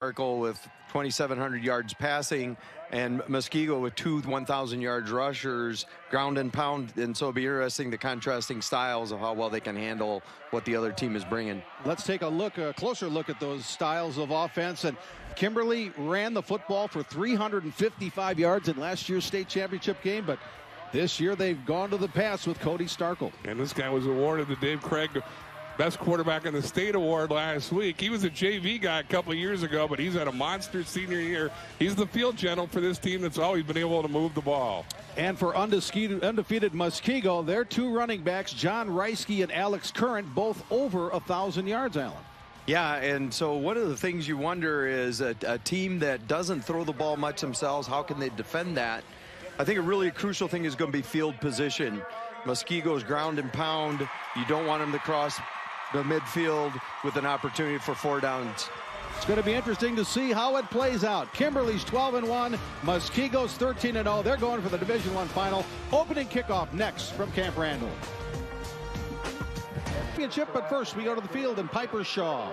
Sparkle with 2,700 yards passing, and Muskego with two 1,000 yards rushers, ground and pound. And so it'll be interesting, the contrasting styles of how well they can handle what the other team is bringing. Let's take a closer look at those styles of offense. And Kimberly ran the football for 355 yards in last year's state championship game, but this year they've gone to the pass with Cody Starkle. And this guy was awarded the Dave Craig Best Quarterback in the State Award last week. He was a JV guy a couple of years ago, but he's had a monster senior year. He's the field general for this team that's always been able to move the ball. And for undefeated Muskego, their two running backs, John Reisky and Alex Current, both over 1,000 yards, Alan. Yeah, and so one of the things you wonder is a team that doesn't throw the ball much themselves, how can they defend that? I think a really crucial thing is going to be field position. Muskego's ground and pound. You don't want them to cross the midfield with an opportunity for 4 downs. It's going to be interesting to see how it plays out. Kimberly's 12-1, Muskego's 13-0. They're going for the Division I final. Opening kickoff next from Camp Randall. Championship, but first we go to the field in Piper Shaw.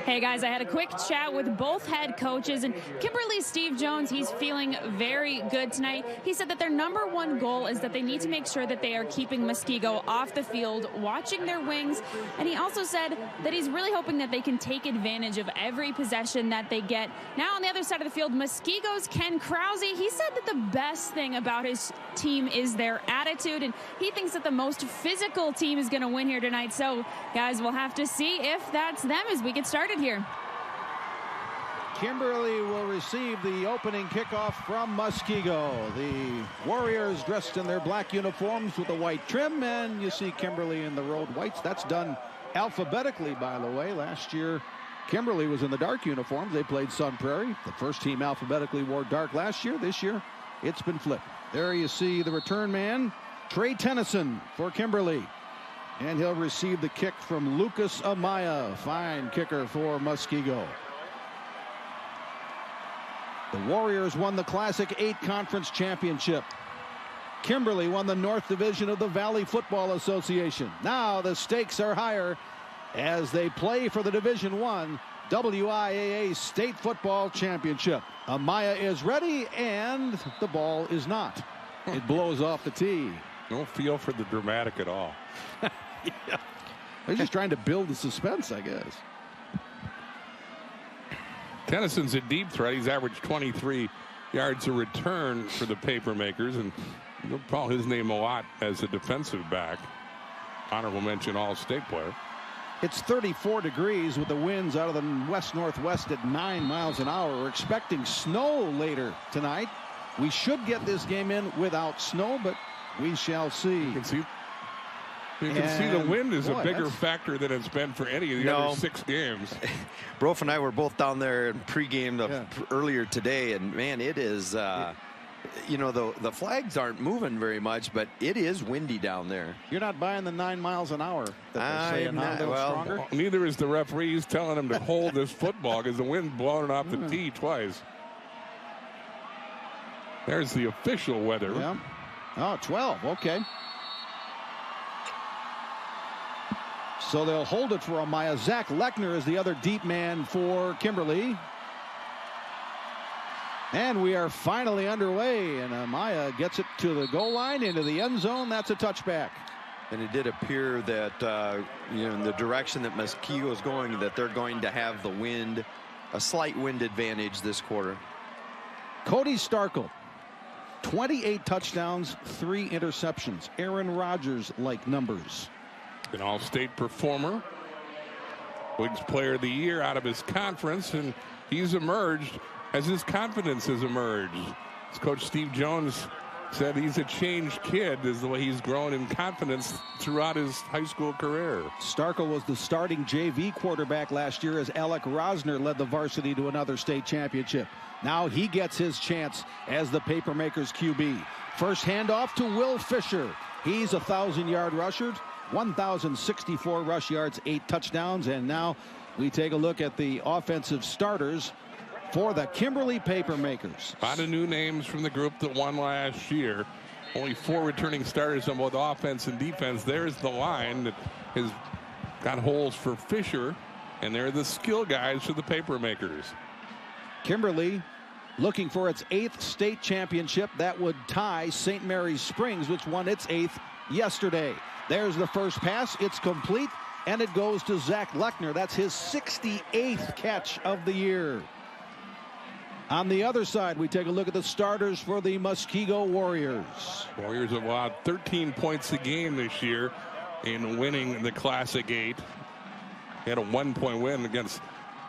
Hey guys, I had a quick chat with both head coaches, and Kimberly's Steve Jones, he's feeling very good tonight. He said that their #1 goal is that they need to make sure that they are keeping Muskego off the field, watching their wings, and he also said that he's really hoping that they can take advantage of every possession that they get. Now on the other side of the field, Muskego's Ken Krause, he said that the best thing about his team is their attitude, and he thinks that the most physical team is going to win here tonight. So guys, we'll have to see if that's them as we get started here. Kimberly will receive the opening kickoff from Muskego. The Warriors dressed in their black uniforms with a white trim, and you see Kimberly in the road whites. That's done alphabetically, by the way. Last year, Kimberly was in the dark uniforms. They played Sun Prairie. The first team alphabetically wore dark last year. This year, it's been flipped. There you see the return man, Trey Tennyson for Kimberly. And he'll receive the kick from Lucas Amaya. Fine kicker for Muskego. The Warriors won the Classic 8 Conference Championship. Kimberly won the North Division of the Valley Football Association. Now the stakes are higher as they play for the Division I WIAA State Football Championship. Amaya is ready, and the ball is not. It blows off the tee. No feel for the dramatic at all. Yeah. They're just trying to build the suspense, I guess. Tennyson's a deep threat. He's averaged 23 yards a return for the Papermakers, and you'll call his name a lot as a defensive back. Honorable mention All-State player. It's 34 degrees with the winds out of the west-northwest at 9 miles an hour. We're expecting snow later tonight. We should get this game in without snow, but we shall see. You can see the wind is a bigger factor than it's been for any of the other 6 games. Brof and I were both down there in pregame earlier today, and man, it is, you know, the flags aren't moving very much, but it is windy down there. You're not buying the 9 miles an hour that they're saying, stronger? Neither is the referee. He's telling them to hold this football because the wind's blowing it off the tee twice. There's the official weather. Yeah. Oh, 12. Okay. So they'll hold it for Amaya. Zach Lechner is the other deep man for Kimberly. And we are finally underway, and Amaya gets it to the goal line, into the end zone. That's a touchback. And it did appear that, you know, in the direction that Muskego is going, that they're going to have the wind, a slight wind advantage this quarter. Cody Starkle, 28 touchdowns, 3 interceptions. Aaron Rodgers-like numbers. An all-state performer, Wiggs Player of the Year out of his conference, and he's emerged as his confidence has emerged. As Coach Steve Jones said, he's a changed kid, is the way he's grown in confidence throughout his high school career. Starkle was the starting JV quarterback last year as Alec Rosner led the varsity to another state championship. Now he gets his chance as the Papermakers QB. First handoff to Will Fisher. He's a 1,000-yard rusher. 1,064 rush yards, 8 touchdowns. And now we take a look at the offensive starters for the Kimberly Papermakers. A lot of new names from the group that won last year. Only 4 returning starters on both offense and defense. There's the line that has got holes for Fisher and they're the skill guys for the paper makers. Kimberly looking for its 8th state championship. That would tie St. Mary's Springs, which won its 8th yesterday. There's the first pass. It's complete, and it goes to Zach Lechner. That's his 68th catch of the year. On the other side, we take a look at the starters for the Muskego Warriors. Warriors have allowed 13 points a game this year in winning the Classic 8. They had a 1-point win against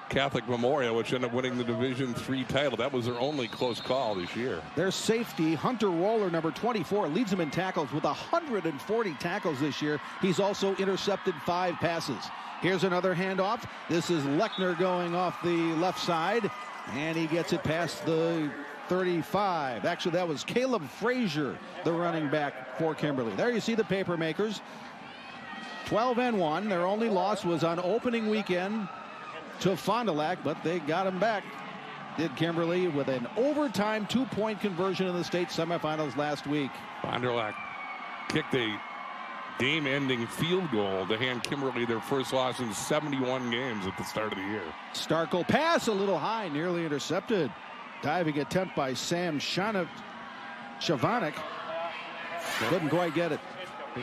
Catholic Memorial, which ended up winning the Division III title. That was their only close call this year. Their safety, Hunter Roller, number 24, leads them in tackles with 140 tackles this year. He's also intercepted 5 passes. Here's another handoff. This is Lechner going off the left side, and he gets it past the 35. Actually, that was Caleb Frazier, the running back for Kimberly. There you see the paper makers. 12-1. Their only loss was on opening weekend to Fond du Lac, but they got him back. Did Kimberly with an overtime 2-point conversion in the state semifinals last week. Fond du Lac kicked a game-ending field goal to hand Kimberly their first loss in 71 games at the start of the year. Starkel pass a little high, nearly intercepted. Diving attempt by Sam Shavanek. Couldn't quite get it.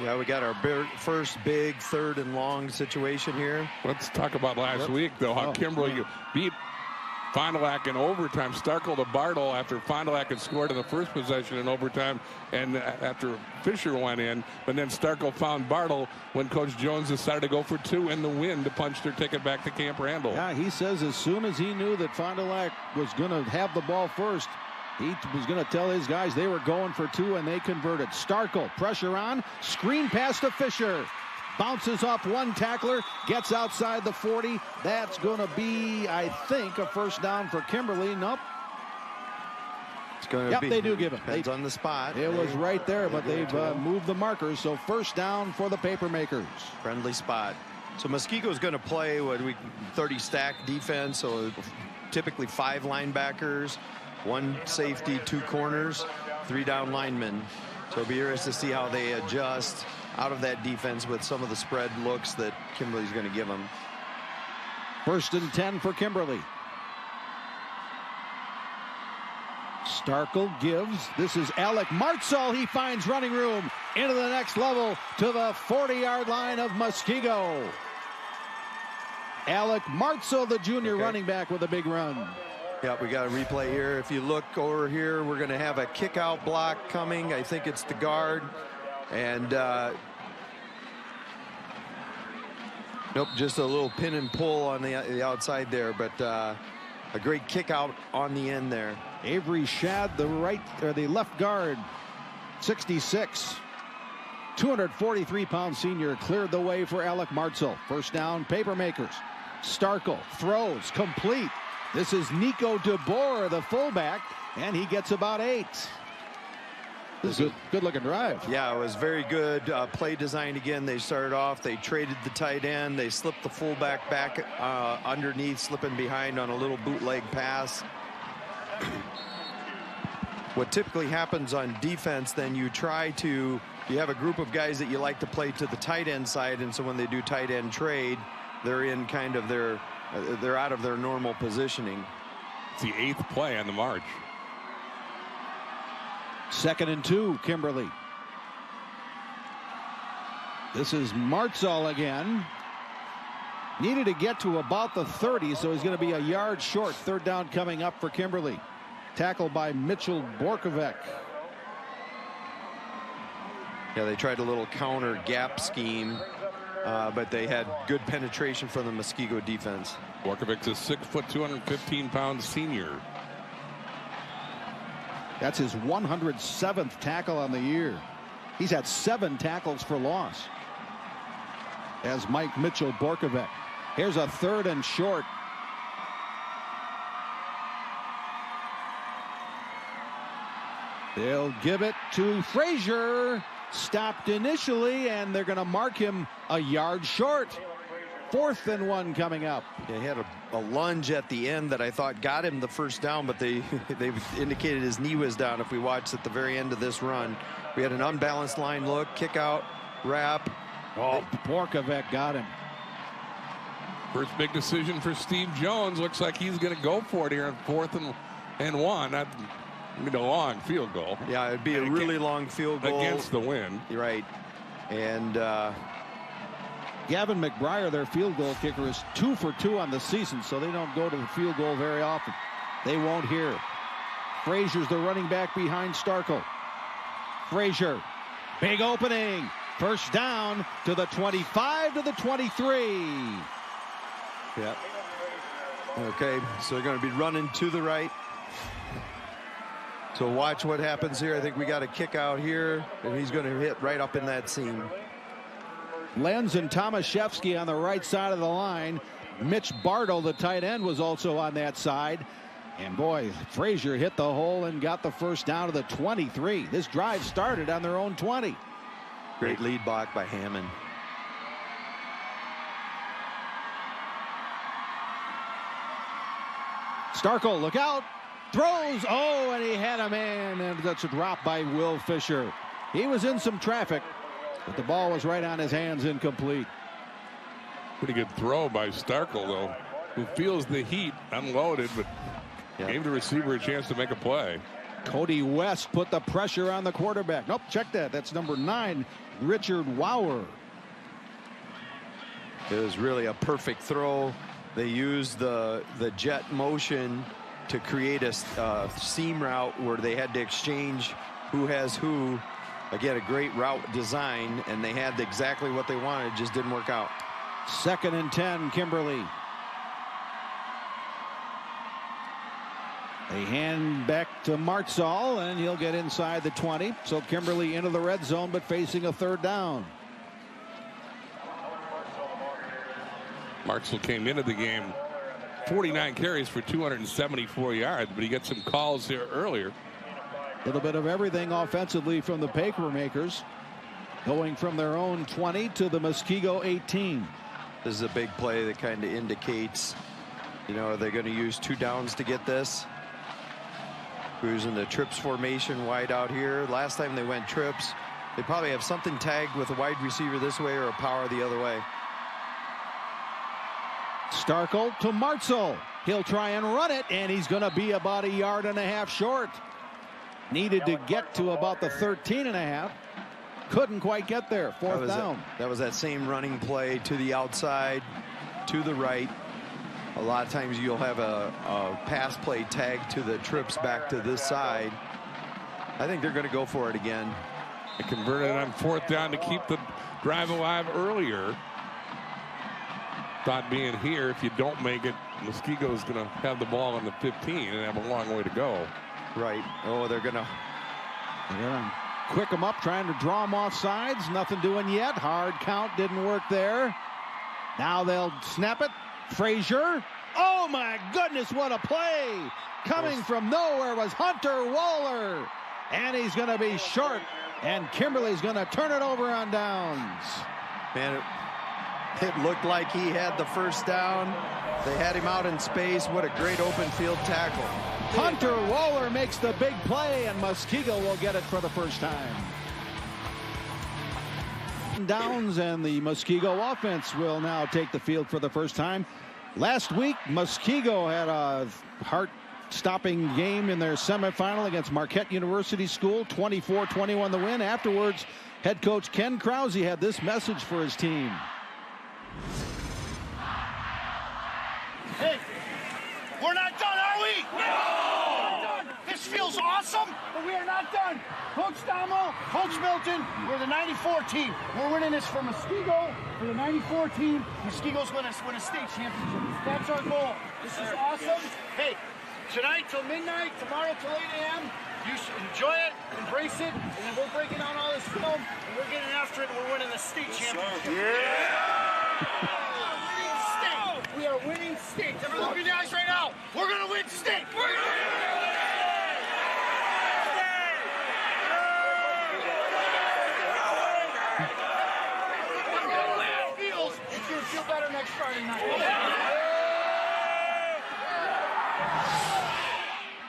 Yeah, we got our first big 3rd and long situation here. Let's talk about last week, though, how Kimberly beat Fond du Lac in overtime. Starkel to Bartle after Fond du Lac had scored in the first possession in overtime, and after Fisher went in. But then Starkel found Bartle when Coach Jones decided to go for 2 in the wind to punch their ticket back to Camp Randall. Yeah, he says as soon as he knew that Fond du Lac was going to have the ball first, he was going to tell his guys they were going for 2, and they converted. Starkel, pressure on, screen pass to Fisher. Bounces off one tackler, gets outside the 40. That's going to be, I think, a first down for Kimberly. Nope. It's going to be. They do give it. Depends on the spot. It was right there, but they've moved the markers, so first down for the paper makers. Friendly spot. So Muskego is going to play 30 stack defense, so typically 5 linebackers, 1 safety, 2 corners, 3 down linemen. So it'll be interesting to see how they adjust out of that defense with some of the spread looks that Kimberly's going to give them. 1st and 10 for Kimberly. Starkel gives. This is Alec Martzall. He finds running room into the next level to the 40-yard line of Muskego. Alec Martzall, the junior running back, with a big run. Yeah, we got a replay here. If you look over here, we're going to have a kick-out block coming. I think it's the guard. And nope, just a little pin and pull on the outside there, but a great kick out on the end there. Avery Shad, the left guard, 66, 243-pound senior, cleared the way for Alec Martzall. First down, paper makers. Starkel throws complete. This is Nico DeBoer, the fullback, and he gets about 8. This is a good-looking drive. Yeah, it was very good play design again. They started off, they traded the tight end, they slipped the fullback back underneath, slipping behind on a little bootleg pass. What typically happens on defense, then you have a group of guys that you like to play to the tight end side, and so when they do tight end trade, they're in kind of they're out of their normal positioning. It's the 8th play on the march. 2nd and 2, Kimberly. This is Martzall again. Needed to get to about the 30, so he's going to be a yard short. 3rd down coming up for Kimberly. Tackled by Mitchell Borkovec. Yeah, they tried a little counter gap scheme, but they had good penetration from the Muskego defense. Borkovic's a 6-foot, 215-pound senior. That's his 107th tackle on the year. He's had 7 tackles for loss. As Mike Mitchell Borkovec. Here's a 3rd and short. They'll give it to Frazier. Stopped initially, and they're going to mark him a yard short. 4th and 1 coming up. Yeah, he had a lunge at the end that I thought got him the first down, but they indicated his knee was down. If we watched at the very end of this run, we had an unbalanced line look, kick out, wrap. Oh, Borkovec got him. First big decision for Steve Jones. Looks like he's going to go for it here on 4th and 1. That'd be a long field goal. Yeah, it'd be a really long field goal. Against the wind. You're right. And Gavin McBriar, their field goal kicker, is 2 for 2 on the season, so they don't go to the field goal very often. They won't here. Frazier's the running back behind Starkle. Frazier, big opening. First down to the 25 to the 23. Yeah. Okay, so they're going to be running to the right. So watch what happens here. I think we got a kick out here, and he's going to hit right up in that seam. Lenz and Tomaszewski on the right side of the line. Mitch Bartle, the tight end, was also on that side. And boy, Frazier hit the hole and got the first down to the 23. This drive started on their own 20. Great lead block by Hammond. Starkle, look out. Throws. Oh, and he had a man. And that's a drop by Will Fisher. He was in some traffic, but the ball was right on his hands, incomplete. Pretty good throw by Starkle, though, who feels the heat, unloaded, but gave the receiver a chance to make a play. Cody West put the pressure on the quarterback. Nope, check that. That's number 9, Richard Wauer. It was really a perfect throw. They used the jet motion to create a seam route where they had to exchange who has who. Again, a great route design, and they had exactly what they wanted. It just didn't work out. 2nd and 10, Kimberly. They hand back to Martzall, and he'll get inside the 20. So Kimberly into the red zone, but facing a 3rd down. Martzall came into the game 49 carries for 274 yards, but he got some calls here earlier. A little bit of everything offensively from the Papermakers, going from their own 20 to the Muskego 18. This is a big play that kind of indicates, you know, they're going to use 2 downs to get this. Who's in the trips formation wide out here. Last time they went trips, they probably have something tagged with a wide receiver this way or a power the other way. Starkle to Martzall. He'll try and run it, and he's going to be about 1.5 yards short. Needed to get to about the 13.5. Couldn't quite get there. 4th down. That was that same running play to the outside, to the right. A lot of times you'll have a pass play tag to the trips back to this side. I think they're going to go for it again. They converted on 4th down to keep the drive alive earlier. Thought being here, if you don't make it, Muskego's going to have the ball on the 15 and have a long way to go. Right. Oh, they're going to quick them up, trying to draw them off sides. Nothing doing yet. Hard count didn't work there. Now they'll snap it. Frazier. Oh, my goodness, what a play. Coming from nowhere was Hunter Waller. And he's going to be short. And Kimberly's going to turn it over on downs. Man, it looked like he had the first down. They had him out in space. What a great open field tackle. Hunter Waller makes the big play, and Muskego will get it for the first time. Downs, and the Muskego offense will now take the field for the first time. Last week, Muskego had a heart-stopping game in their semifinal against Marquette University School, 24-21 the win. Afterwards, head coach Ken Krause had this message for his team. Hey, we're not done, are we? No! This feels awesome, but we are not done. Coach Damo, Coach Milton, we're the 94 team. We're winning this for Muskego, for the 94 team. Muskego's going to win a state championship. That's our goal. This is awesome. Hey, tonight till midnight, tomorrow till 8 a.m., you should enjoy it, embrace it, and then we're breaking down all this film, and we're getting after it, and we're winning the state championship. Yeah! We are winning states. Everyone look at the eyes right now. We're going to win state. We're going to win feels. It's going to feel better next Friday night.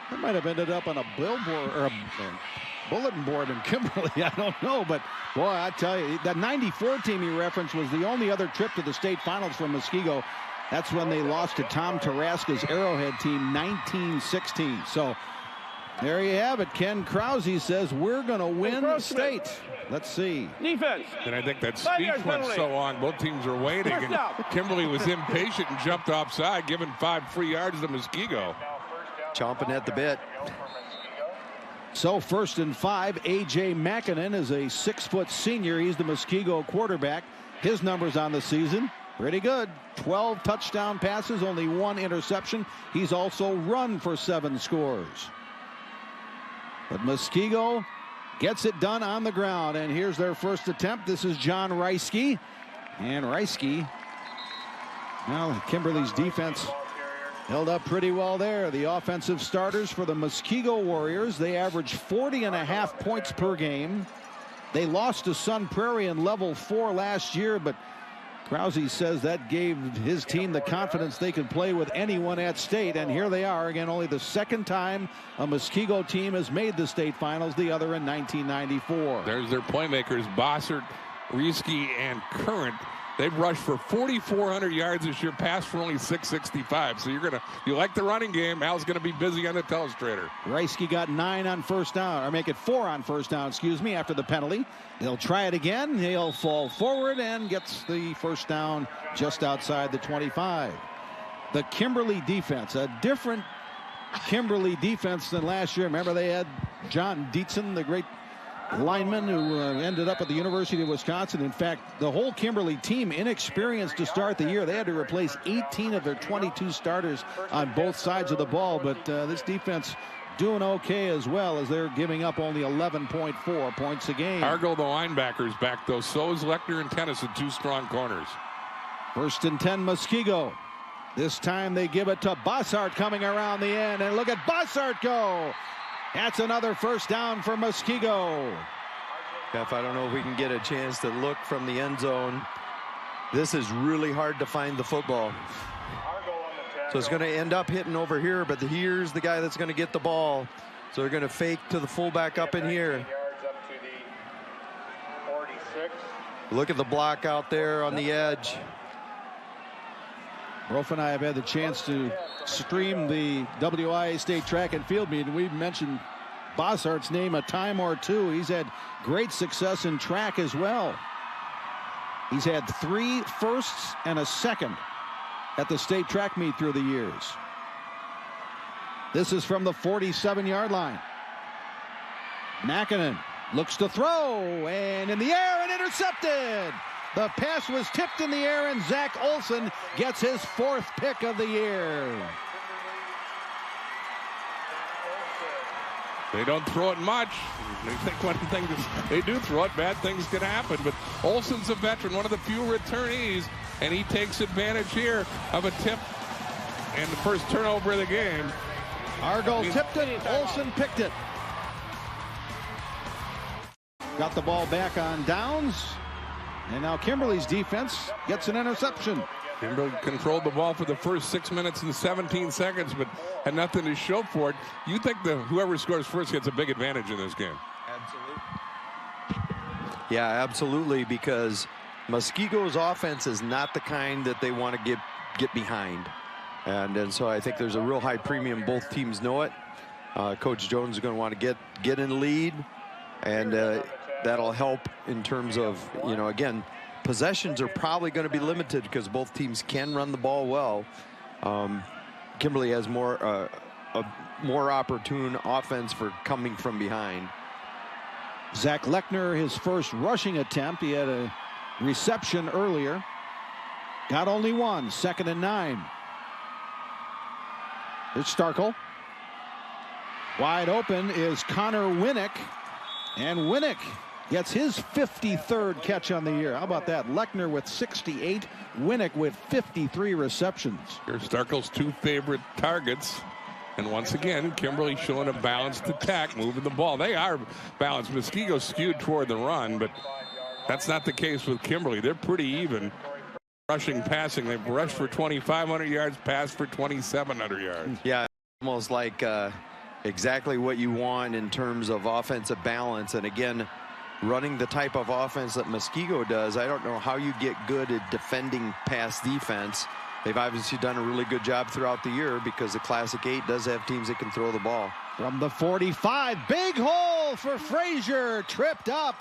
That might have ended up on a billboard or a bulletin board in Kimberly. I don't know, but boy, I tell you, that 94 team you referenced was the only other trip to the state finals from Muskego. That's when they lost to Tom Tarasca's Arrowhead team 19-16. So there you have it. Ken Krause says we're going to win state. Let's see. Defense. And I think that speech went so long, both teams were waiting. And Kimberly was impatient and jumped offside, giving 5 free yards to Muskego. Chomping at the bit. So 1st and 5. A.J. Makinen is a 6-foot senior. He's the Muskego quarterback. His numbers on the season, pretty good. 12 touchdown passes, only 1 interception. He's also run for 7 scores. But Muskego gets it done on the ground, and here's their first attempt. This is John Reisky, and Reisky, well, Kimberly's defense held up pretty well there. The offensive starters for the Muskego Warriors, they averaged 40.5 points per game. They lost to Sun Prairie in level 4 last year, but Krause says that gave his team the confidence they could play with anyone at state, and here they are again. Only the 2nd time a Muskego team has made the state finals, the other in 1994. There's their playmakers, Bossert, Reisky, and Current. They've rushed for 4,400 yards this year, passed for only 665. So you like the running game. Al's gonna be busy on the telestrator. Reisky got 9 on first down, or make it 4 on first down, excuse me, after the penalty. They'll try it again. He'll fall forward and gets the first down just outside the 25. The Kimberly defense, a different Kimberly defense than last year. Remember, they had John Dietzen, the great lineman who ended up at the University of Wisconsin. In fact, the whole Kimberly team, inexperienced to start the year. They had to replace 18 of their 22 starters on both sides of the ball. But this defense doing okay as well, as they're giving up only 11.4 points a game. Argo, the linebackers, back though. So is Lechner and Tennyson, 2 strong corners. 1st and 10, Muskego. This time they give it to Bossart coming around the end, and look at Bossart go. That's another first down for Muskego. Jeff, I don't know if we can get a chance to look from the end zone. This is really hard to find the football. So it's going to end up hitting over here, but here's the guy that's going to get the ball. So they're going to fake to the fullback up in here. Look at the block out there on the edge. Rolf and I have had the chance to stream the WIA State Track and Field meet, and we've mentioned Bossart's name a time or two. He's had great success in track as well. He's had 3 firsts and a second at the state track meet through the years. This is from the 47-yard line. Makinen looks to throw, and in the air and intercepted. The pass was tipped in the air, and Zach Olson gets his 4th pick of the year. They don't throw it much. They think one thing is they do throw it, bad things can happen. But Olson's a veteran, one of the few returnees, and he takes advantage here of a tip and the first turnover of the game. Argo tipped it, Olson picked it. Got the ball back on downs. And now Kimberly's defense gets an interception. Kimberly controlled the ball for the first 6 minutes and 17 seconds, but had nothing to show for it. You think whoever scores first gets a big advantage in this game? Absolutely. Yeah, absolutely, because Muskego's offense is not the kind that they want to get behind. And so I think there's a real high premium. Both teams know it. Coach Jones is going to want to get in the lead, and that'll help in terms of, again, possessions are probably going to be limited because both teams can run the ball well. Kimberly has a more opportune offense for coming from behind. Zach Lechner, his first rushing attempt. He had a reception earlier. Got only 1, 2nd and 9. Here's Starkle. Wide open is Connor Winnick. And Winnick gets his 53rd catch on the year. How about that? Lechner with 68, Winnick with 53 receptions. Here's Starkle's 2 favorite targets. And once again, Kimberly showing a balanced attack, moving the ball. They are balanced. Muskego skewed toward the run, but that's not the case with Kimberly. They're pretty even. Rushing, passing. They've rushed for 2,500 yards, passed for 2,700 yards. Yeah, almost like exactly what you want in terms of offensive balance. And again, running the type of offense that Muskego does, I don't know how you get good at defending pass defense they've obviously done a really good job throughout the year because the Classic 8 does have teams that can throw the ball. From the 45, big hole for Frazier, tripped up,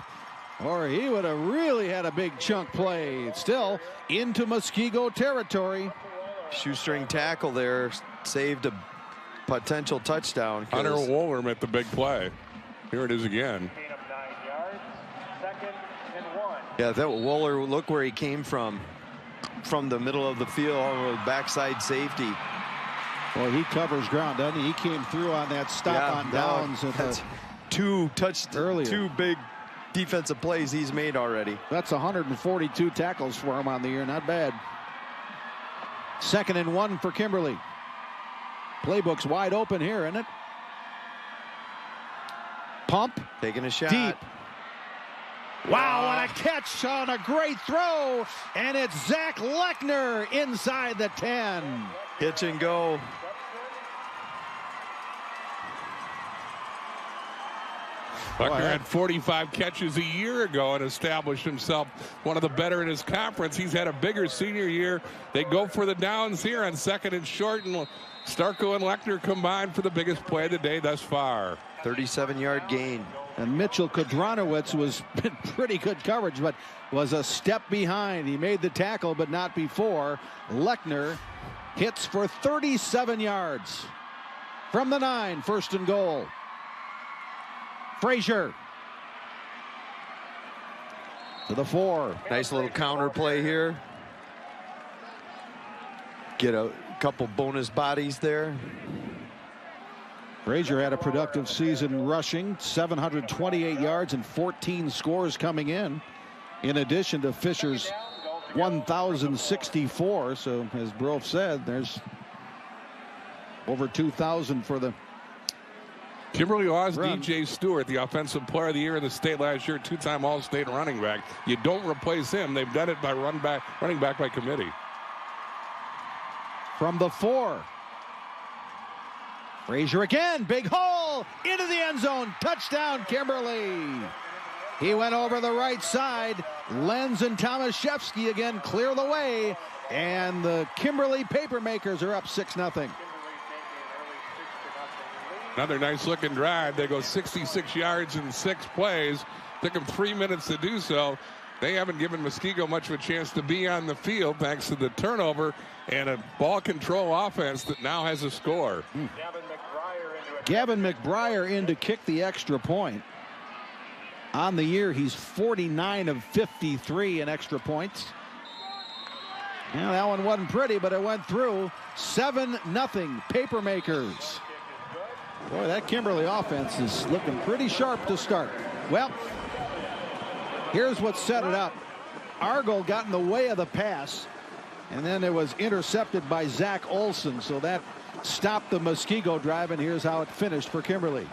or he would have really had a big chunk play. It's still into Muskego territory. Shoestring tackle there, saved a potential touchdown. Hunter Wohler met the big play. Here it is again. Yeah, that Wohler, look where he came from the middle of the field, backside safety. Well, he covers ground, doesn't he? He came through on that stop on downs. That's two big defensive plays he's made already. That's 142 tackles for him on the year. Not bad. 2nd and 1 for Kimberly. Playbook's wide open here, isn't it? Pump. Taking a shot. Deep. Wow, what a catch on a great throw. And it's Zach Lechner inside the 10. Hitch and go. Lechner had 45 catches a year ago and established himself one of the better in his conference. He's had a bigger senior year. They go for the downs here on 2nd and short, and Starko and Lechner combined for the biggest play of the day thus far. 37-yard gain. And Mitchell Kodranowicz was in pretty good coverage, but was a step behind. He made the tackle, but not before. Lechner hits for 37 yards. From the 9, 1st and goal. Frazier to the 4. Nice little counter play here. Get a couple bonus bodies there. Frazier had a productive season rushing, 728 yards and 14 scores coming in addition to Fisher's 1,064. So as Brof said, there's over 2,000 for the Kimberly lost run. DJ Stewart, the offensive player of the year in the state last year, 2-time All-State running back. You don't replace him. They've done it by running back by committee. From the 4. Frazier again, big hole into the end zone. Touchdown, Kimberly. He went over the right side. Lenz and Tomaszewski again clear the way, and the Kimberly Papermakers are up 6-0. Another nice looking drive. They go 66 yards in 6 plays. Took them 3 minutes to do so. They haven't given Muskego much of a chance to be on the field thanks to the turnover and a ball control offense that now has a score. Gavin McBriar in to kick the extra point. On the year, he's 49 of 53 in extra points. Well, that one wasn't pretty, but it went through. 7-0 Papermakers. Boy, that Kimberly offense is looking pretty sharp to start. Well, here's what set it up. Argyle got in the way of the pass, and then it was intercepted by Zach Olson, so that stopped the Muskego drive, and here's how it finished for Kimberly.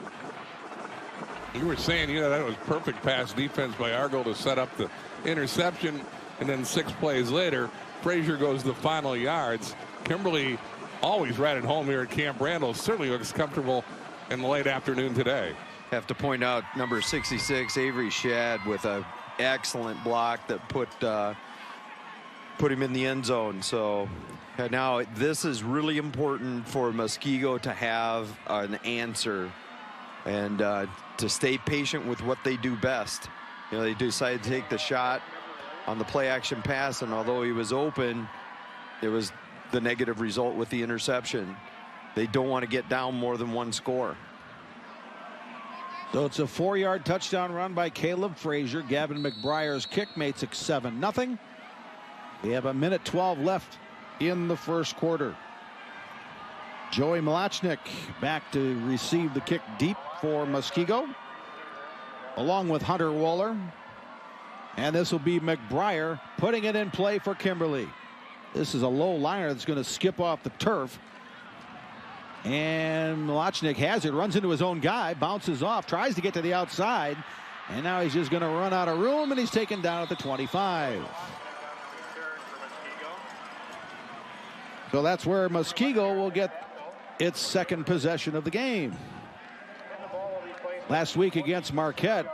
You were saying, that was perfect pass defense by Argyle to set up the interception, and then 6 plays later, Frazier goes the final yards. Kimberly always right at home here at Camp Randall. Certainly looks comfortable in the late afternoon today. Have to point out number 66, Avery Shadd, with an excellent block that put him in the end zone. So now this is really important for Muskego to have an answer and to stay patient with what they do best. They decided to take the shot on the play action pass, and although he was open, it was the negative result with the interception. They don't want to get down more than 1 score. So it's a 4-yard touchdown run by Caleb Frazier. Gavin McBriar's kick makes it 7-0. We have 1:12 left in the first quarter. Joey Malachnik back to receive the kick deep for Muskego, along with Hunter Wohler. And this will be McBriar putting it in play for Kimberly. This is a low liner that's going to skip off the turf. And Malachnik has it, runs into his own guy, bounces off, tries to get to the outside. And now he's just going to run out of room, and he's taken down at the 25. So that's where Muskego will get its second possession of the game. Last week against Marquette,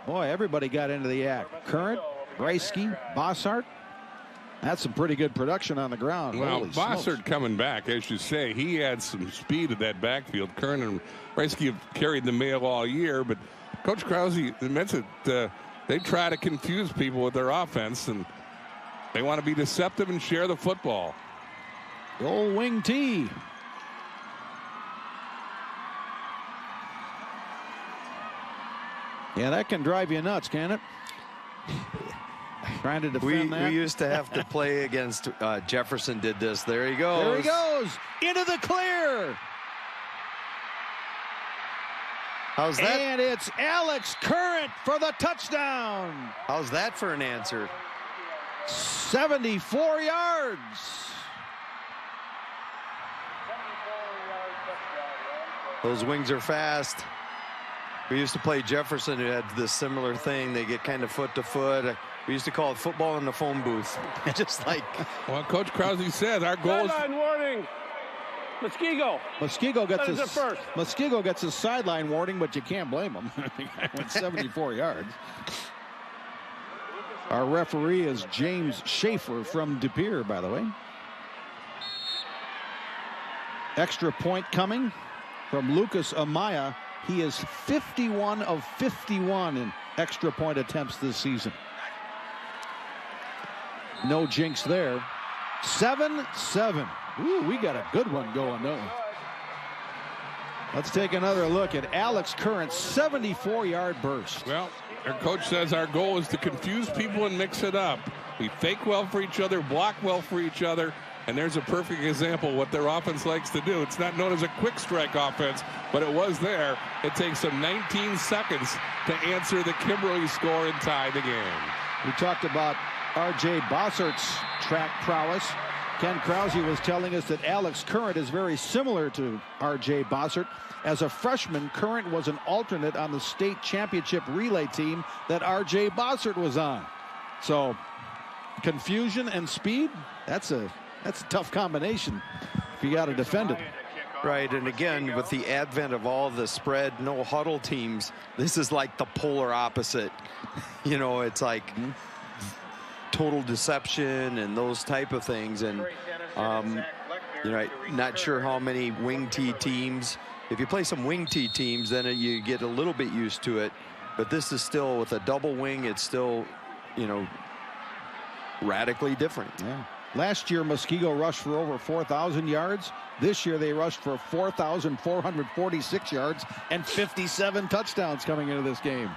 boy, everybody got into the act. Current, Breisky, Bossart. That's some pretty good production on the ground. Well, Holy Bossert smokes. coming back, as you say. He had some speed at that backfield. Kern and Reisky have carried the mail all year, but Coach Krause admits that they try to confuse people with their offense, and they want to be deceptive and share the football. The old wing T. Yeah, that can drive you nuts, can it? Trying to defend that. We used to have to play against Jefferson did this. There he goes. There he goes. Into the clear. How's that? And it's Alex Current for the touchdown. How's that for an answer? 74 yards. Those wings are fast. We used to play Jefferson, who had this similar thing. They get kind of foot to foot. We used to call it football in the phone booth. Just like. Well, Coach Krause says our goal is. Sideline warning. Muskego. Muskego gets a sideline warning, but you can't blame him. The guy went 74 yards. Our referee is James Schaefer from De Pere, by the way. Extra point coming from Lucas Amaya. He is 51 of 51 in extra point attempts this season. No jinx there. 7-7. Ooh, we got a good one going, don't we? Let's take another look at Alex Current's 74-yard burst. Well, our coach says our goal is to confuse people and mix it up. We fake well for each other, block well for each other, and there's a perfect example of what their offense likes to do. It's not known as a quick strike offense, but it was there. It takes them 19 seconds to answer the Kimberly score and tie the game. We talked about R.J. Bossert's track prowess. Ken Krause was telling us that Alex Current is very similar to R.J. Bossert. As a freshman, Current was an alternate on the state championship relay team that R.J. Bossert was on. So, confusion and speed, that's a tough combination if you got to defend it. Right, and again, with the advent of all the spread, no huddle teams, this is like the polar opposite. You know, it's like total deception and those type of things. And, you know, not sure how many wing T teams. If you play some wing T teams, then you get a little bit used to it. But this is still, with a double wing, it's still, you know, radically different. Yeah. Last year, Muskego rushed for over 4,000 yards. This year, they rushed for 4,446 yards and 57 touchdowns coming into this game.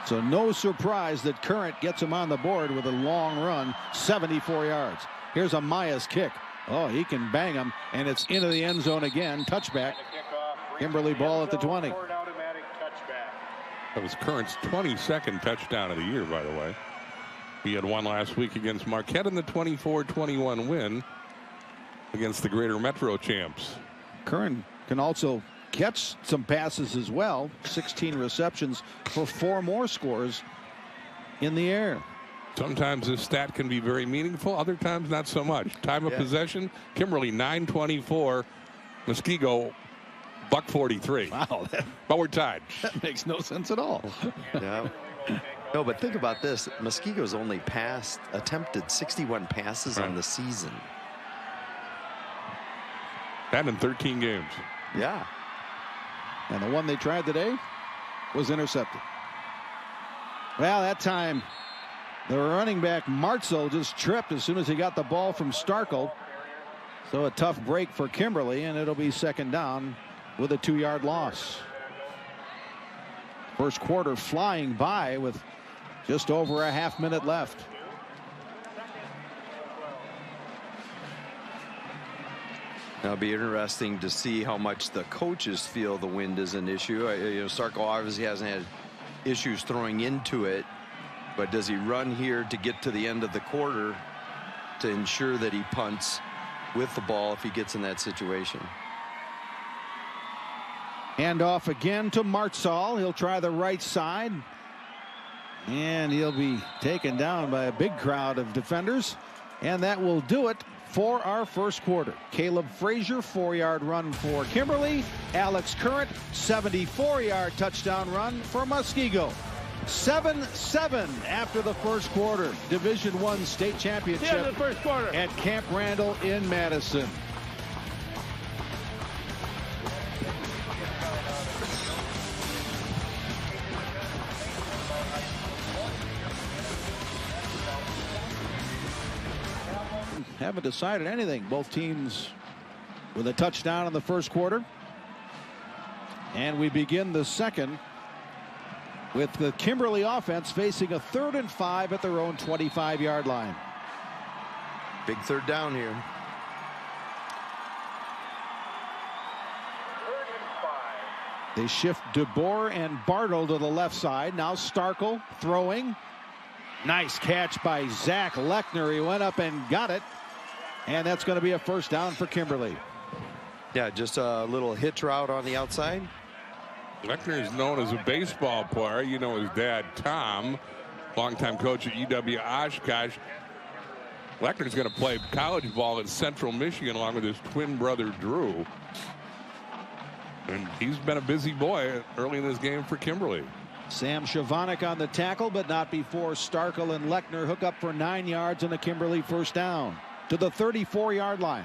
So no surprise that Current gets him on the board with a long run, 74 yards. Here's Amaya's kick. Oh, he can bang him, and it's into the end zone again. Touchback. Kimberly ball at the 20. That was Current's 22nd touchdown of the year, by the way. He had one last week against Marquette in the 24-21 win against the Greater Metro champs. Current can also catch some passes as well. 16 receptions for 4 more scores in the air. Sometimes this stat can be very meaningful. Other times not so much. Time of possession, Kimberly 9:24. Muskego $1:43. Wow. But we're tied. That makes no sense at all. Yeah. No, but think about this. Muskego's only attempted 61 passes on the season. That in 13 games. Yeah. And the one they tried today was intercepted. Well, that time the running back Martzel just tripped as soon as he got the ball from Starkle. So a tough break for Kimberly, and it'll be second down with a 2-yard loss. First quarter flying by with just over a half-minute left. It'll be interesting to see how much the coaches feel the wind is an issue. You know, Starkle obviously hasn't had issues throwing into it, but does he run here to get to the end of the quarter to ensure that he punts with the ball if he gets in that situation? Hand off again to Martzal. He'll try the right side. And he'll be taken down by a big crowd of defenders. And that will do it for our first quarter. Caleb Frazier, 4-yard run for Kimberly. Alex Current, 74-yard touchdown run for Muskego. 7-7 after the first quarter. Division I state championship the first quarter at Camp Randall in Madison. Haven't decided anything. Both teams with a touchdown in the first quarter. And we begin the second with the Kimberly offense facing a 3rd and 5 at their own 25-yard line. Big third down here. They shift DeBoer and Bartle to the left side. Now Starkle throwing. Nice catch by Zach Lechner. He went up and got it. And that's going to be a first down for Kimberly. Yeah, just a little hitch route on the outside. Lechner is known as a baseball player. You know his dad, Tom, longtime coach at UW Oshkosh. Lechner's going to play college ball at Central Michigan along with his twin brother, Drew. And he's been a busy boy early in this game for Kimberly. Sam Shavanik on the tackle, but not before Starkle and Lechner hook up for 9 yards and a Kimberly first down to the 34-yard line.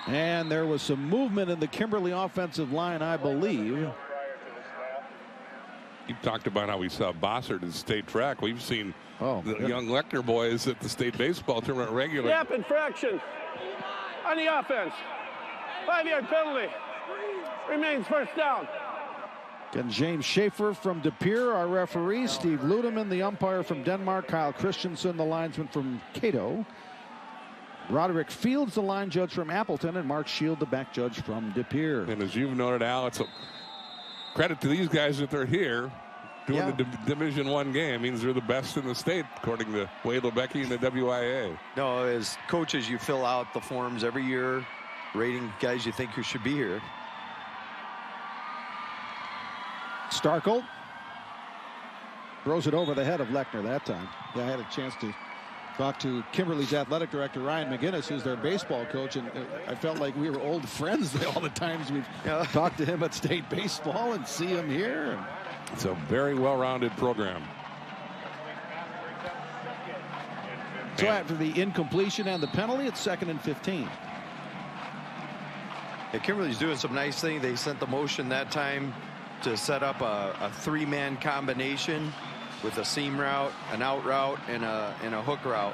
And there was some movement in the Kimberly offensive line, I believe. You talked about how we saw Bossert at state track. We've seen the young Lechner boys at the state baseball tournament regularly. Yep, infraction on the offense. 5-yard penalty. Remains first down. And James Schaefer from De Pere, our referee. Steve Ludeman, the umpire from Denmark. Kyle Christensen, the linesman from Cato. Roderick Fields, the line judge from Appleton, and Mark Shield, the back judge from De Pere. And as you've noted, Al, it's a credit to these guys that they're here doing the Division I game. Means they're the best in the state, according to Wade Lebecki and the WIA. No, as coaches, you fill out the forms every year, rating guys you think who should be here. Starkle throws it over the head of Lechner that time. Yeah, I had a chance to talk to Kimberly's athletic director, Ryan McGinnis, who's their baseball coach, and I felt like we were old friends all the times we've talked to him at state baseball and see him here. It's a very well-rounded program. So after the incompletion and the penalty, it's 2nd and 15. Yeah, Kimberly's doing some nice things. They sent the motion that time to set up a 3-man combination with a seam route, an out route, and a hook route.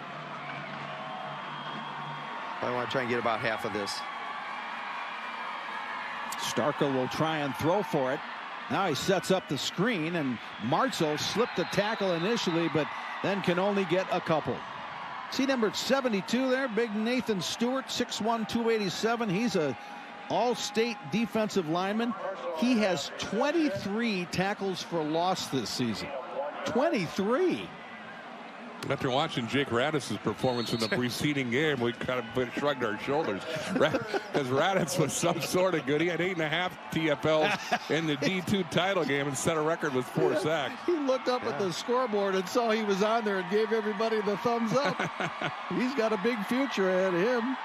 I want to try and get about half of this. Starkle will try and throw for it. Now he sets up the screen, and Martzel slipped the tackle initially, but then can only get a couple. See number 72 there, big Nathan Stewart, 6'1", 287. He's a all-state defensive lineman. He has 23 tackles for loss this season. 23. After watching Jake Radis' performance in the preceding game, we kind of shrugged our shoulders. Because Radis was some sort of good. He had 8.5 TFLs in the D2 title game and set a record with 4 sacks. He looked up at the scoreboard and saw he was on there and gave everybody the thumbs up. He's got a big future ahead of him.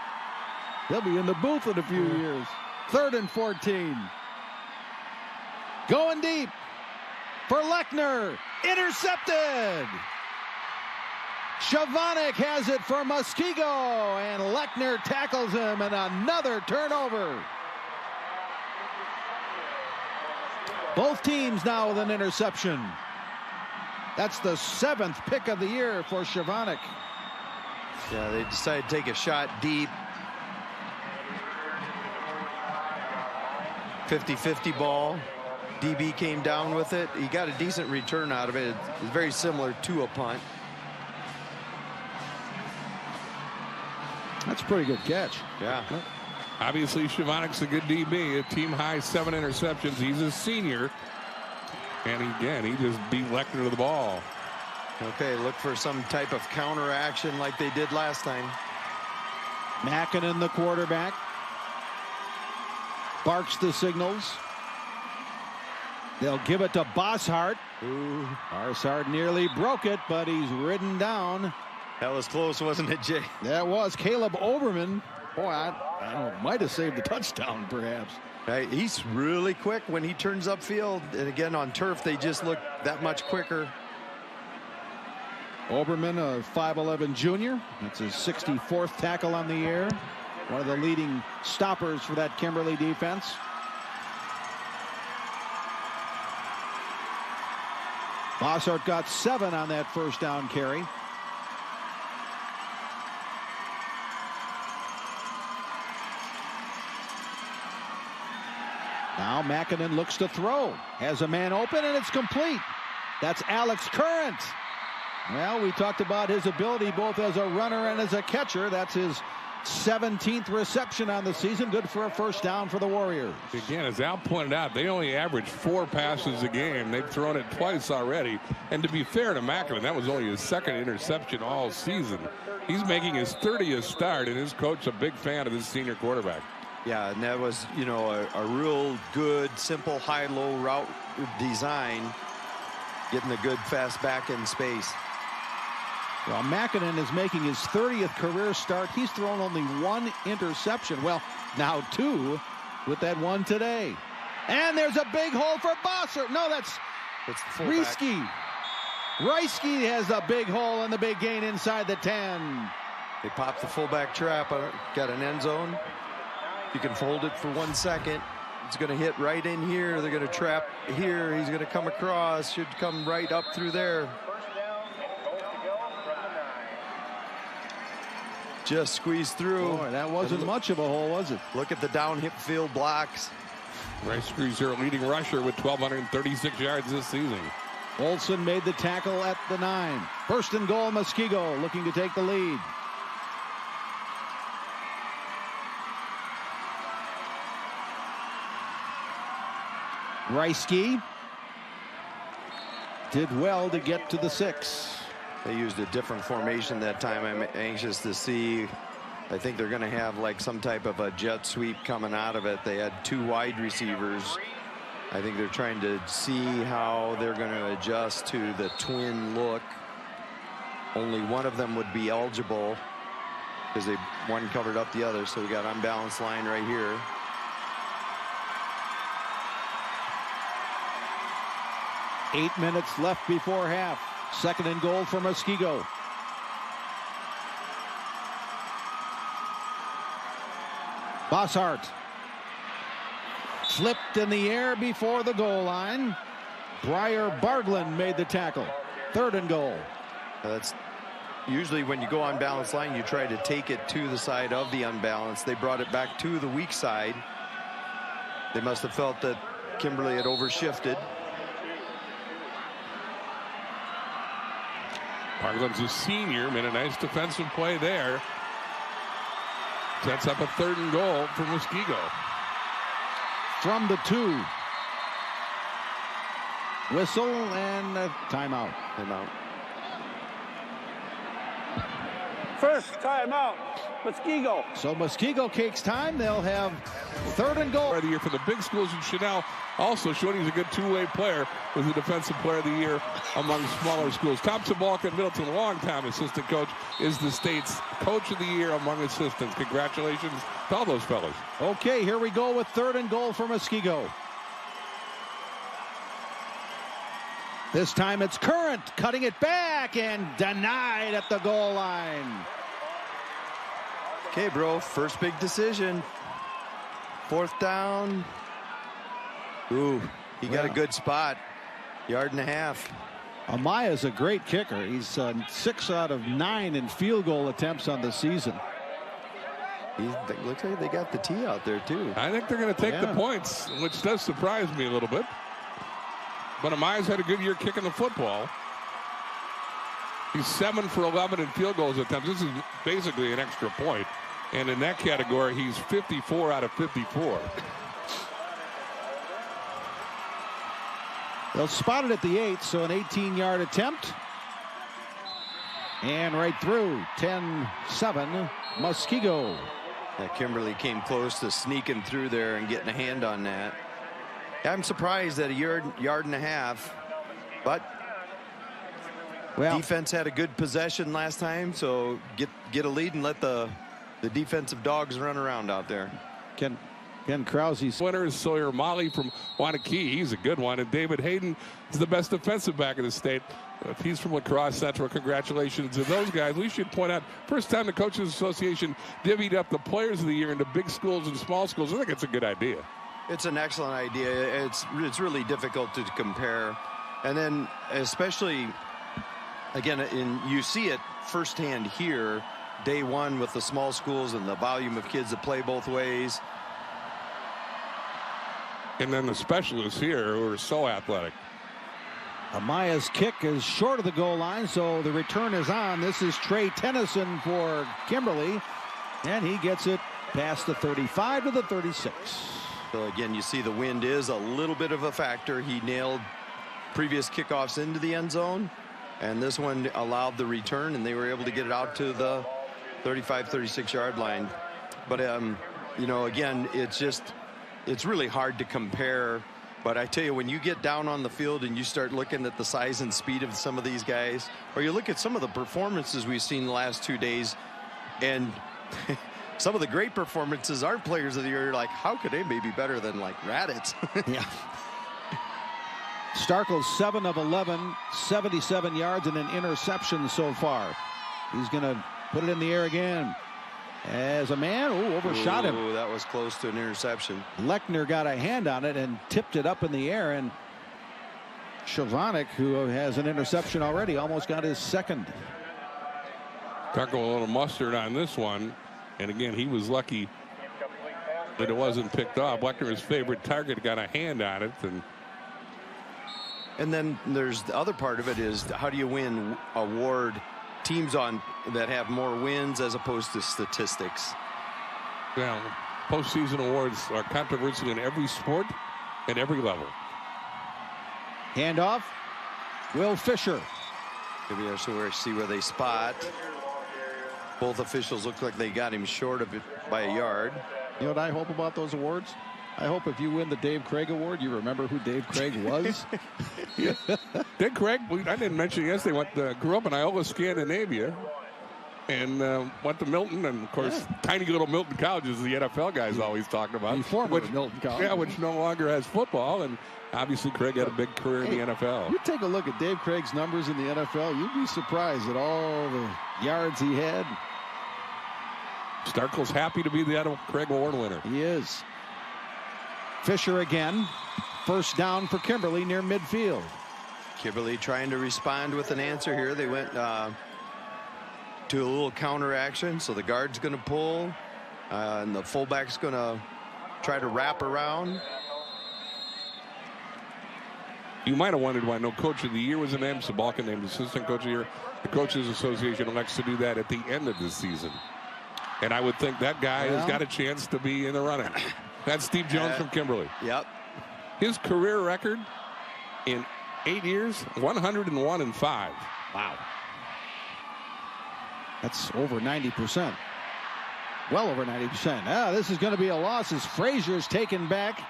He'll be in the booth in a few years. 3rd and 14. Going deep for Lechner. Intercepted. Shavanik has it for Muskego, and Lechner tackles him, and another turnover. Both teams now with an interception. That's the 7th pick of the year for Shavanik. Yeah, they decided to take a shot deep. 50-50 ball. DB came down with it. He got a decent return out of it. It's very similar to a punt. That's a pretty good catch. Yeah. Obviously, Shavanik's a good DB. A team high 7 interceptions. He's a senior. And again, he just beat Lechner to the ball. Okay, look for some type of counter action like they did last time. Mackinnon, the quarterback, barks the signals. They'll give it to Bosshart. Bosshart nearly broke it, but he's ridden down. That was close, wasn't it, Jay? That was Caleb Oberman. Boy, I don't know, might have saved the touchdown, perhaps. Right, he's really quick when he turns upfield. And again, on turf, they just look that much quicker. Oberman, a 5'11" junior. That's his 64th tackle on the year. One of the leading stoppers for that Kimberly defense. Bossart got 7 on that first down carry. Now Mackinnon looks to throw. Has a man open, and it's complete. That's Alex Current. Well, we talked about his ability both as a runner and as a catcher. That's his 17th reception on the season. Good for a first down for the Warriors. Again, as Al pointed out, they only average 4 passes a game. They've thrown it twice already. And to be fair to Mackinnon, that was only his 2nd interception all season. He's making his 30th start, and his coach a big fan of this senior quarterback. Yeah, and that was, you know, a real good, simple high-low route design, getting a good fast back in space. Well, Mackinnon is making his 30th career start. He's thrown only 1 interception. Well, now 2 with that one today. And there's a big hole for Bossart. No, that's Reisky. Reisky has a big hole and the big gain inside the 10. They popped the fullback trap. Got an end zone. You can fold it for 1 second. It's going to hit right in here. They're going to trap here. He's going to come across. Should come right up through there. Just squeezed through. Boy, that wasn't much of a hole, was it? Look at the down hip field blocks. Reisky's their leading rusher with 1,236 yards this season. Olson made the tackle at the 9. First and goal, Muskego looking to take the lead. Reisky did well to get to the 6. They used a different formation that time. I'm anxious to see. I think they're going to have like some type of a jet sweep coming out of it. They had 2 wide receivers. I think they're trying to see how they're going to adjust to the twin look. Only one of them would be eligible because one covered up the other. So we got unbalanced line right here. Eight minutes left before half. Second and goal for Muskego. Bossart flipped in the air before the goal line. Briar Barglin made the tackle. Third and goal. That's usually when you go on balanced line, you try to take it to the side of the unbalanced. They brought it back to the weak side. They must have felt that Kimberly had overshifted. Barglin's a senior, made a nice defensive play there. Sets up a third and goal for Muskego. From the 2. Whistle and a timeout. Timeout. First timeout, Muskego. So Muskego takes time. They'll have third and goal. Of the year for the big schools, and Chanel also showing he's a good two-way player, was the defensive player of the year among smaller schools. Thompson Balkan Middleton, a long-time assistant coach, is the state's coach of the year among assistants. Congratulations to all those fellas. Okay, here we go with third and goal for Muskego. This time it's Current cutting it back and denied at the goal line. Okay, bro, first big decision. Fourth down. Ooh, he got a good spot. 1.5 yards. Amaya's a great kicker. He's 6 out of 9 in field goal attempts on the season. Looks like they got the tee out there, too. I think they're going to take the points, which does surprise me a little bit. But Amaya's had a good year kicking the football. He's 7 for 11 in field goals attempts. This is basically an extra point. And in that category, he's 54 out of 54. They'll spot it at the 8, so an 18-yard attempt. And right through, 10-7, Muskego. Yeah, Kimberly came close to sneaking through there and getting a hand on that. I'm surprised at a yard and a half, but defense had a good possession last time, so get a lead and let the the defensive dogs run around out there. Ken Krause. Winner is Sawyer Molly from Wanakee. He's a good one. And David Hayden is the best defensive back in the state. If he's from La Crosse Central, congratulations to those guys. We should point out, first time the Coaches Association divvied up the players of the year into big schools and small schools. I think it's a good idea. It's an excellent idea. It's really difficult to compare. And then especially, again, you see it firsthand here, day one with the small schools and the volume of kids that play both ways. And then the specialists here who are so athletic. Amaya's kick is short of the goal line, so the return is on. This is Trey Tennyson for Kimberly, and he gets it past the 35 to the 36. So again, you see the wind is a little bit of a factor. He nailed previous kickoffs into the end zone, and this one allowed the return, and they were able to get it out to the 35-36 yard line. But you know, again, it's really hard to compare. But I tell you, when you get down on the field and you start looking at the size and speed of some of these guys, or you look at some of the performances we've seen the last 2 days, and some of the great performances aren't players of the year. You're like, how could they be better than like Raditz? Yeah. Starkel's 7 of 11, 77 yards and an interception so far. He's going to put it in the air again. As a man, overshot him. That was close to an interception. Lechner got a hand on it and tipped it up in the air, and Shavonic, who has an interception already, almost got his second. Starkel a little mustard on this one, and again, he was lucky that it wasn't picked off. Lechner's favorite target got a hand on it, and then there's the other part of it is, how do you win award teams on that have more wins as opposed to statistics? Well, postseason awards are controversial in every sport and every level. Handoff. Will Fisher. Maybe I should see where they spot. Both officials look like they got him short of it by a yard. You know what I hope about those awards? I hope if you win the Dave Craig Award, you remember who Dave Craig was. Yeah. Dave Craig, I didn't mention yesterday, grew up in Iowa, Scandinavia, and went to Milton, and of course, tiny little Milton College is the NFL guys always talking about. The former Milton College. Yeah, which no longer has football, and obviously Craig had a big career in the NFL. You take a look at Dave Craig's numbers in the NFL, you'd be surprised at all the yards he had. Starkel's happy to be the Craig Award winner. He is. Fisher again. First down for Kimberly near midfield. Kimberly trying to respond with an answer here. They went to a little counter action, so the guard's going to pull, and the fullback's going to try to wrap around. You might have wondered why no Coach of the Year was named. Sabalka named Assistant Coach of the Year. The Coaches Association elects to do that at the end of the season. And I would think that guy has got a chance to be in the running. That's Steve Jones from Kimberly. Yep. His career record in 8 years, 101-5. Wow. That's over 90%. Well over 90%. This is going to be a loss as Frazier's taken back.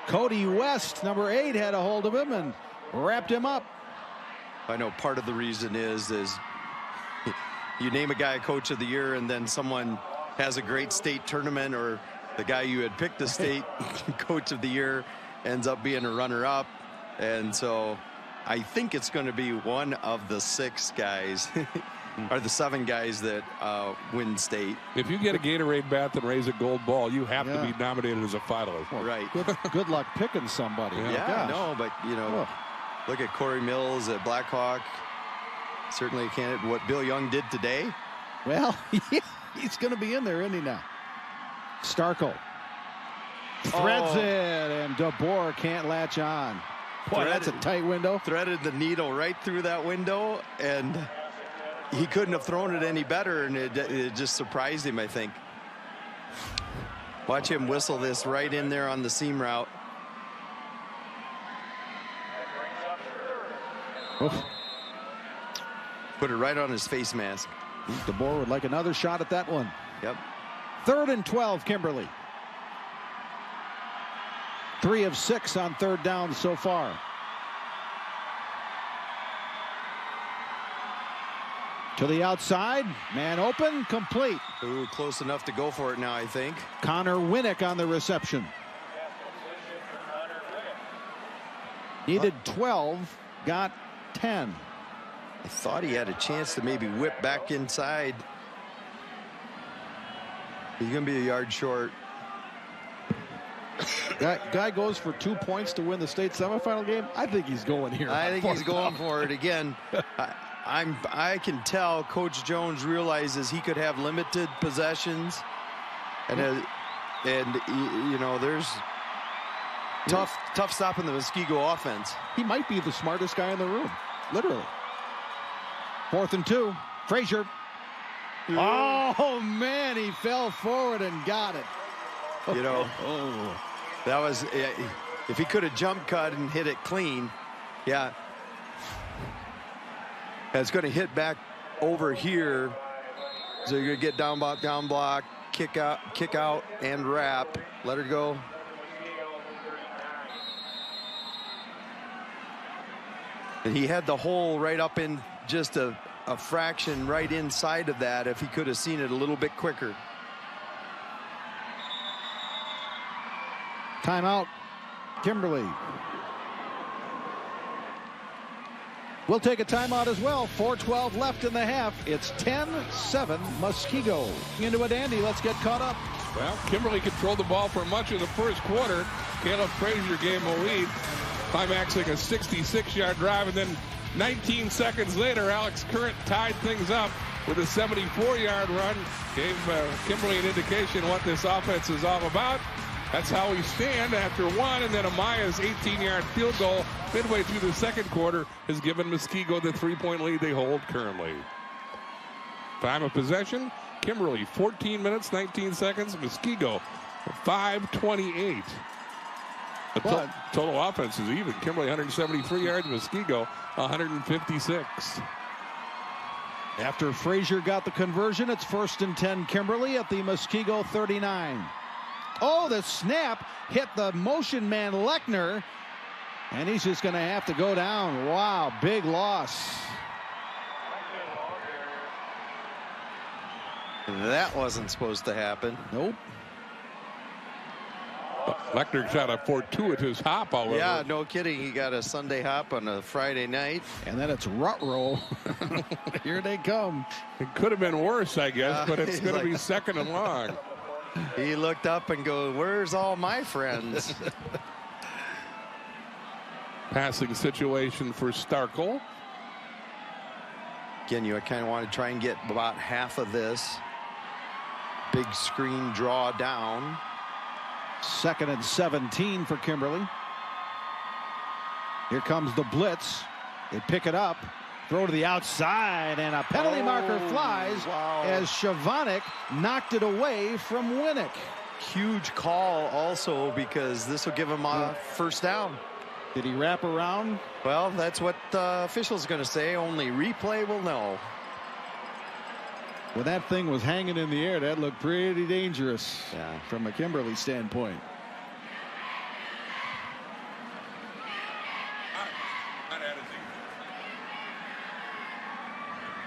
Cody West, number 8, had a hold of him and wrapped him up. I know part of the reason is you name a guy Coach of the Year, and then someone has a great state tournament, or the guy you had picked the state Coach of the Year ends up being a runner-up. And so I think it's going to be one of the 6 guys or the 7 guys that win state. If you get a Gatorade bath and raise a gold ball, you have to be nominated as a finalist. Well, right. Good luck picking somebody. Yeah, no, but you know, look at Corey Mills at Blackhawk. Certainly a candidate. What Bill Young did today. Well, he's going to be in there, isn't he now? Starkel threads it, and DeBoer can't latch on. Boy, that's a tight window. Threaded the needle right through that window, and he couldn't have thrown it any better, and it just surprised him, I think. Watch him whistle this right in there on the seam route. Oof. Put it right on his face mask. DeBoer would like another shot at that one. Yep. 3rd and 12, Kimberly. 3 of 6 on 3rd down so far. To the outside, man open, complete. Ooh, close enough to go for it now, I think. Connor Winnick on the reception. Needed 12, got 10. I thought he had a chance to maybe whip back inside. He's going to be a yard short. That guy goes for 2 points to win the state semifinal game. I think he's going here. I think he's going for it again. I can tell Coach Jones realizes he could have limited possessions, and you know, there's tough stopping the Muskego offense. He might be the smartest guy in the room, literally. 4th and 2. Frazier. Oh man, he fell forward and got it. You know, that was, if he could have jump cut and hit it clean, yeah. It's going to hit back over here. So you're going to get down block, kick out, and wrap. Let her go. And he had the hole right up in just a fraction right inside of that if he could have seen it a little bit quicker. Timeout, Kimberly. We'll take a timeout as well. 4:12 left in the half. It's 10-7 Muskego. Into it, Andy. Let's get caught up. Well, Kimberly controlled the ball for much of the first quarter. Caleb Frazier gave him a lead, climaxing a 66-yard drive, and then 19 seconds later, Alex Current tied things up with a 74-yard run. Gave Kimberly an indication what this offense is all about. That's how we stand after one, and then Amaya's 18-yard field goal midway through the second quarter has given Muskego the 3-point lead they hold currently. Time of possession, Kimberly 14 minutes, 19 seconds. Muskego 5:28. The total offense is even. Kimberly 173 yards, Muskego 156. After Frazier got the conversion, it's 1st and 10 Kimberly at the Muskego 39. Oh, the snap hit the motion man Lechner, and he's just going to have to go down. Wow, big loss. That wasn't supposed to happen. Nope. Lechner shot a fortuitous hop, however. Yeah, no kidding. He got a Sunday hop on a Friday night. And then it's Rutrow. Here they come. It could have been worse, I guess, but it's going to be second and long. He looked up and goes, "Where's all my friends?" Passing situation for Starkle. Again, you kind of want to try and get about half of this. Big screen draw down. 2nd and 17 for Kimberly. Here comes the blitz. They pick it up. Throw to the outside, and a penalty marker flies as Shavanik knocked it away from Winnick. Huge call also, because this will give him a first down. Did he wrap around? Well, that's what the official's going to say. Only replay will know. When that thing was hanging in the air, that looked pretty dangerous from a Kimberly standpoint.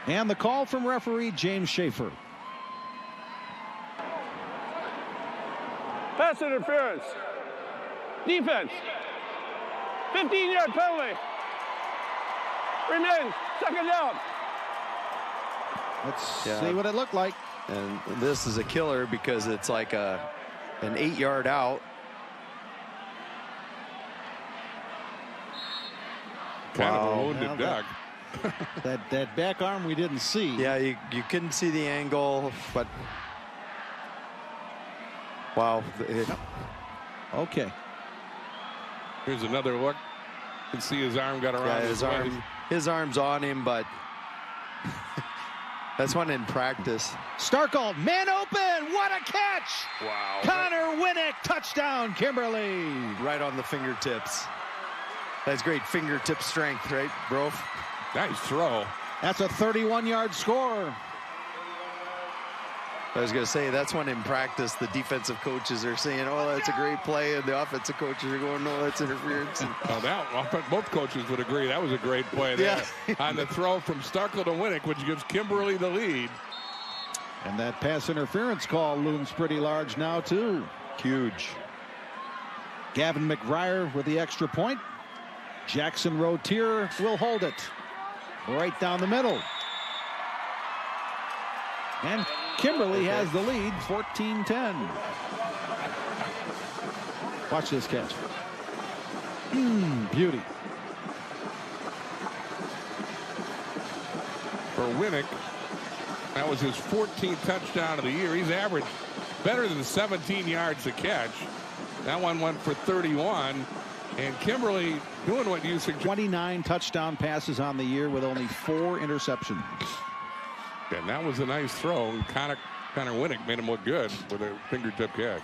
And the call from referee James Schaefer. Pass interference. Defense. 15-yard penalty. Remains. Second down. Let's see what it looked like. And this is a killer because it's like an 8-yard out. Kind of a wounded duck. That back arm we didn't see. Yeah, you couldn't see the angle, but wow. Okay. Here's another look. You can see his arm got around his arm's on him, but that's one in practice. Starkle, man open, what a catch! Wow. Connor Winnick, touchdown, Kimberly. Right on the fingertips. That's great fingertip strength, right, bro? Nice throw. That's a 31-yard score. I was going to say, that's when in practice the defensive coaches are saying, oh, that's a great play, and the offensive coaches are going, no, that's interference. Both coaches would agree that was a great play there on the throw from Starkle to Winnick, which gives Kimberly the lead. And that pass interference call looms pretty large now, too. Huge. Gavin McBriar with the extra point. Jackson Rotier will hold it right down the middle. And Kimberly has the lead, 14-10. Watch this catch. Beauty. For Winnick, that was his 14th touchdown of the year. He's averaged better than 17 yards a catch. That one went for 31. And Kimberly doing what you suggest. 29 touchdown passes on the year with only 4 interceptions. And that was a nice throw. Connor Winnick made him look good with a fingertip catch.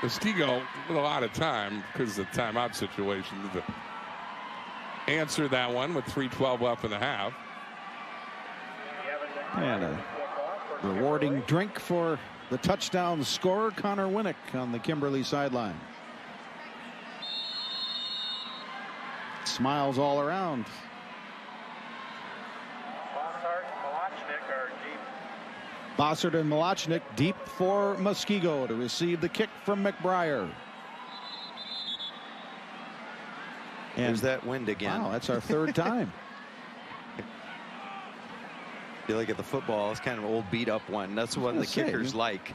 Muskego with a lot of time because of the timeout situation to answer that one with 3:12 left in the half. And a rewarding drink for the touchdown scorer, Connor Winnick, on the Kimberly sideline. Smiles all around. Bossert and Malachnik deep for Muskego to receive the kick from McBriar. And there's that wind again. Wow, that's our 3rd time. You look at the football, it's kind of an old beat up one. That's what the kickers like.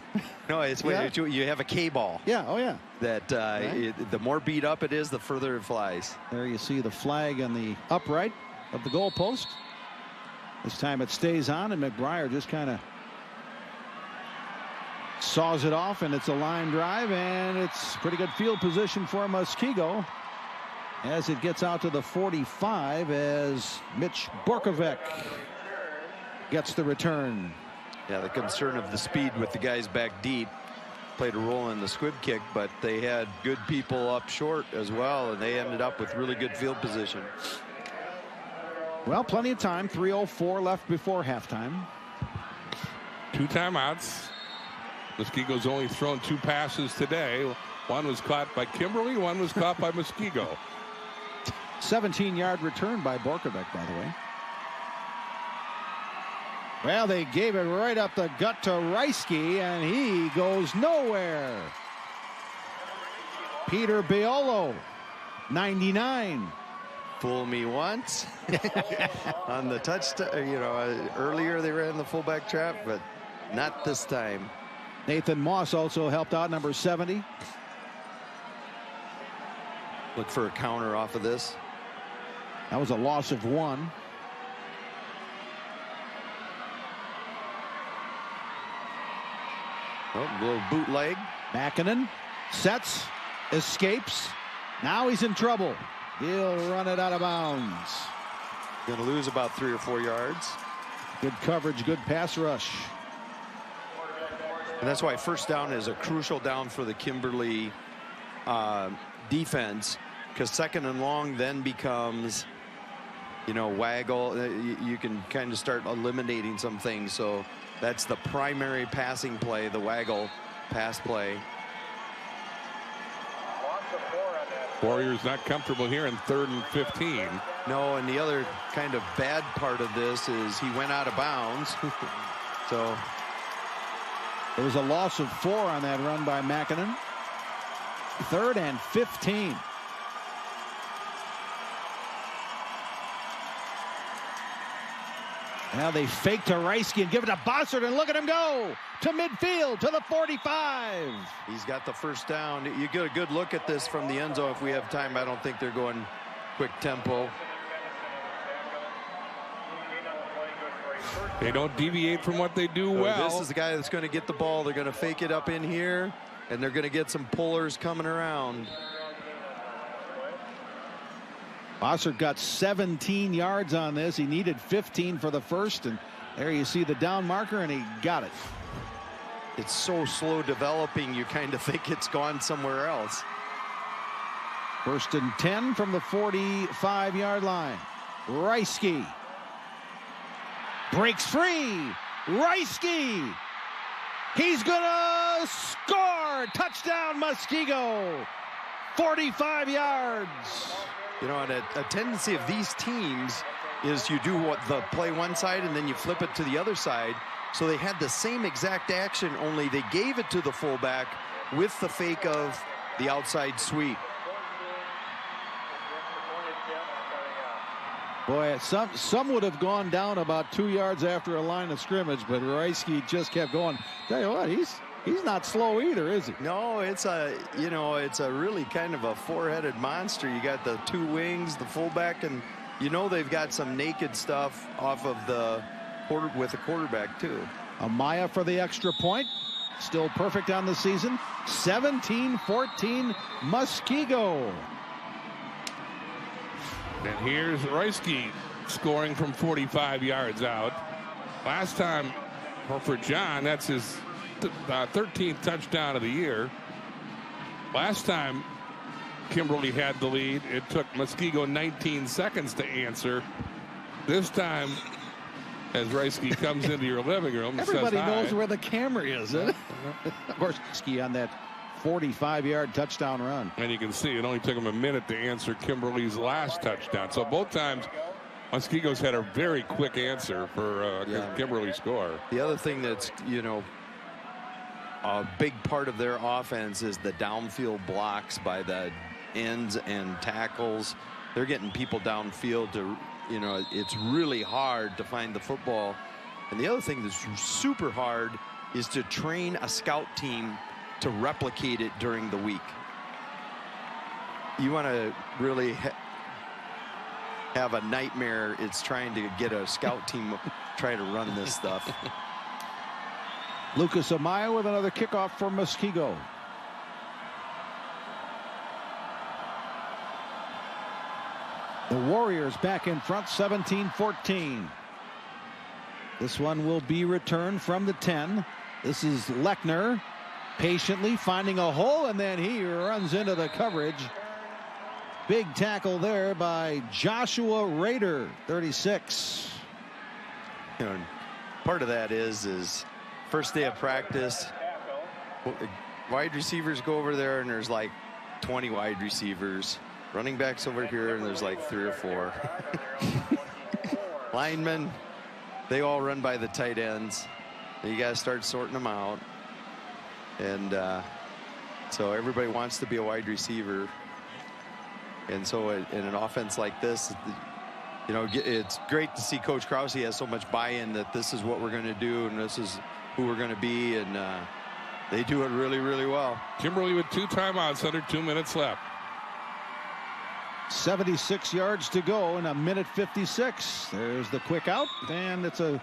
No, it's when you have a K-ball. Yeah, oh yeah. That the more beat up it is, the further it flies. There you see the flag on the upright of the goalpost. This time it stays on, and McBriar just kind of saws it off, and it's a line drive, and it's pretty good field position for Muskego as it gets out to the 45 as Mitch Borkovic gets the return. Yeah, the concern of the speed with the guys back deep played a role in the squib kick, but they had good people up short as well, and they ended up with really good field position. Well, plenty of time. 3:04 left before halftime. 2 timeouts. Muskego's only thrown 2 passes today. One was caught by Kimberly, one was caught by Muskego. 17-yard return by Borkovic, by the way. Well, they gave it right up the gut to Reisky, and he goes nowhere. Peter Biolo, 99. Fool me once. On the touchdown, earlier they ran the fullback trap, but not this time. Nathan Moss also helped out, number 70. Look for a counter off of this. That was a loss of 1. Oh, little bootleg. Makinen sets, escapes. Now he's in trouble. He'll run it out of bounds. Going to lose about 3 or 4 yards. Good coverage, good pass rush. And that's why first down is a crucial down for the Kimberly defense, because 2nd and long then becomes, waggle. You can kind of start eliminating some things. So that's the primary passing play, the waggle pass play. Warriors not comfortable here in 3rd and 15. No, and the other kind of bad part of this is he went out of bounds. So there was a loss of 4 on that run by Makinen. 3rd and 15. Now they fake to Reisky and give it to Bossert, and look at him go to midfield to the 45. He's got the first down. You get a good look at this from the end zone if we have time. I don't think they're going quick tempo. They don't deviate from what they do well. This is the guy that's going to get the ball. They're going to fake it up in here, and they're going to get some pullers coming around. Bossert got 17 yards on this. He needed 15 for the first, and there you see the down marker, and he got it. It's so slow developing, you kind of think it's gone somewhere else. 1st and 10 from the 45-yard line. Reisky breaks free, Reisky. He's going to score. Touchdown, Muskego. 45 yards. You know, and a tendency of these teams is you do what the play one side and then you flip it to the other side. So they had the same exact action, only they gave it to the fullback with the fake of the outside sweep. Boy, some would have gone down about 2 yards after a line of scrimmage, but Reisky just kept going. Tell you what, he's not slow either, is he? No, it's a really kind of a four-headed monster. You got the two wings, the fullback, and they've got some naked stuff off of the with the quarterback too. Amaya for the extra point. Still perfect on the season. 17-14 Muskego. And here's Reisky scoring from 45 yards out. Last time for John, that's his 13th touchdown of the year. Last time Kimberly had the lead, it took Muskego 19 seconds to answer. This time, as Reisky comes into your living room, everybody says knows hi. where the camera is, isn't it? Of course, Reisky on that 45-yard touchdown run. And you can see it only took him a minute to answer Kimberly's last touchdown. So both times, Muskego's had a very quick answer for Kimberly's score. The other thing that's, a big part of their offense is the downfield blocks by the ends and tackles. They're getting people downfield to, it's really hard to find the football. And the other thing that's super hard is to train a scout team to replicate it during the week. You want to really have a nightmare. It's trying to get a scout team try to run this stuff. Lucas Amaya with another kickoff for Muskego. The Warriors back in front, 17-14. This one will be returned from the 10. This is Lechner patiently finding a hole, and then he runs into the coverage. Big tackle there by Joshua Rader, 36. Part of that is first day of practice. Wide receivers go over there, and there's like 20 wide receivers. Running backs over here, and there's like 3 or 4. Linemen, they all run by the tight ends. You got to start sorting them out. And so everybody wants to be a wide receiver. And so in an offense like this, it's great to see Coach Krause has so much buy-in that this is what we're going to do and this is who we're going to be. And they do it really, really well. Kimberly with 2 timeouts under 2 minutes left. 76 yards to go in a minute 56. There's the quick out, and it's a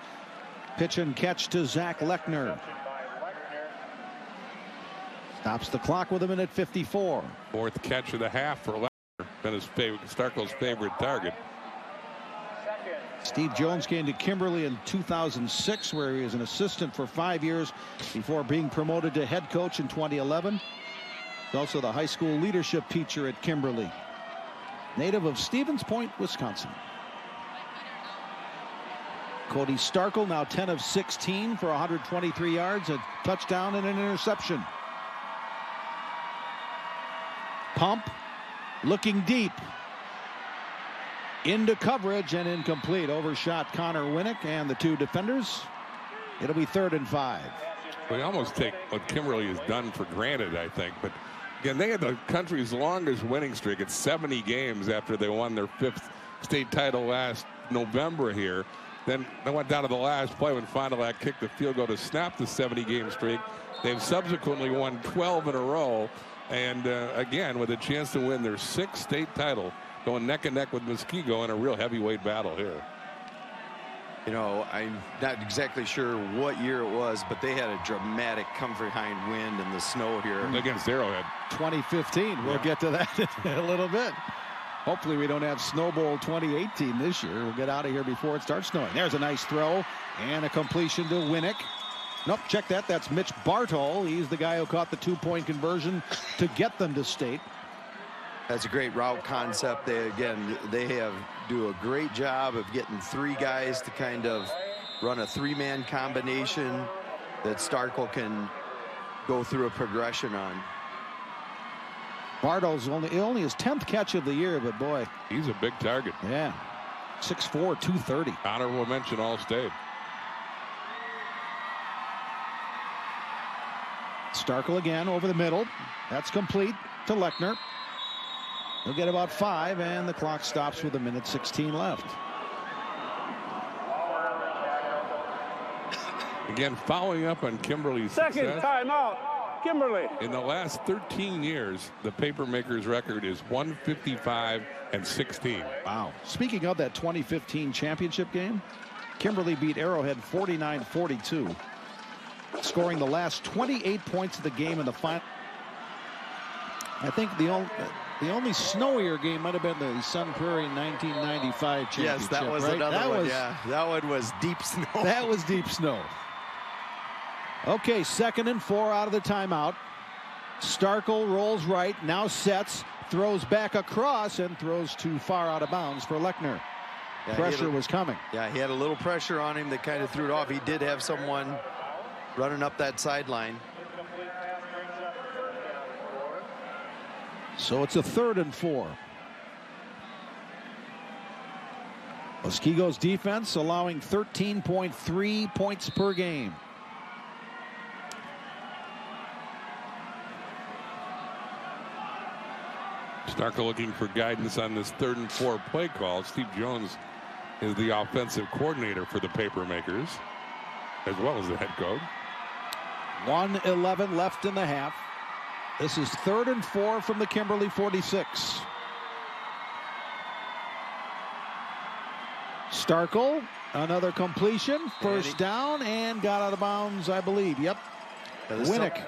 pitch and catch to Zach Lechner. Stops the clock with a minute 54. 4th catch of the half for Lechner. Been his favorite, Starkel's favorite target. Steve Jones came to Kimberly in 2006, where he was an assistant for 5 years before being promoted to head coach in 2011. He's also the high school leadership teacher at Kimberly. Native of Stevens Point, Wisconsin. Cody Starkel now 10 of 16 for 123 yards, a touchdown and an interception. Pump looking deep into coverage and incomplete. Overshot Connor Winnick and the 2 defenders. It'll be 3rd and 5. We almost take what Kimberly has done for granted, I think, but again, they had the country's longest winning streak at 70 games after they won their 5th state title last November here. Then they went down to the last play when Fond du Lac kicked the field goal to snap the 70-game streak. They've subsequently won 12 in a row, and again, with a chance to win their 6th state title, going neck and neck with Muskego in a real heavyweight battle here. I'm not exactly sure what year it was, but they had a dramatic come behind wind in the snow here. Against Arrowhead. 2015. We'll get to that in a little bit. Hopefully we don't have Snow Bowl 2018 this year. We'll get out of here before it starts snowing. There's a nice throw and a completion to Winnick. Nope, check that. That's Mitch Bartol. He's the guy who caught the 2-point conversion to get them to state. That's a great route concept. They do a great job of getting 3 guys to kind of run a three-man combination that Starkel can go through a progression on. Bardo's only his 10th catch of the year, but boy, he's a big target. Yeah, 6'4", 230. Honorable mention All-State. Starkel again over the middle. That's complete to Lechner. He'll get about 5, and the clock stops with 1:16 left. Again, following up on Kimberly's Second success. timeout, Kimberly. In the last 13 years, the Papermakers record is 155-16. Wow. Speaking of that 2015 championship game, Kimberly beat Arrowhead 49-42, scoring the last 28 points of the game in the final. I think the only snowier game might have been the Sun Prairie 1995 championship. Yes, that was right? another one. Yeah, that one was deep snow. That was deep snow. Okay, 2nd and 4 out of the timeout. Starkel rolls right, now sets, throws back across, and throws too far out of bounds for Lechner. Yeah, Pressure was coming. Yeah, he had a little pressure on him that kind of threw it off. He did have someone running up that sideline. So it's a 3rd and 4. Muskego's defense allowing 13.3 points per game. Starkel looking for guidance on this 3rd and 4 play call. Steve Jones is the offensive coordinator for the Papermakers, as well as the head coach. 1:11 left in the half. This is 3rd and 4 from the Kimberly 46. Starkel, another completion, first down, and got out of bounds, I believe. Yep. Winnick.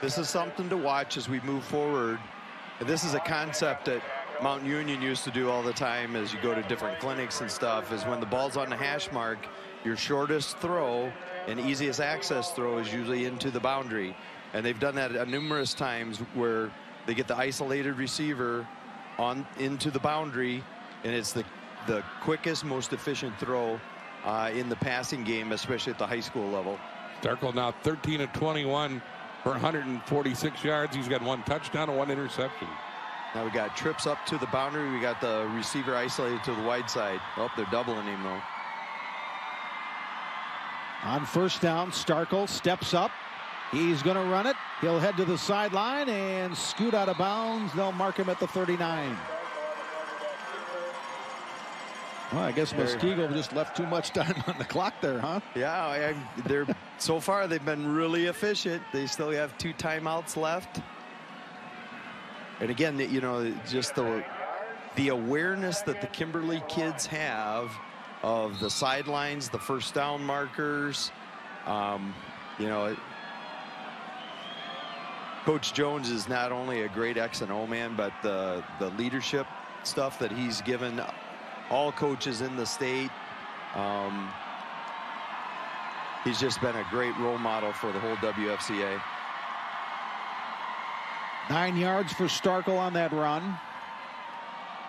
This is something to watch as we move forward. And this is a concept that Mount Union used to do all the time as you go to different clinics and stuff, is when the ball's on the hash mark, your shortest throw and easiest access throw is usually into the boundary. And they've done that numerous times where they get the isolated receiver on into the boundary, and it's the quickest, most efficient throw in the passing game, especially at the high school level. Starkel now 13 of 21 for 146 yards. He's got 1 touchdown and 1 interception. Now we got trips up to the boundary. We got the receiver isolated to the wide side. Oh, they're doubling him though. On first down, Starkel steps up. He's going to run it. He'll head to the sideline and scoot out of bounds. They'll mark him at the 39. Well, I guess Muskego just left too much time on the clock there, huh? Yeah, they're so far they've been really efficient. They still have 2 timeouts left. And again, you know, just the awareness that the Kimberly kids have of the sidelines, the first down markers. You know, Coach Jones is not only a great X and O man, but the leadership stuff that he's given all coaches in the state. He's just been a great role model for the whole WFCA. 9 yards for Starkel on that run.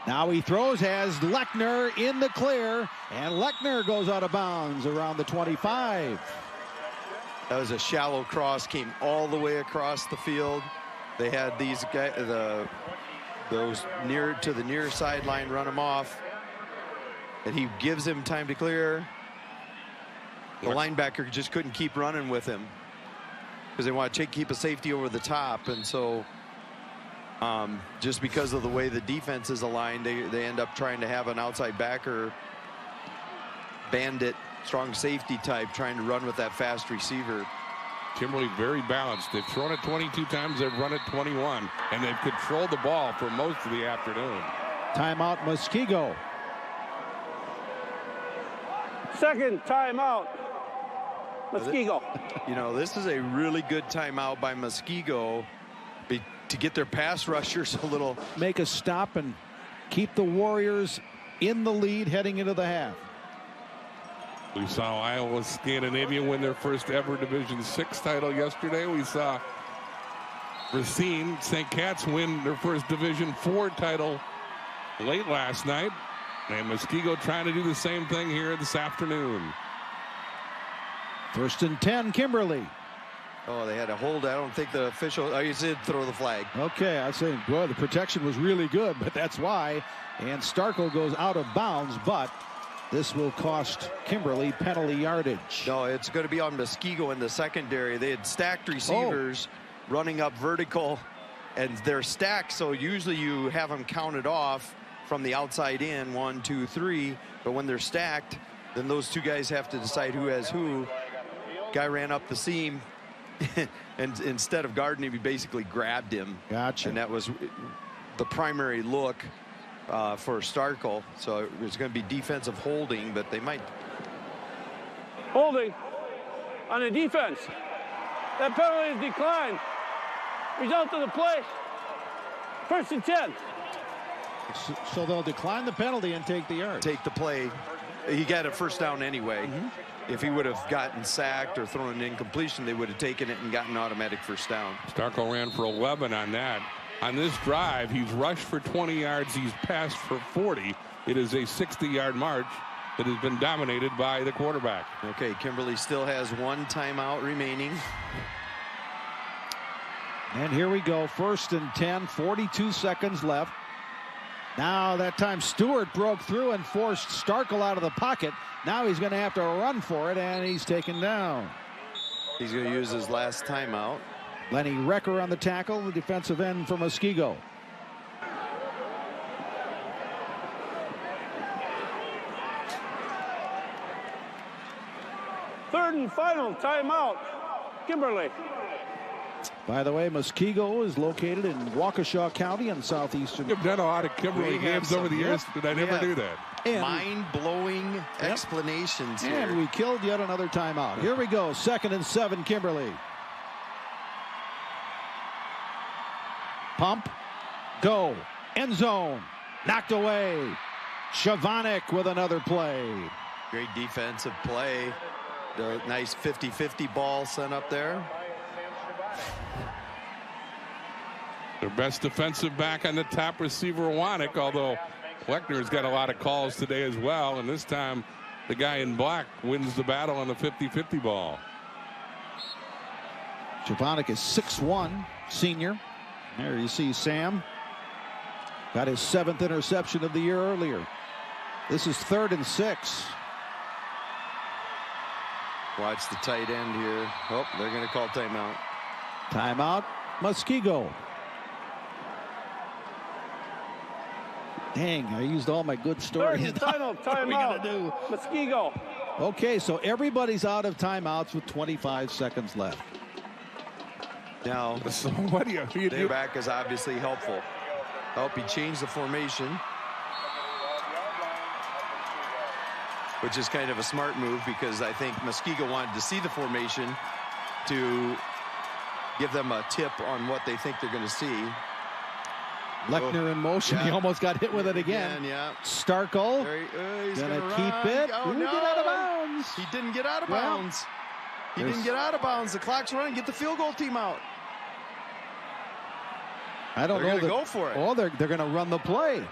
Now he throws, has Lechner in the clear, and Lechner goes out of bounds around the 25. That was a shallow cross, came all the way across the field. They had these guys, those near to the near sideline, run him off, and he gives him time to clear. The linebacker just couldn't keep running with him because they want to keep a safety over the top, and so just because of the way the defense is aligned, they end up trying to have an outside backer, bandit, strong safety type, trying to run with that fast receiver. Kimberly very balanced. They've thrown it 22 times. They've run it 21, and they've controlled the ball for most of the afternoon. Timeout, Muskego. Second timeout, Muskego. You know, this is a really good timeout by Muskego to get their pass rushers a little. Make a stop and keep the Warriors in the lead heading into the half. We saw Iowa Scandinavia win their first ever Division VI title yesterday. We saw Racine St. Cat's win their first Division IV title late last night. And Muskego trying to do the same thing here this afternoon. First and 10, Kimberly. Oh, they had a hold. I don't think the official. Oh, he did throw the flag. Okay, I say, well, the protection was really good, but that's why. And Starkle goes out of bounds, but this will cost Kimberly penalty yardage. No, it's going to be on Muskego in the secondary. They had stacked receivers running up vertical, and they're stacked, so usually you have them counted off from the outside in, 1, 2, 3. But when they're stacked, then those two guys have to decide who has who. Guy ran up the seam, and instead of guarding him, he basically grabbed him. Gotcha. And that was the primary look for Starkle. So it's going to be defensive holding, but they might. Holding on the defense. That penalty is declined. Result of the play. First and 10. So they'll decline the penalty and take the yard. Take the play. He got a first down anyway. If he would have gotten sacked or thrown an incompletion, they would have taken it and gotten automatic first down. Starkle ran for 11 on that. On this drive, he's rushed for 20 yards. He's passed for 40. It is a 60-yard march that has been dominated by the quarterback. Okay, Kimberly still has 1 timeout remaining. And here we go. First and 10, 42 seconds left. Now that time Stewart broke through and forced Starkle out of the pocket. Now he's going to have to run for it, and he's taken down. He's going to use his last timeout. Lenny Recker on the tackle, the defensive end for Muskego. Third and final timeout. Kimberly. By the way, Muskego is located in Waukesha County in southeastern. You've done a lot of Kimberly games over the years, but I never knew that. Mind-blowing explanations here. And we killed yet another timeout. Here we go. 2nd and 7, Kimberly. Pump. Go. End zone. Knocked away. Shavanik with another play. Great defensive play. The nice 50-50 ball sent up there. Their best defensive back on the top receiver, Wanik, although Lechner's got a lot of calls today as well, and this time the guy in black wins the battle on the 50-50 ball. Shavanik is 6'1", senior. There you see Sam. Got his 7th interception of the year earlier. This is 3rd and 6. Watch the tight end here. Oh, they're going to call timeout. Timeout, Muskego. Dang, I used all my good stories. Third and final timeout. Muskego. Okay, so everybody's out of timeouts with 25 seconds left. Now, So what do you their back is obviously helpful. He changed the formation, which is kind of a smart move because I think Muskego wanted to see the formation to give them a tip on what they think they're going to see. Lechner in motion. Yeah. He almost got hit with it again. Yeah. Starkle He's gonna gonna keep it. Oh, no. Get out of bounds. He didn't get out of Well, bounds. He didn't get out of bounds. The clock's running. Get the field goal team out. I don't know. They're going to go for it. Oh, they're going to run the play.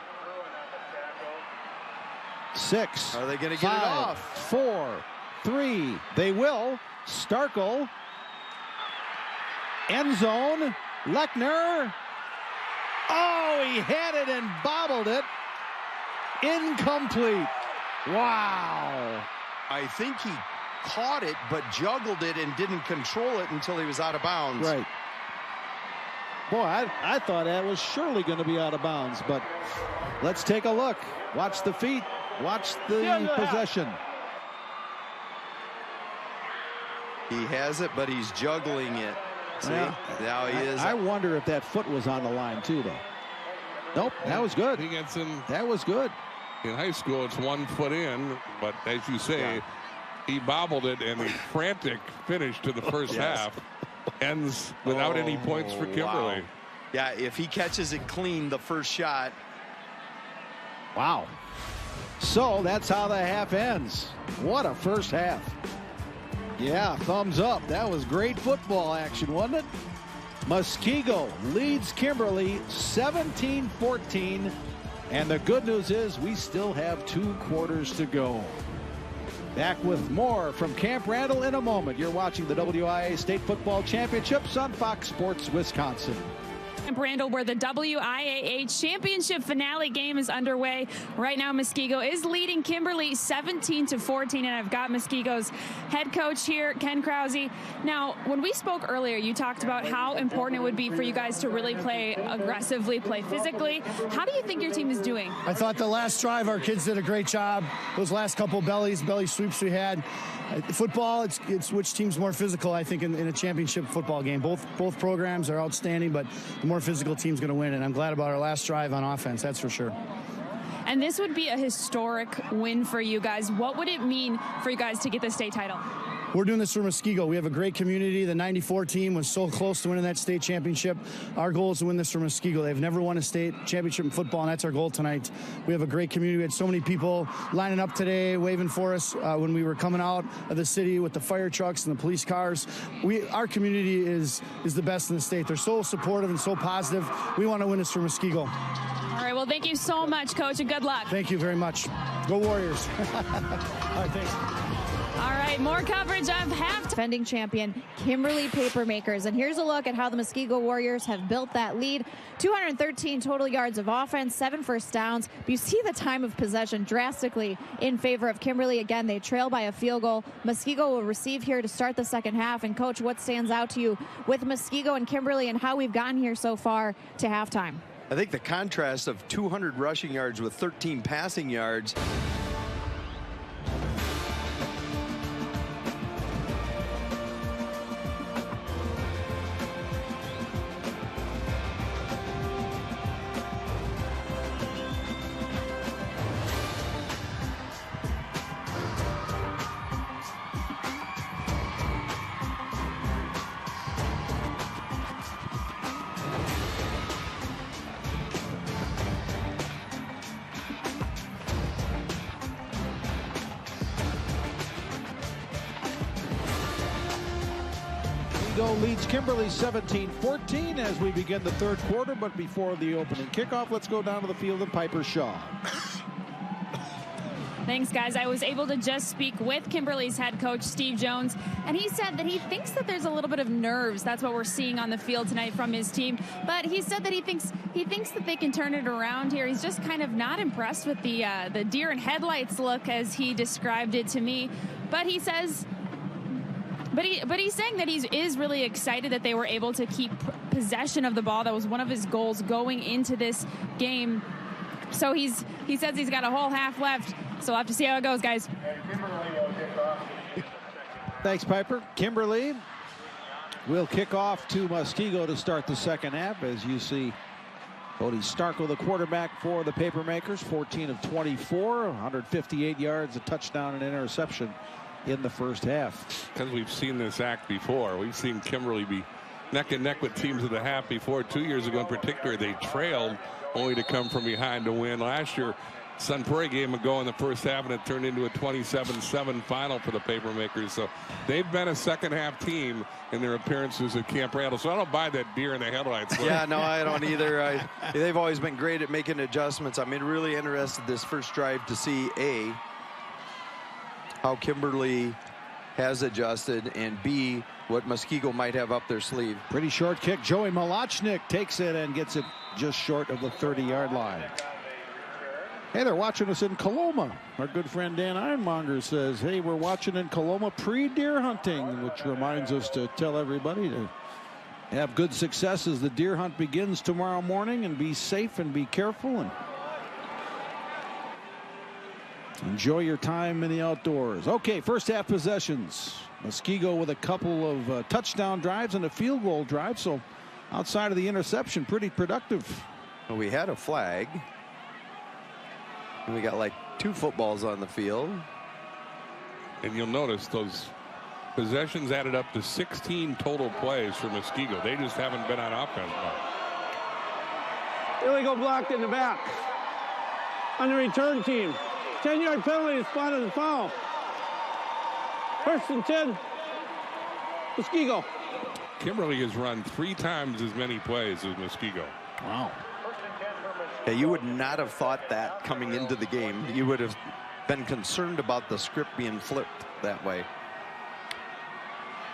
6. Are they going to get it 5, off? 4, 3. They will. Starkle. End zone. Lechner. Oh, he had it and bobbled it. Incomplete. Wow. I think he caught it, but juggled it and didn't control it until he was out of bounds. Right. Boy, I thought that was surely going to be out of bounds, but let's take a look. Watch the feet. Watch the possession. He has it, but he's juggling it. See? Now he is. I wonder if that foot was on the line, too, though. Nope, that was good. He gets in. That was good. In high school, it's 1 foot in, but as you say, he bobbled it, and the frantic finish to the first half ends without any points for Kimberly. Wow. Yeah, if he catches it clean the first shot. Wow. So that's how the half ends. What a first half. Yeah, thumbs up. That was great football action, wasn't it? Muskego leads Kimberly 17-14. And the good news is we still have 2 quarters to go. Back with more from Camp Randall in a moment. You're watching the WIA State Football Championships on Fox Sports Wisconsin. Camp Randall, where the WIAA championship finale game is underway. Right now, Muskego is leading Kimberly 17-14, and I've got Muskego's head coach here, Ken Krause. Now, when we spoke earlier, you talked about how important it would be for you guys to really play aggressively, play physically. How do you think your team is doing? I thought the last drive, our kids did a great job. Those last couple belly sweeps we had. Football, it's which team's more physical, I think, in a championship football game. Both programs are outstanding, but the more physical team's going to win, and I'm glad about our last drive on offense, that's for sure. And this would be a historic win for you guys. What would it mean for you guys to get the state title? We're doing this for Muskego. We have a great community. The 94 team was so close to winning that state championship. Our goal is to win this for Muskego. They've never won a state championship in football, and that's our goal tonight. We have a great community. We had so many people lining up today, waving for us when we were coming out of the city with the fire trucks and the police cars. Our community is the best in the state. They're so supportive and so positive. We want to win this for Muskego. All right, well, thank you so much, Coach, and good luck. Thank you very much. Go Warriors. All right, thanks. All right, more coverage of half. Defending champion Kimberly Papermakers. And here's a look at how the Muskego Warriors have built that lead. 213 total yards of offense, 7 first downs. But you see the time of possession drastically in favor of Kimberly. Again, they trail by a field goal. Muskego will receive here to start the second half. And, Coach, what stands out to you with Muskego and Kimberly and how we've gotten here so far to halftime? I think the contrast of 200 rushing yards with 13 passing yards. Leads Kimberly 17-14 as we begin the third quarter, but before the opening kickoff, let's go down to the field of Piper Shaw. Thanks, guys. I was able to just speak with Kimberly's head coach, Steve Jones, and he said that he thinks that there's a little bit of nerves. That's what we're seeing on the field tonight from his team. But he said that he thinks that they can turn it around here. He's just kind of not impressed with the deer in headlights look, as he described it to me. But he says. But he's saying that he is really excited that they were able to keep possession of the ball. That was one of his goals going into this game. So he says he's got a whole half left. So we'll have to see how it goes, guys. Thanks, Piper. Kimberly will kick off to Muskego to start the second half. As you see, Cody Starkle, the quarterback for the Papermakers, 14 of 24, 158 yards, a touchdown and interception in the first half. Because we've seen this act before. We've seen Kimberly be neck and neck with teams of the half before. 2 years ago in particular, they trailed only to come from behind to win. Last year, Sun Prairie game ago in the first half, and it turned into a 27-7 final for the Papermakers. So they've been a second half team in their appearances at Camp Randall. So I don't buy that deer in the headlights. Yeah, no, I don't either. They've always been great at making adjustments. I'm really interested this first drive to see how Kimberly has adjusted, and B, what Muskego might have up their sleeve. Pretty short kick. Joey Malachnik takes it and gets it just short of the 30-yard line. Hey, they're watching us in Coloma. Our good friend Dan Ironmonger says, hey, we're watching in Coloma pre-deer hunting, which reminds us to tell everybody to have good success as the deer hunt begins tomorrow morning, and be safe and be careful and enjoy your time in the outdoors. Okay, first half possessions. Muskego with a couple of touchdown drives and a field goal drive. So outside of the interception, pretty productive. Well, we had a flag. And we got like 2 footballs on the field. And you'll notice those possessions added up to 16 total plays for Muskego. They just haven't been on offense. Illegal blocked in the back. On the return team. 10-yard penalty is spotted as foul. First and 10. Muskego. Kimberly has run 3 times as many plays as Muskego. Wow. Yeah, you would not have thought that coming into the game. You would have been concerned about the script being flipped that way.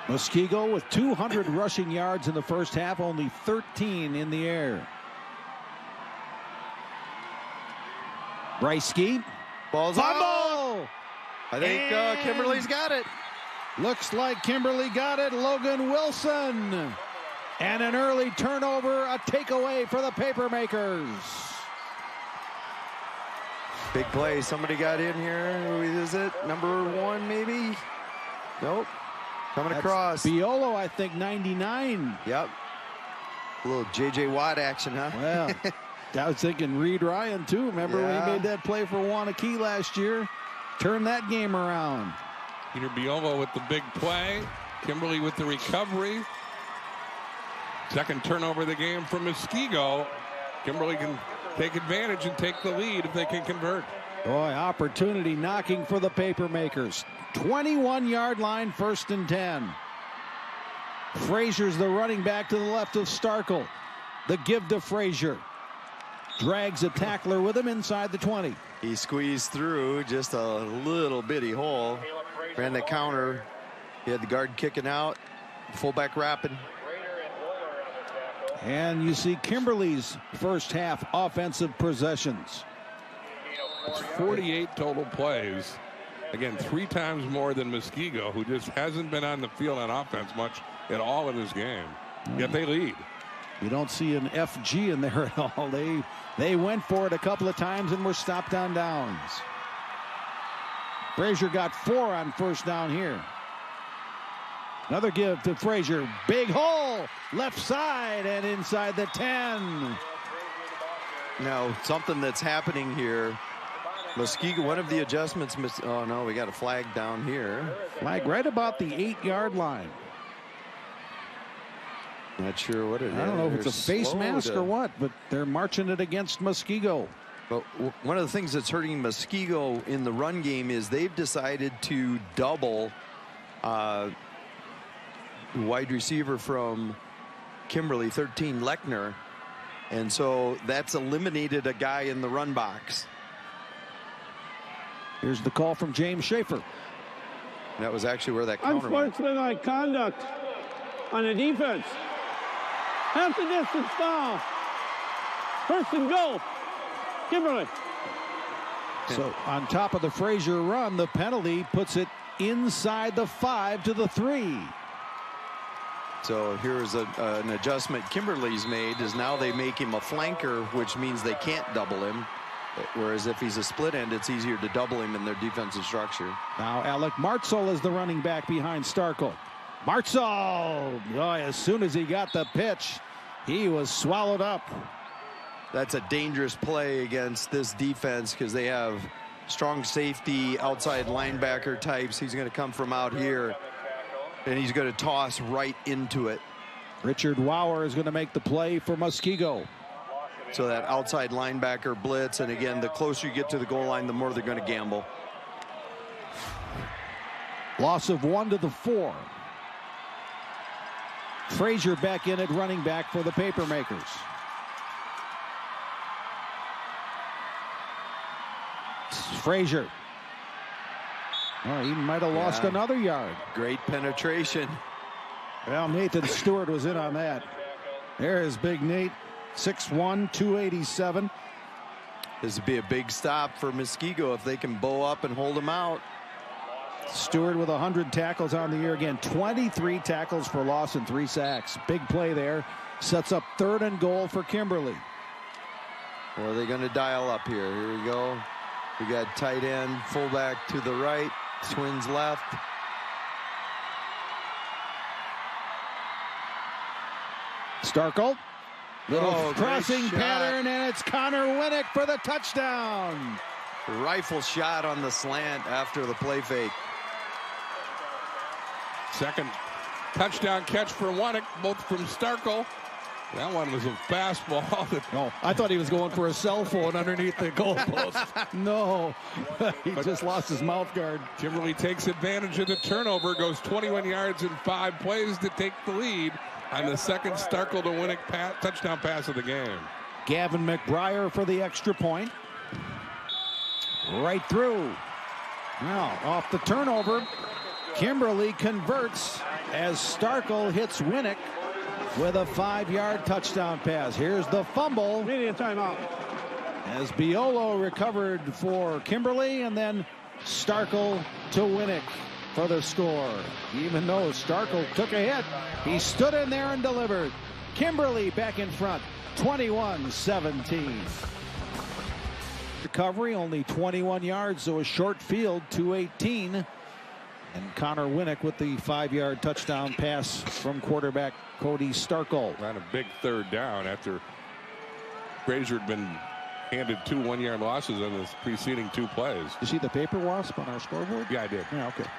Muskego with 200 rushing yards in the first half, only 13 in the air. Bryski. Ball's out. I think Kimberly's got it. Looks like Kimberly got it. Logan Wilson. And an early turnover, a takeaway for the Papermakers. Big play. Somebody got in here. Who is it? Number 1, maybe? Nope. Coming across. Biolo, I think, 99. Yep. A little J.J. Watt action, huh? Well, I was thinking Reed Ryan, too. Remember when he made that play for Wanakee last year? Turned that game around. Peter Biolo with the big play. Kimberly with the recovery. Second turnover of the game from Muskego. Kimberly can take advantage and take the lead if they can convert. Boy, opportunity knocking for the Papermakers. 21-yard line, 1st and 10. Frazier's the running back to the left of Starkle. The give to Frazier. Drags a tackler with him inside the 20. He squeezed through just a little bitty hole. Ran the counter. He had the guard kicking out. Fullback wrapping. And you see Kimberly's first half offensive possessions. It's 48 total plays. Again, 3 times more than Muskego, who just hasn't been on the field on offense much at all in this game. Yet they lead. You don't see an FG in there at all. They went for it a couple of times and were stopped on downs. Frazier got 4 on first down here. Another give to Frazier. Big hole. Left side and inside the 10. Now, something that's happening here. Muskego, one of the adjustments. Oh, no, we got a flag down here. Flag right about the 8-yard line. Not sure what it is. I don't know if it's a face mask or what, but they're marching it against Muskego. But one of the things that's hurting Muskego in the run game is they've decided to double wide receiver from Kimberly, 13, Lechner. And so that's eliminated a guy in the run box. Here's the call from James Schaefer. That was actually where that counter went. Unsportsmanlike conduct on the defense. Half the distance foul. 1st and goal. Kimberly. So on top of the Frazier run, the penalty puts it inside the 5 to the 3. So here's an adjustment Kimberly's made is now they make him a flanker, which means they can't double him. Whereas if he's a split end, it's easier to double him in their defensive structure. Now Alec Martzell is the running back behind Starkle. Martzell, boy, as soon as he got the pitch, he was swallowed up. That's a dangerous play against this defense because they have strong safety, outside linebacker types. He's going to come from out here, and he's going to toss right into it. Richard Wauer is going to make the play for Muskego. So that outside linebacker blitz, and again, the closer you get to the goal line, the more they're going to gamble. Loss of 1 to the 4. Frazier back in at running back for the Papermakers. Frazier. Oh, he might have lost another yard. Great penetration. Well, Nathan Stewart was in on that. There is Big Nate, 6'1", 287. This would be a big stop for Muskego if they can bow up and hold him out. Stewart with 100 tackles on the year. Again, 23 tackles for loss and 3 sacks. Big play there. Sets up 3rd and goal for Kimberly. Or are they going to dial up here? Here we go. We got tight end, fullback to the right, twins left. Starkle. Little crossing shot. pattern, and it's Connor Winnick for the touchdown. Rifle shot on the slant after the play fake. Second touchdown catch for Winnick, both from Starkle. That one was a fastball. Oh, I thought he was going for a cell phone underneath the goalpost. No, he just lost his mouth guard. Kimberly takes advantage of the turnover, goes 21 yards in 5 plays to take the lead on the second Starkle to Winnick touchdown pass of the game. Gavin McBriar for the extra point. Right through. Now, off the turnover, Kimberly converts as Starkle hits Winnick with a 5-yard touchdown pass. Here's the fumble. Media timeout. As Biolo recovered for Kimberly, and then Starkle to Winnick for the score. Even though Starkle took a hit, he stood in there and delivered. Kimberly back in front, 21-17. Recovery, only 21 yards, so a short field, 2:18. And Connor Winnick with the 5-yard touchdown pass from quarterback Cody Starkle. On a big third down after Frazier had been handed 2 1-yard losses on his preceding 2 plays. You see the paper wasp on our scoreboard? Yeah, I did. Yeah, okay.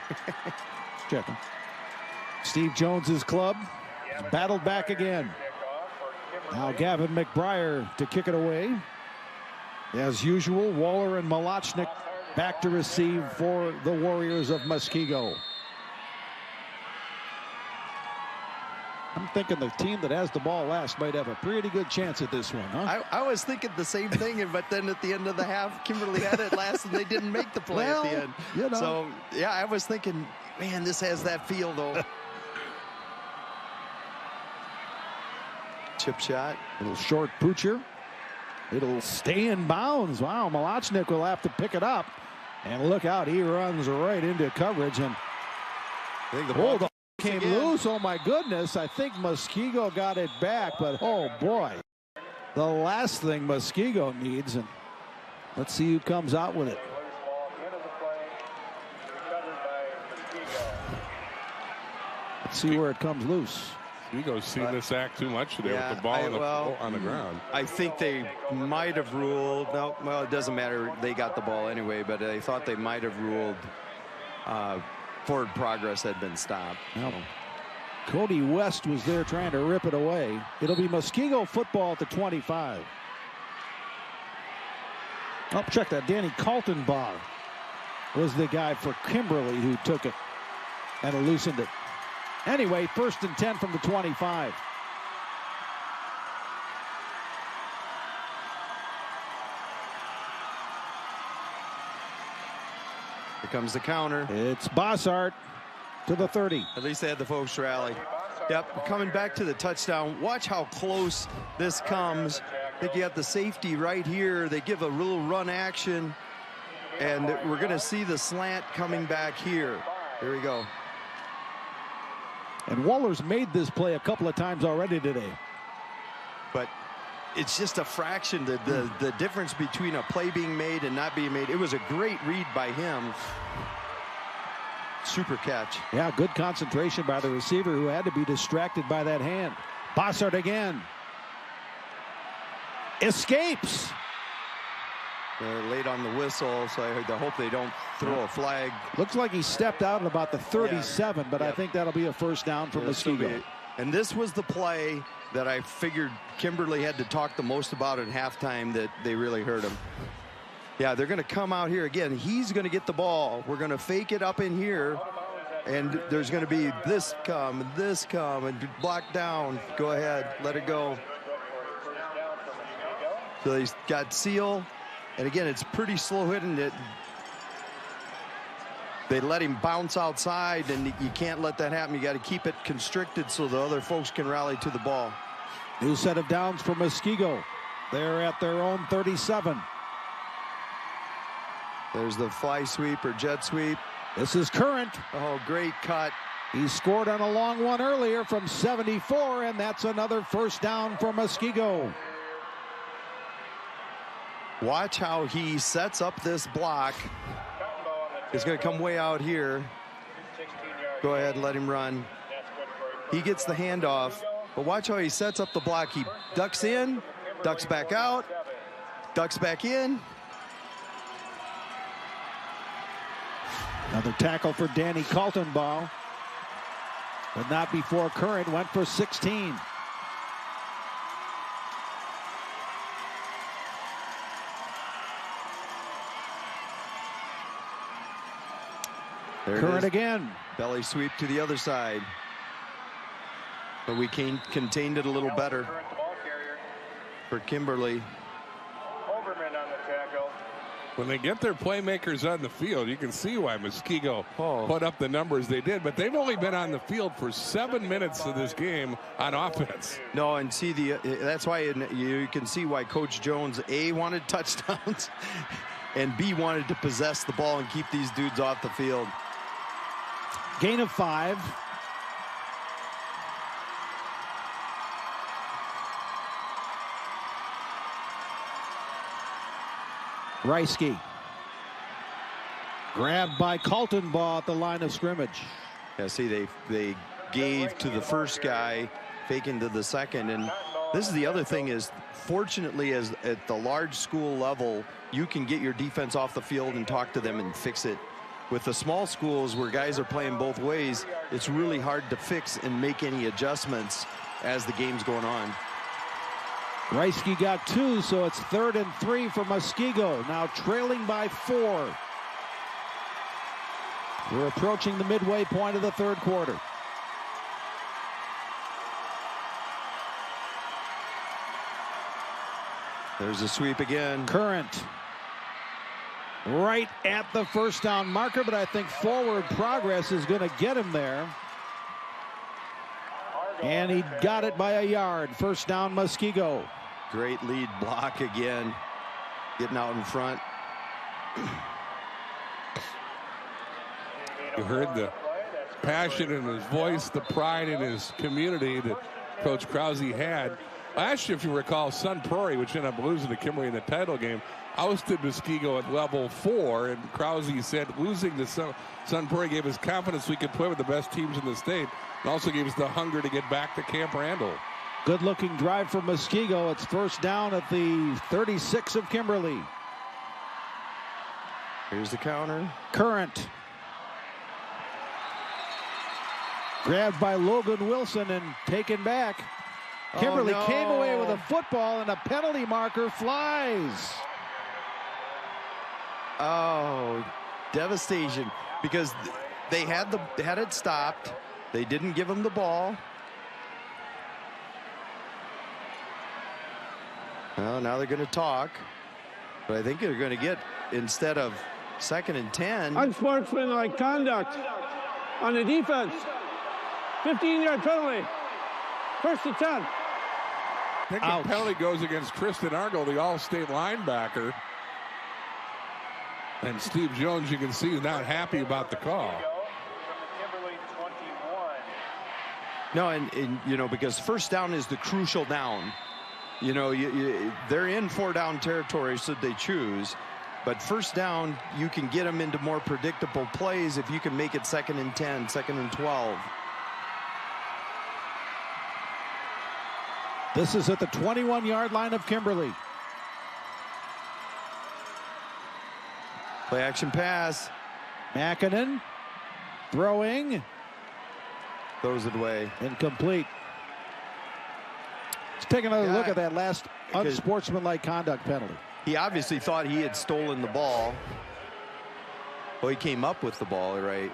Checking. Steve Jones's club battled back again. Now Gavin McBriar to kick it away. As usual, Waller and Malachnik back to receive for the Warriors of Muskego. I'm thinking the team that has the ball last might have a pretty good chance at this one, huh? I was thinking the same thing, but then at the end of the half, Kimberly had it last and they didn't make the play at the end. You know. So, yeah, I was thinking, man, this has that feel, though. Chip shot. Little short poocher. It'll stay in bounds. Wow, Malachnik will have to pick it up. And look out, he runs right into coverage. And I think the ball came loose. Oh, my goodness. I think Muskego got it back. But, oh, boy. The last thing Muskego needs. And let's see who comes out with it. Let's see where it comes loose. Muskego's seen this act too much today with the ball on the ground. I think they might have ruled. No, well, it doesn't matter. They got the ball anyway, but I thought they might have ruled forward progress had been stopped. Now, Cody West was there trying to rip it away. It'll be Muskego football at the 25. Oh, check that. Danny Kaltenbach was the guy for Kimberly who took it and loosened it. Anyway, 1st and 10 from the 25. Here comes the counter. It's Bossart to the 30. At least they had the folks rally. Yep, coming back to the touchdown. Watch how close this comes. I think you got the safety right here. They give a little run action, and we're going to see the slant coming back here. Here we go. And Waller's made this play a couple of times already today. But it's just a fraction, the difference between a play being made and not being made. It was a great read by him. Super catch. Yeah, good concentration by the receiver who had to be distracted by that hand. Bossart again. Escapes. They're late on the whistle, so I hope they don't throw a flag. Looks like he stepped out at about the 37, but I think that'll be a first down for Muskego. And this was the play that I figured Kimberly had to talk the most about at halftime that they really hurt him. Yeah, they're going to come out here again. He's going to get the ball. We're going to fake it up in here, and there's going to be this come, and block down. Go ahead, let it go. So he's got Seal. And again, it's pretty slow hitting it. They let him bounce outside, and you can't let that happen. You got to keep it constricted so the other folks can rally to the ball. New set of downs for Muskego. They're at their own 37. There's the fly sweep or jet sweep. This is Current. Oh, great cut. He scored on a long one earlier from 74, and that's another first down for Muskego. Watch how he sets up this block. He's going to come way out here. Go ahead, let him run. He gets the handoff, but watch how he sets up the block. He ducks in, ducks back out, ducks back in. Another tackle for Danny Kaltenbach, but not before Current went for 16. There Current again. Belly sweep to the other side. But we contained it a little better for Kimberly. Overman on the tackle. When they get their playmakers on the field, you can see why Muskego put up the numbers they did. But they've only been on the field for 7 minutes of this game on offense. No, and see, that's why you can see why Coach Jones, A, wanted touchdowns, and B, wanted to possess the ball and keep these dudes off the field. Gain of 5. Reisky. Grabbed by Kaltenbaugh at the line of scrimmage. Yeah, see, they gave to the first guy, faking to the second. And this is the other thing is, fortunately, as at the large school level, you can get your defense off the field and talk to them and fix it. With the small schools where guys are playing both ways, it's really hard to fix and make any adjustments as the game's going on. Reisky got 2, so it's 3rd and 3 for Muskego. Now trailing by 4. We're approaching the midway point of the 3rd quarter. There's a sweep again. Current. Right at the first down marker, but I think forward progress is going to get him there. And he got it by a yard. First down, Muskego. Great lead block again. Getting out in front. You heard the passion in his voice, the pride in his community that Coach Krause had. Last year, if you recall, Sun Prairie, which ended up losing to Kimberly in the title game, ousted Muskego at level 4, and Krause said losing to Sun Prairie gave us confidence we could play with the best teams in the state, and also gave us the hunger to get back to Camp Randall. Good looking drive for Muskego. It's first down at the 36 of Kimberly. Here's the counter. Current. Grabbed by Logan Wilson and taken back. Kimberly came away with a football, and a penalty marker flies. Oh, devastation, because they had it stopped. They didn't give him the ball. Well, now they're going to talk, but I think they're going to get, instead of 2nd and 10. Unsportsmanlike conduct on the defense. 15-yard penalty. 1st and 10. I think the penalty goes against Tristan Argo, the all-state linebacker. And Steve Jones, you can see, is not happy about the call. No, and you know, because first down is the crucial down. You know, they're in 4-down territory, so they choose. But first down, you can get them into more predictable plays if you can make it 2nd and 10, 2nd and 12. This is at the 21-yard line of Kimberly. Play action pass. Makinen throwing. Throws it away. Incomplete. Let's take another look at that last unsportsmanlike conduct penalty. He obviously thought he had stolen the ball. Well, he came up with the ball, right?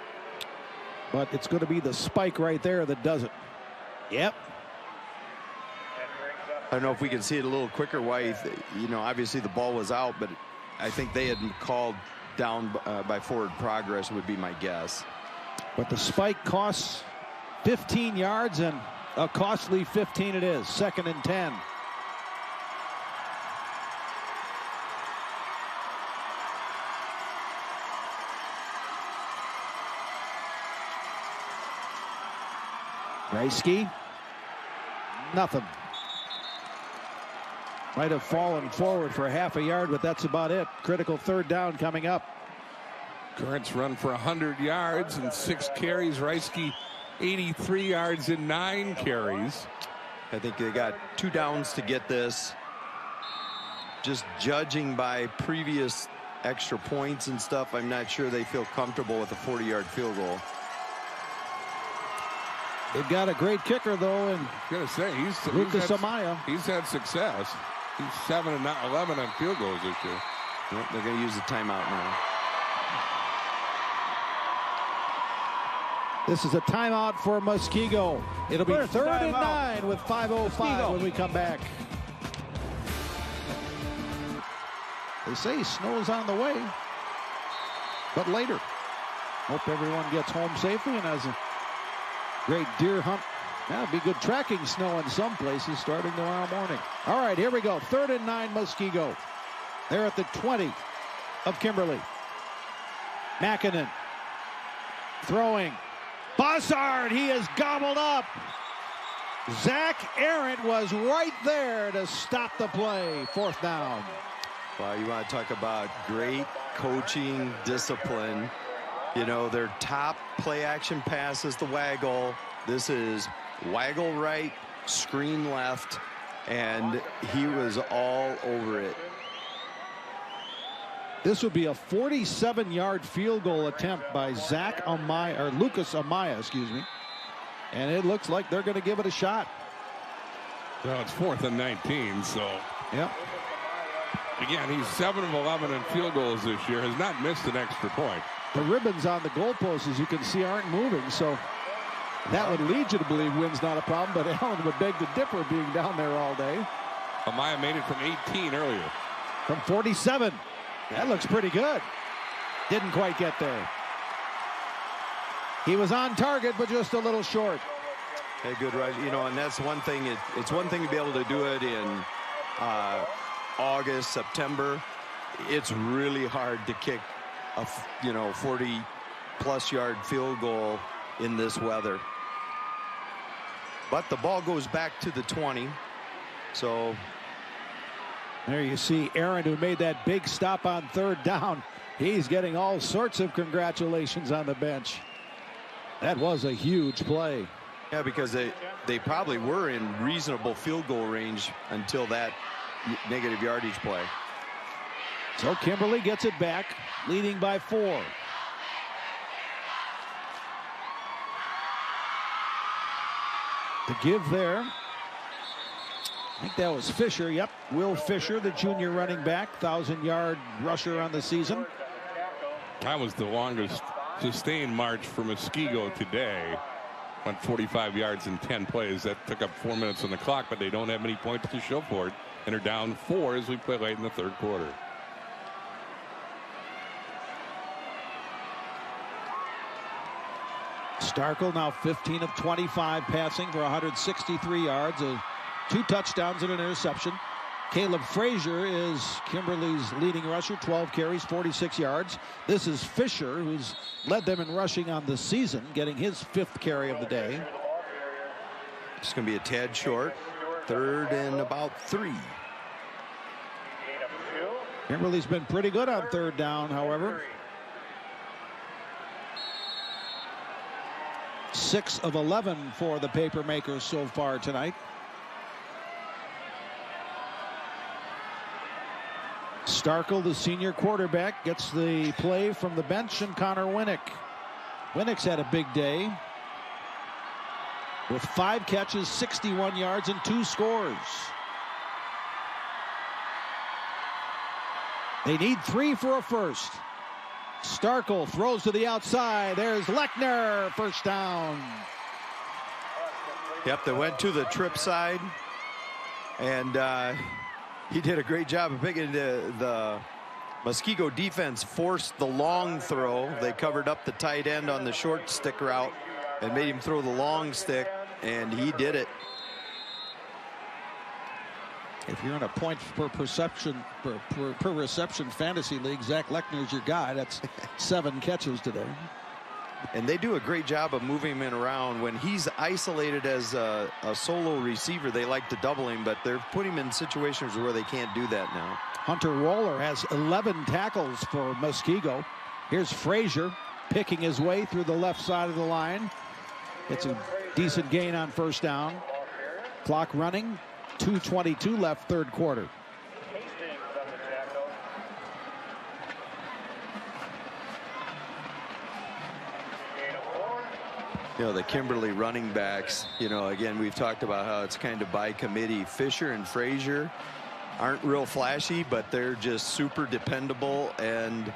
But it's going to be the spike right there that does it. Yep. I don't know if we can see it a little quicker why, you know, obviously the ball was out, but I think they had called down by forward progress would be my guess. But the spike costs 15 yards, and a costly 15 it is. 2nd and 10. Reisky. Nothing. Might have fallen forward for half a yard, but that's about it. Critical 3rd down coming up. Currents run for 100 yards and 6 carries. Reisky 83 yards and 9 carries. I think they got 2 downs to get this. Just judging by previous extra points and stuff, I'm not sure they feel comfortable with a 40-yard field goal. They've got a great kicker, though, and I was going to say, Lucas Amaya. He's had success. He's 7 and 11 on field goals this year. Yep, they're going to use the timeout now. This is a timeout for Muskego. It'll be 3rd and 9 with 5:05 when we come back. They say snow's on the way, but later. Hope everyone gets home safely and has a great deer hunt. That'll be good tracking snow in some places starting tomorrow morning. All right, here we go. 3rd and 9, Muskego. They're at the 20 of Kimberly. Makinen throwing. Bossard, he is gobbled up. Zach Arendt was right there to stop the play. 4th down. Well, you want to talk about great coaching discipline. You know, their top play action pass is the waggle. This is waggle right, screen left, and he was all over it. This would be a 47-yard field goal attempt by Lucas Amaya, excuse me. And it looks like they're going to give it a shot. Well, it's 4th and 19, so. Yep. Again, he's 7 of 11 in field goals this year, has not missed an extra point. The ribbons on the goalposts, as you can see, aren't moving, so that would lead you to believe wind's not a problem, but Allen would beg to differ being down there all day. Amaya made it from 18 earlier. From 47. That looks pretty good. Didn't quite get there. He was on target, but just a little short. Hey, good right. You know, and that's one thing. It's one thing to be able to do it in August, September. It's really hard to kick a 40-plus yard field goal in this weather. But the ball goes back to the 20. So there you see Aaron, who made that big stop on 3rd down. He's getting all sorts of congratulations on the bench. That was a huge play. Yeah, because they probably were in reasonable field goal range until that negative yardage play. So Kimberly gets it back, leading by 4. The give there. I think that was Fisher. Yep, Will Fisher, the junior running back, 1,000-yard rusher on the season. That was the longest sustained march for Muskego today. Went 45 yards in 10 plays. That took up 4 minutes on the clock, but they don't have many points to show for it. And are down 4 as we play late in the 3rd quarter. Starkel now 15 of 25 passing for 163 yards, 2 touchdowns and an interception. Caleb Frazier is Kimberly's leading rusher, 12 carries, 46 yards. This is Fisher, who's led them in rushing on the season, getting his 5th carry of the day. It's going to be a tad short. 3rd and about 3. Kimberly's been pretty good on 3rd down, however. 6 of 11 for the Papermakers so far tonight. Starkel, the senior quarterback, gets the play from the bench, and Connor Winnick. Winnick's had a big day with 5 catches, 61 yards, and 2 scores. They need 3 for a first. Starkel throws to the outside. There's Lechner, 1st down. Yep, they went to the trip side, and he did a great job of picking the Muskego defense forced the long throw. They covered up the tight end on the short stick route and made him throw the long stick, and he did it. If you're in a points per reception fantasy league, Zach Lechner's your guy. That's 7 catches today. And they do a great job of moving him around. When he's isolated as a solo receiver, they like to double him, but they're putting him in situations where they can't do that now. Hunter Roller has 11 tackles for Muskego. Here's Frazier picking his way through the left side of the line. It's a decent gain on 1st down. Clock running. 2:22 left, 3rd quarter. You know, the Kimberly running backs, you know, again, we've talked about how it's kind of by committee. Fisher and Frazier aren't real flashy, but they're just super dependable and,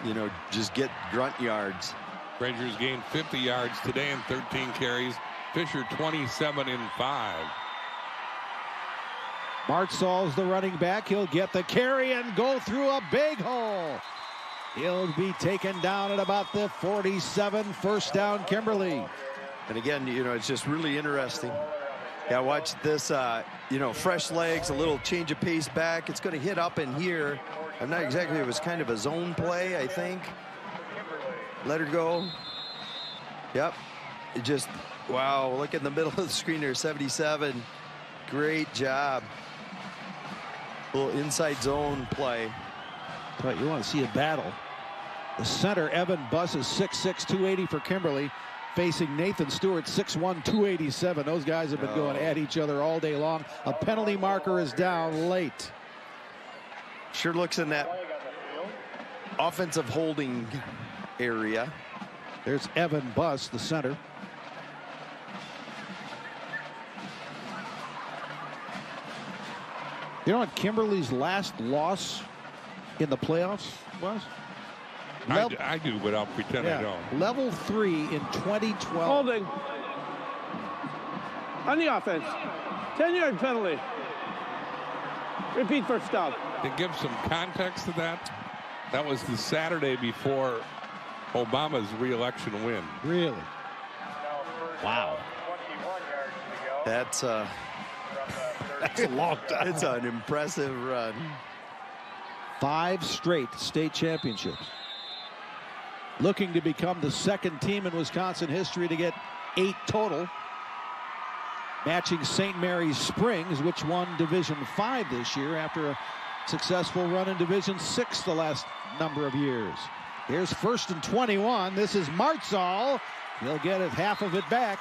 you know, just get grunt yards. Frazier's gained 50 yards today and 13 carries. Fisher 27 in 5. Martzall's the running back. He'll get the carry and go through a big hole. He'll be taken down at about the 47. First down, Kimberly. And again, it's just really interesting. Yeah, watch this, fresh legs, a little change of pace back. It's going to hit up in here. I'm not exactly, it was kind of a zone play, I think. Let her go. Yep. It just, wow, look in the middle of the screen there, 77. Great job. Little inside zone play. But you want to see a battle. The center, Evan Buss, is 6'6", 280 for Kimberly, facing Nathan Stewart, 6'1", 287. Those guys have been going at each other all day long. A penalty marker is down late. Sure looks in that offensive holding area. There's Evan Buss, the center. You know what Kimberly's last loss in the playoffs was? I do, but I'll pretend I don't. Level 3 in 2012. Holding. On the offense. 10-yard penalty. Repeat first down. To give some context to that, that was the Saturday before Obama's re-election win. Really? Wow. That's a long time. It's an impressive run. 5 straight state championships. Looking to become the second team in Wisconsin history to get 8 total. Matching St. Mary's Springs, which won Division 5 this year after a successful run in Division 6 the last number of years. Here's 1st and 21. This is Martzall. He'll get half of it back.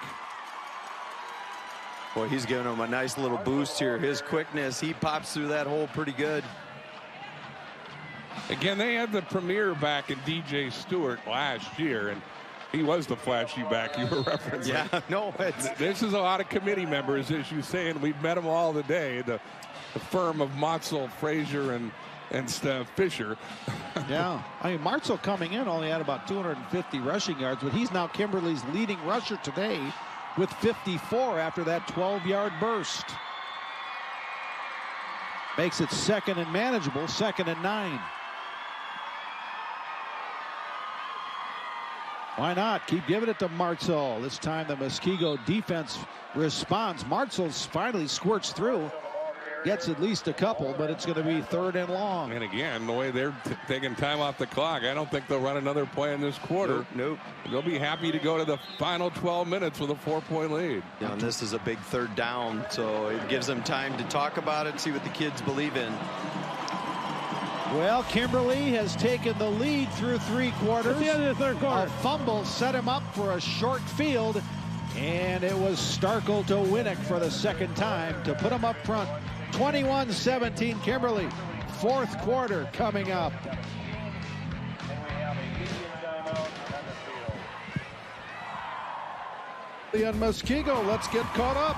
Boy, he's giving him a nice little boost here. His quickness, he pops through that hole pretty good. Again, they had the premier back in DJ Stewart last year, and he was the flashy back you were referencing. Yeah, no, this is a lot of committee members, as you say, and we've met them all today. The firm of Motzel, Frazier, and Steph Fisher. Yeah, I mean, Martzall coming in only had about 250 rushing yards, but he's now Kimberly's leading rusher today with 54 after that 12-yard burst. Makes it 2nd and manageable, 2nd and 9. Why not? Keep giving it to Martzall. This time the Muskego defense responds. Martzall finally squirts through. Gets at least a couple, but it's going to be 3rd and long. And again, the way they're taking time off the clock, I don't think they'll run another play in this quarter. Nope. They'll be happy to go to the final 12 minutes with a 4-point lead. Yeah, and this is a big 3rd down, so it gives them time to talk about it, see what the kids believe in. Well, Kimberly has taken the lead through 3 quarters. At the end of the 3rd quarter. A fumble set him up for a short field, and it was Starkle to Winnick for the 2nd time to put him up front. 21-17 Kimberly. 4th quarter coming up. And Muskego, let's get caught up.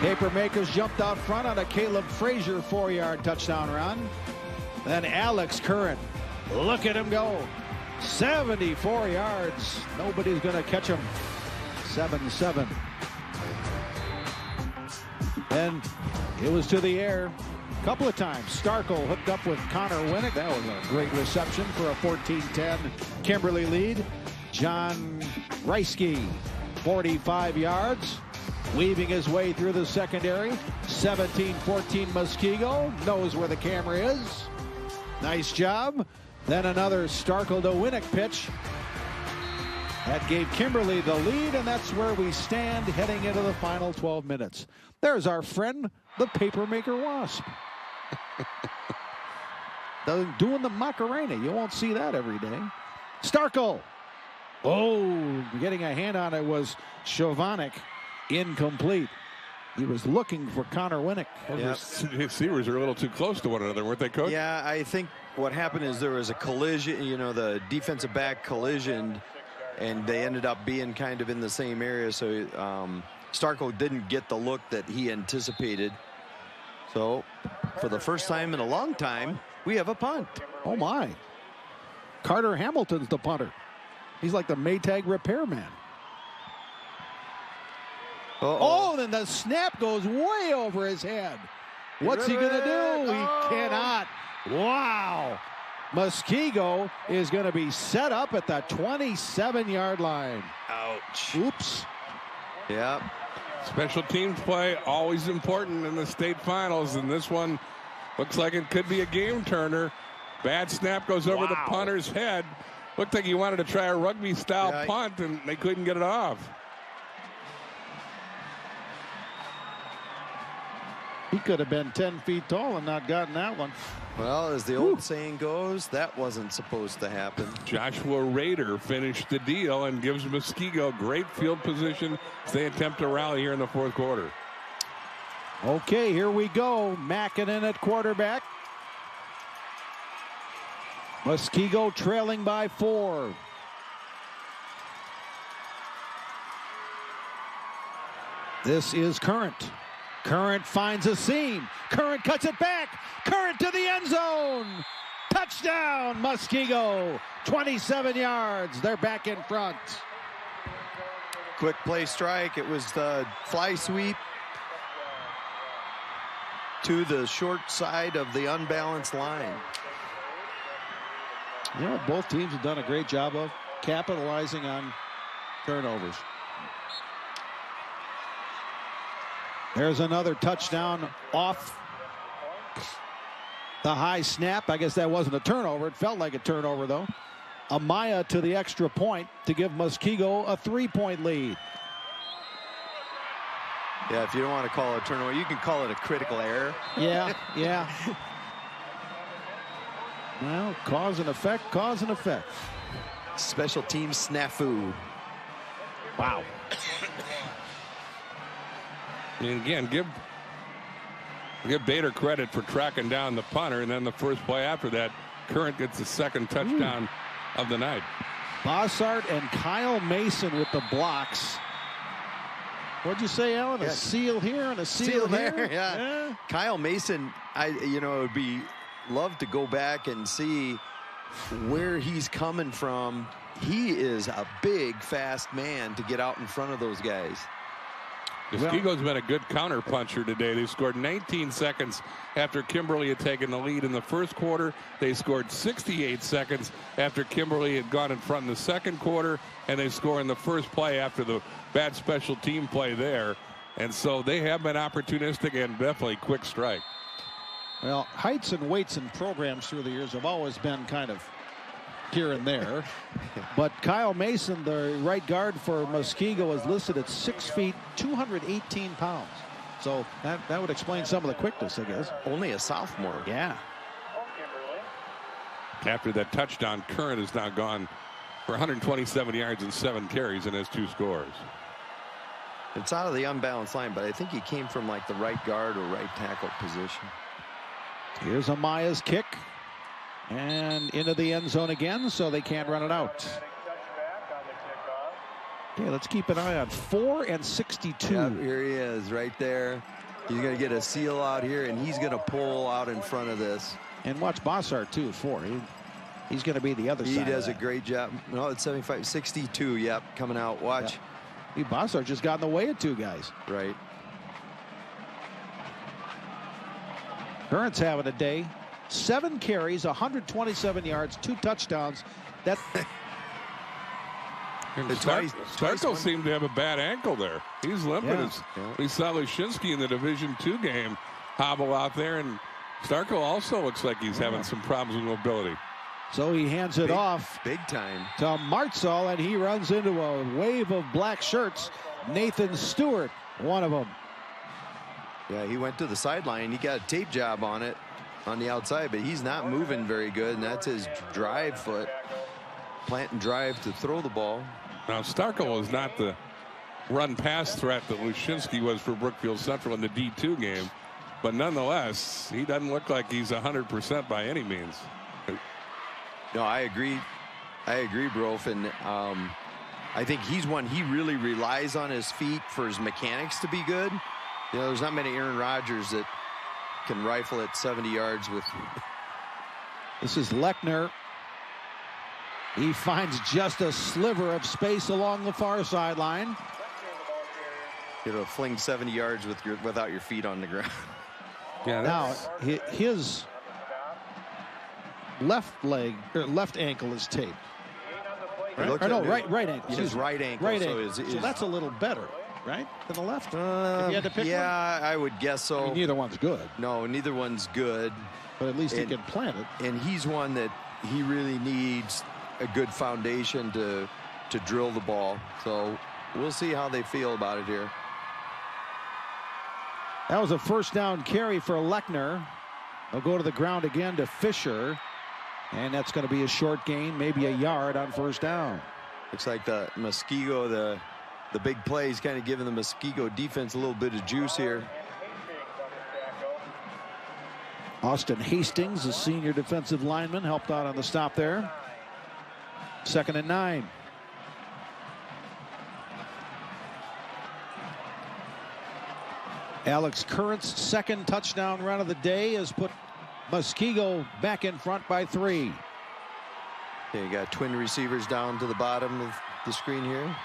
Papermakers jumped out front on a Caleb Frazier 4-yard touchdown run. Then Alex Curran, look at him go. 74 yards. Nobody's going to catch him. 7-7. And it was to the air a couple of times. Starkle hooked up with Connor Winnick. That was a great reception for a 14-10 Kimberly lead. John Reisky, 45 yards. Weaving his way through the secondary. 17-14 Muskego. Knows where the camera is. Nice job. Then another Starkle to Winnick pitch. That gave Kimberly the lead, and that's where we stand heading into the final 12 minutes. There's our friend, the Papermaker Wasp. Doing the Macarena. You won't see that every day. Starkle. Oh, getting a hand on it was Chovanec. Incomplete. He was looking for Connor Winnick. The receivers are a little too close to one another, weren't they, Coach? Yeah, I think what happened is there was a collision. The defensive back collisioned, and they ended up being kind of in the same area. So Starkle didn't get the look that he anticipated. So for the first time in a long time, we have a punt. Oh, my. Carter Hamilton's the punter. He's like the Maytag repairman. Oh, then the snap goes way over his head. What's he going to do? He cannot. Wow. Muskego is going to be set up at the 27-yard line. Ouch. Oops. Yeah. Special teams play always important in the state finals, and this one looks like it could be a game turner. Bad snap goes over the punter's head. Looked like he wanted to try a rugby-style punt, and they couldn't get it off. He could have been 10 feet tall and not gotten that one. Well, as the old saying goes, that wasn't supposed to happen. Joshua Rader finished the deal and gives Muskego great field position as they attempt to rally here in the fourth quarter. Okay, here we go. Mackinnon at quarterback. Muskego trailing by 4. This is Current. Current finds a seam. Current cuts it back. Current to the end zone. Touchdown, Muskego. 27 yards. They're back in front. Quick play strike. It was the fly sweep to the short side of the unbalanced line. You know what both teams have done a great job of? Capitalizing on turnovers. There's another touchdown off the high snap. I guess that wasn't a turnover. It felt like a turnover, though. Amaya to the extra point to give Muskego a 3-point lead. Yeah, if you don't want to call it a turnover, you can call it a critical error. Yeah, yeah. Well, cause and effect, cause and effect. Special team snafu. Wow. And again, give Bader credit for tracking down the punter, and then the first play after that, Current gets the second touchdown of the night. Bossart and Kyle Mason with the blocks. What'd you say, Alan? A seal here and a seal there? Yeah. Kyle Mason, it would be love to go back and see where he's coming from. He is a big, fast man to get out in front of those guys. Muskego's been a good counterpuncher today. They scored 19 seconds after Kimberly had taken the lead in the first quarter. They scored 68 seconds after Kimberly had gone in front in the second quarter, and they score in the first play after the bad special team play there. And so they have been opportunistic and definitely quick strike. Well, heights and weights and programs through the years have always been kind of here and there. But Kyle Mason, the right guard for Muskego, is listed at 6 feet, 218 pounds. So that would explain some of the quickness, I guess. Only a sophomore. Yeah. After that touchdown, Current has now gone for 127 yards and 7 carries and has 2 scores. It's out of the unbalanced line, but I think he came from like the right guard or right tackle position. Here's Amaya's kick. And into the end zone again, so they can't run it out. Okay, let's keep an eye on 4 and 62. Yep, here he is right there. He's going to get a seal out here, and he's going to pull out in front of this. And watch Bossart, too, 4. He's going to be the other side. He does a great job. No, it's 75, 62, yep, coming out. Watch. Yeah. Bossart just got in the way of 2 guys. Right. Current's having a day. 7 carries, 127 yards, 2 touchdowns. That. Starkle seemed to have a bad ankle there. He's limping. Yeah. We saw Lushinsky in the Division II game hobble out there, and Starkle also looks like he's having some problems with mobility. So he hands it off big time to Martzall, and he runs into a wave of black shirts. Nathan Stewart, one of them. Yeah, he went to the sideline. He got a tape job on it on the outside, but he's not moving very good, and that's his drive foot. Plant and drive to throw the ball. Now, Starkle is not the run-pass threat that Lushinsky was for Brookfield Central in the D2 game, but nonetheless, he doesn't look like he's 100% by any means. No, I agree. Brof, and I think he's one he really relies on his feet for his mechanics to be good. You know, there's not many Aaron Rodgers that can rifle at 70 yards with. This is Lechner. He finds just a sliver of space along the far sideline. You know, fling 70 yards without your feet on the ground. Yeah. Now, his left leg or left ankle is taped. Right? Or no, right ankle. His right ankle. Right so ankle. So that's a little better, right, than the left. If you had to pick yeah, one? I would guess so. I mean, neither one's good. No, neither one's good. But at least he can plant it. And he's one that he really needs a good foundation to drill the ball. So we'll see how they feel about it here. That was a first down carry for Lechner. They'll go to the ground again to Fisher. And that's going to be a short gain, maybe a yard on first down. Looks like the Muskego, the big play is kind of giving the Muskego defense a little bit of juice here. Austin Hastings, the senior defensive lineman, helped out on the stop there. 2nd and 9. Alex Current's second touchdown run of the day has put Muskego back in front by 3. Okay, you got twin receivers down to the bottom of the screen here.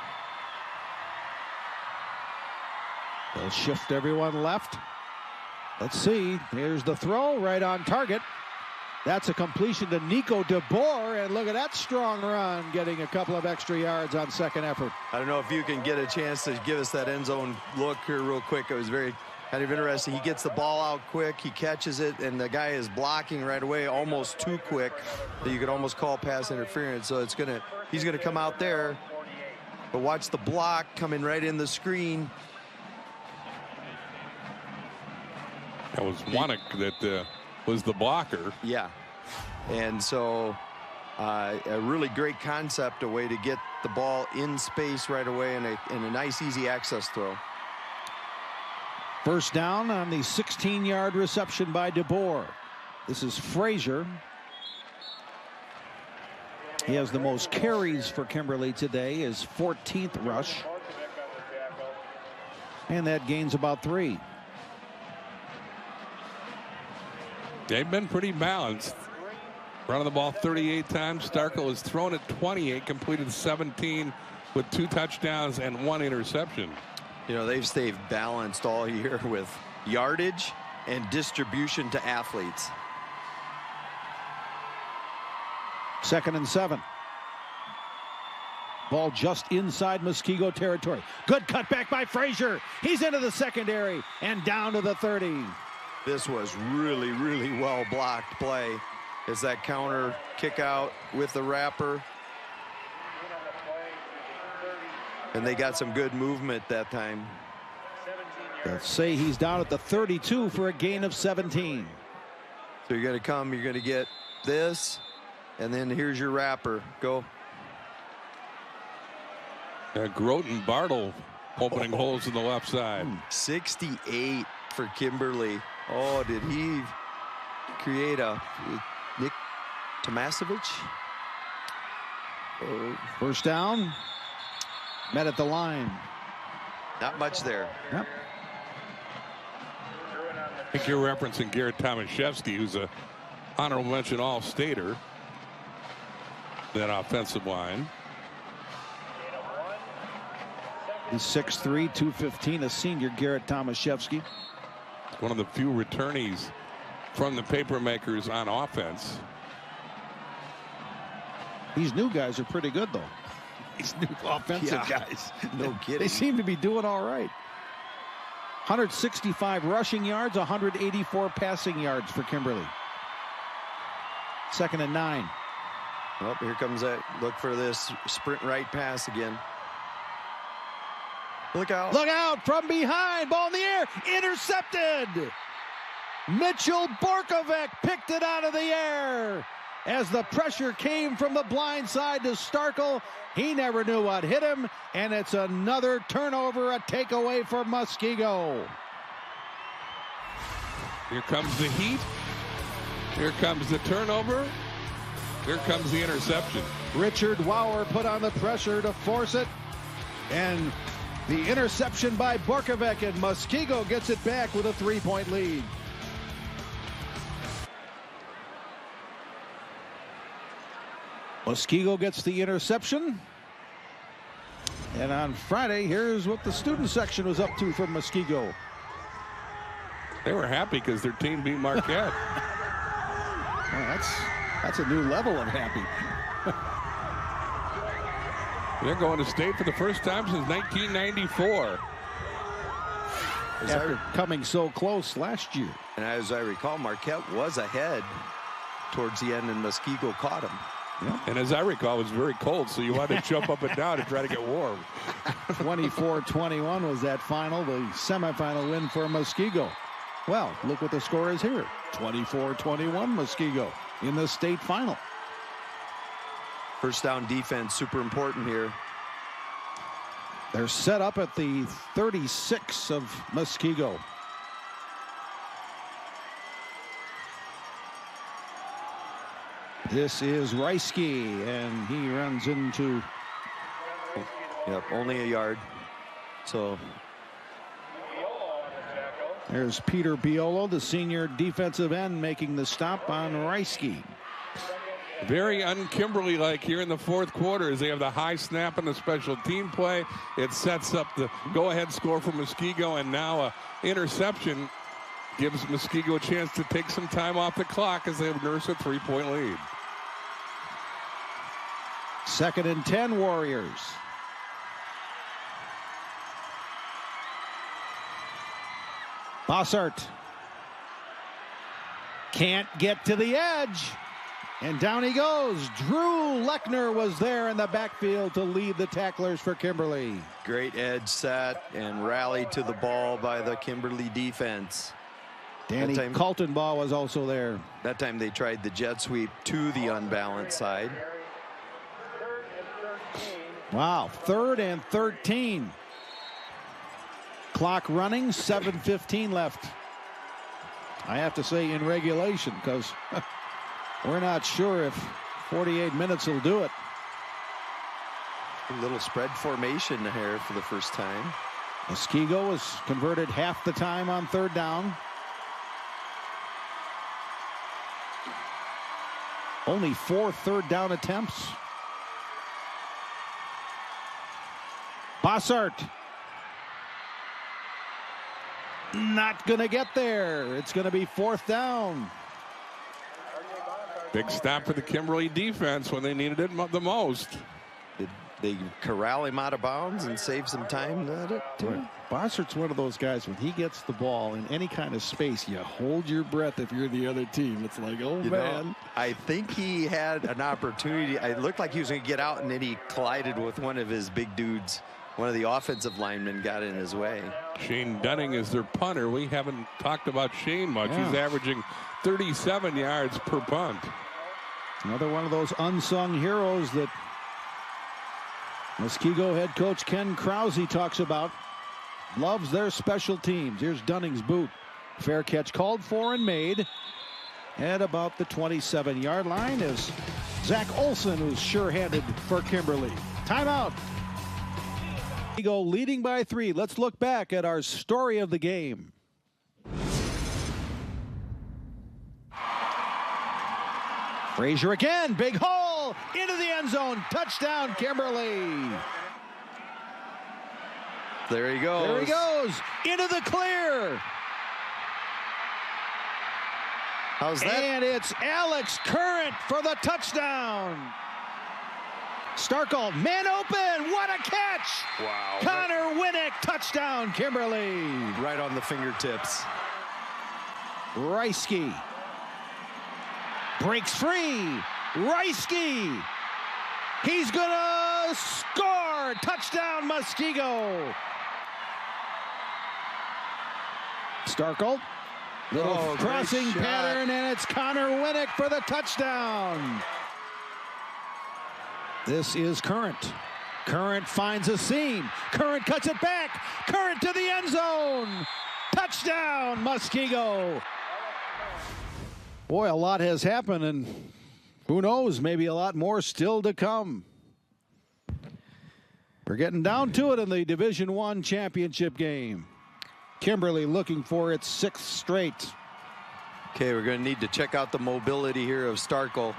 They'll shift everyone left. Let's see. Here's the throw right on target. That's a completion to Nico DeBoer, and look at that strong run, getting a couple of extra yards on second effort. I don't know if you can get a chance to give us that end zone look here real quick. It was very kind of interesting. He gets the ball out quick, he catches it, and the guy is blocking right away, almost too quick that you could almost call pass interference. So he's gonna come out there, but watch the block coming right in the screen. That was Wannick that was the blocker. Yeah, and so a really great concept, a way to get the ball in space right away, and a nice easy access throw. First down on the 16-yard reception by DeBoer. This is Frazier. He has the most carries for Kimberly today, his 14th rush. And that gains about 3. They've been pretty balanced. Running the ball 38 times. Starkel has thrown it 28, completed 17 with 2 touchdowns and 1 interception. You know, they've stayed balanced all year with yardage and distribution to athletes. 2nd and 7. Ball just inside Muskego territory. Good cutback by Frazier. He's into the secondary and down to the 30. This was really, really well blocked play. It's that counter kick out with the wrapper. And they got some good movement that time. Let's say he's down at the 32 for a gain of 17. So you're going to come, you're going to get this, and then here's your wrapper. Go. Groton Bartle opening holes in the left side. 68 for Kimberly. Oh, did he create a Nick Tomasevich? Oh. First down. Met at the line. Not much there. Yep. I think you're referencing Garrett Tomaszewski, who's a honorable mention All-Stater. That offensive line. He's 6'3", 215, a senior, Garrett Tomaszewski. One of the few returnees from the Papermakers on offense. These new guys are pretty good, though. These new offensive guys. No kidding. They seem to be doing all right. 165 rushing yards, 184 passing yards for Kimberly. 2nd and 9. Well, here comes that. Look for this sprint right pass again. Look out. Look out from behind. Ball in the air. Intercepted. Mitchell Borkovic picked it out of the air. As the pressure came from the blind side to Starkel, he never knew what hit him, and it's another turnover, a takeaway for Muskego. Here comes the heat. Here comes the turnover. Here comes the interception. Richard Wauer put on the pressure to force it, and the interception by Borkovic, and Muskego gets it back with a 3-point lead. Muskego gets the interception. And on Friday, here's what the student section was up to for Muskego. They were happy because their team beat Marquette. Well, that's a new level of happy. They're going to state for the first time since 1994. After coming so close last year. And as I recall, Marquette was ahead towards the end, and Muskego caught him. Yep. And as I recall, it was very cold, so you wanted to jump up and down to try to get warm. 24-21 was that final, the semifinal win for Muskego. Well, look what the score is here. 24-21 Muskego in the state final. First down defense, super important here. They're set up at the 36 of Muskego. This is Reisky, and he runs into... Yep, only a yard. So there's Peter Biolo, the senior defensive end, making the stop on Reisky. Very un-Kimberly-like here in the fourth quarter as they have the high snap and the special team play. It sets up the go-ahead score for Muskego, and now a interception gives Muskego a chance to take some time off the clock as they nurse a 3-point lead. 2nd and 10 Warriors. Bossart can't get to the edge. And down he goes. Drew Lechner was there in the backfield to lead the tacklers for Kimberly. great edge set and rally to the ball by the Kimberly defense. Danny Kaltenbaugh was also there. That time they tried the jet sweep to the unbalanced side. Wow, 3rd and 13. Clock running, 7:15 left. I have to say in regulation, because we're not sure if 48 minutes will do it. A little spread formation here for the first time. Muskego has converted half the time on 3rd down. Only 4 3rd down attempts. Bossart. Not going to get there. It's going to be 4th down. Big stop for the Kimberly defense when they needed it the most. Did they corral him out of bounds and save some time? Bossart's one of those guys, when he gets the ball in any kind of space, you hold your breath if you're the other team. It's like, oh, man. I think he had an opportunity. It looked like he was going to get out, and then he collided with one of his big dudes. One of the offensive linemen got in his way. Shane Dunning is their punter. We haven't talked about Shane much. Yeah. He's averaging 37 yards per punt. Another one of those unsung heroes that Muskego head coach Ken Krause talks about. Loves their special teams. Here's Dunning's boot. Fair catch called for and made. At about the 27-yard line is Zach Olson, who's sure-handed for Kimberly. Timeout. Muskego leading by 3. Let's look back at our story of the game. Frazier again, big hole into the end zone. Touchdown, Kimberly. There he goes. There he goes into the clear. How's that? And it's Alex Current for the touchdown. Starkle, man open, what a catch! Wow. Connor Winnick, touchdown, Kimberly. Right on the fingertips. Reisky breaks free. Reisky, he's gonna score! Touchdown, Muskego. Starkle, little crossing pattern, and it's Connor Winnick for the touchdown. This is Current. Current finds a seam. Current cuts it back. Current to the end zone. Touchdown, Muskego. Boy, a lot has happened, and who knows, maybe a lot more still to come. We're getting down to it in the Division I championship game. Kimberly looking for its 6th straight. Okay, we're going to need to check out the mobility here of Starkle.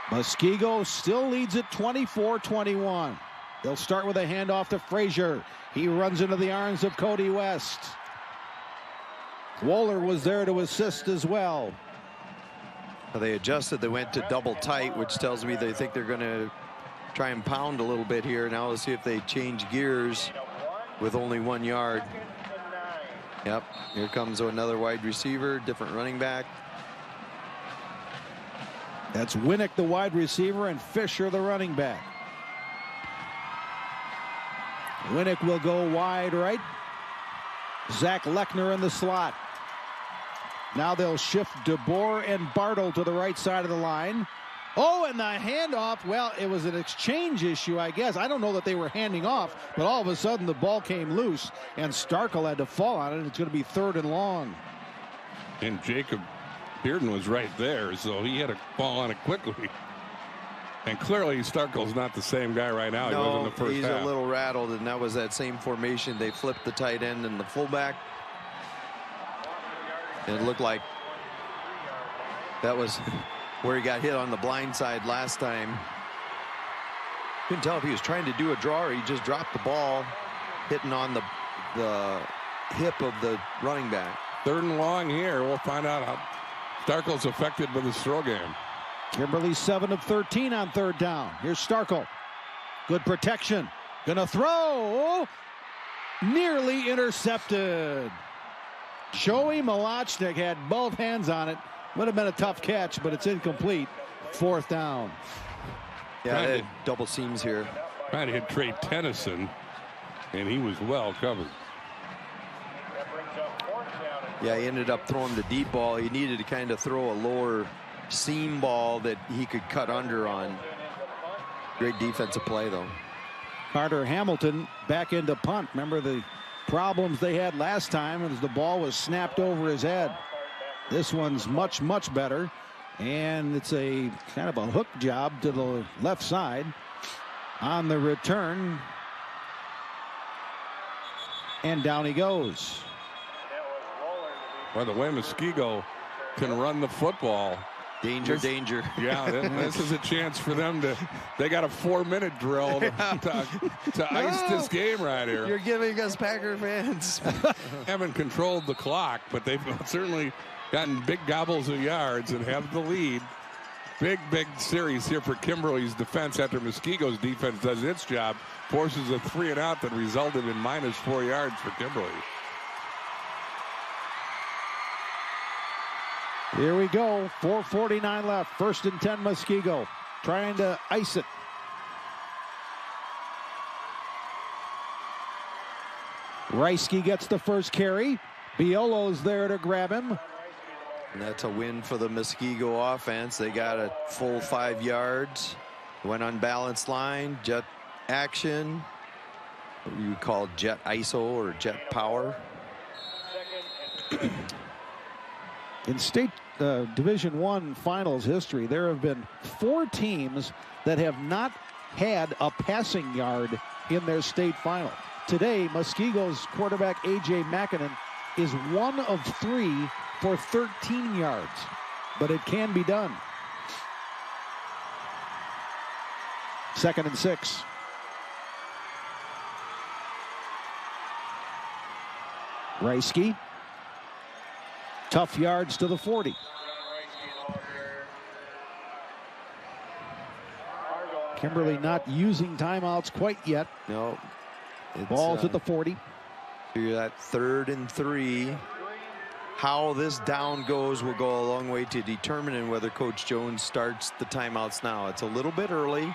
Muskego still leads it 24-21. They'll start with a handoff to Frazier. He runs into the arms of Cody West. Wohler was there to assist as well. They adjusted. They went to double tight, which tells me they think they're going to try and pound a little bit here. Now let's see if they change gears with only 1 yard. Yep, here comes another wide receiver, different running back. That's Winnick, the wide receiver, and Fisher, the running back. Winnick will go wide right. Zach Lechner in the slot. Now they'll shift DeBoer and Bartle to the right side of the line. Oh, and the handoff, well, it was an exchange issue, I guess. I don't know that they were handing off, but all of a sudden the ball came loose, and Starkel had to fall on it. It's going to be 3rd and long. And Jacob Bearden was right there, so he had to fall on it quickly. And clearly Starkel's not the same guy right now. No, he was in the first he's half. a little rattled, and that was that same formation. They flipped the tight end and the fullback. It looked like that was where he got hit on the blind side last time. Couldn't tell if he was trying to do a draw or he just dropped the ball, hitting on the hip of the running back. 3rd and long here. We'll find out how Starkel's affected by the throw game. Kimberly 7 of 13 on 3rd down. Here's Starkel. Good protection. Gonna throw. Nearly intercepted. Joey Malachnik had both hands on it. Would have been a tough catch, but it's incomplete. 4th down. Yeah, they had double seams here. Trying to hit Trey Tennyson, and he was well covered. Yeah, he ended up throwing the deep ball. He needed to kind of throw a lower seam ball that he could cut under on. Great defensive play, though. Carter Hamilton back into punt. Remember the problems they had last time as the ball was snapped over his head. This one's much, much better. And it's a kind of a hook job to the left side on the return. And down he goes. By the way, Muskego can run the football. Danger. Yeah, this is a chance for them to. They got a 4-minute drill to ice this game right here. You're giving us Packer fans. Haven't controlled the clock, but they've certainly gotten big gobbles of yards and have the lead. Big series here for Kimberly's defense after Muskego's defense does its job. Forces a 3-and-out that resulted in -4 yards for Kimberly. Here we go. 4:49 left. 1st and 10 Muskego. Trying to ice it. Reisky gets the first carry. Biolo's there to grab him. And that's a win for the Muskego offense. They got a full 5 yards. Went unbalanced line. Jet action. What you call jet ISO or jet power. In state Division I finals history, there have been 4 teams that have not had a passing yard in their state final. Today, Muskego's quarterback A.J. Mackinnon is 1 of 3 for 13 yards, but it can be done. 2nd and 6. Reisky. Tough yards to the 40. Kimberly not using timeouts quite yet. No. Ball's at the 40. You're that 3rd and 3. How this down goes will go a long way to determining whether Coach Jones starts the timeouts now. It's a little bit early,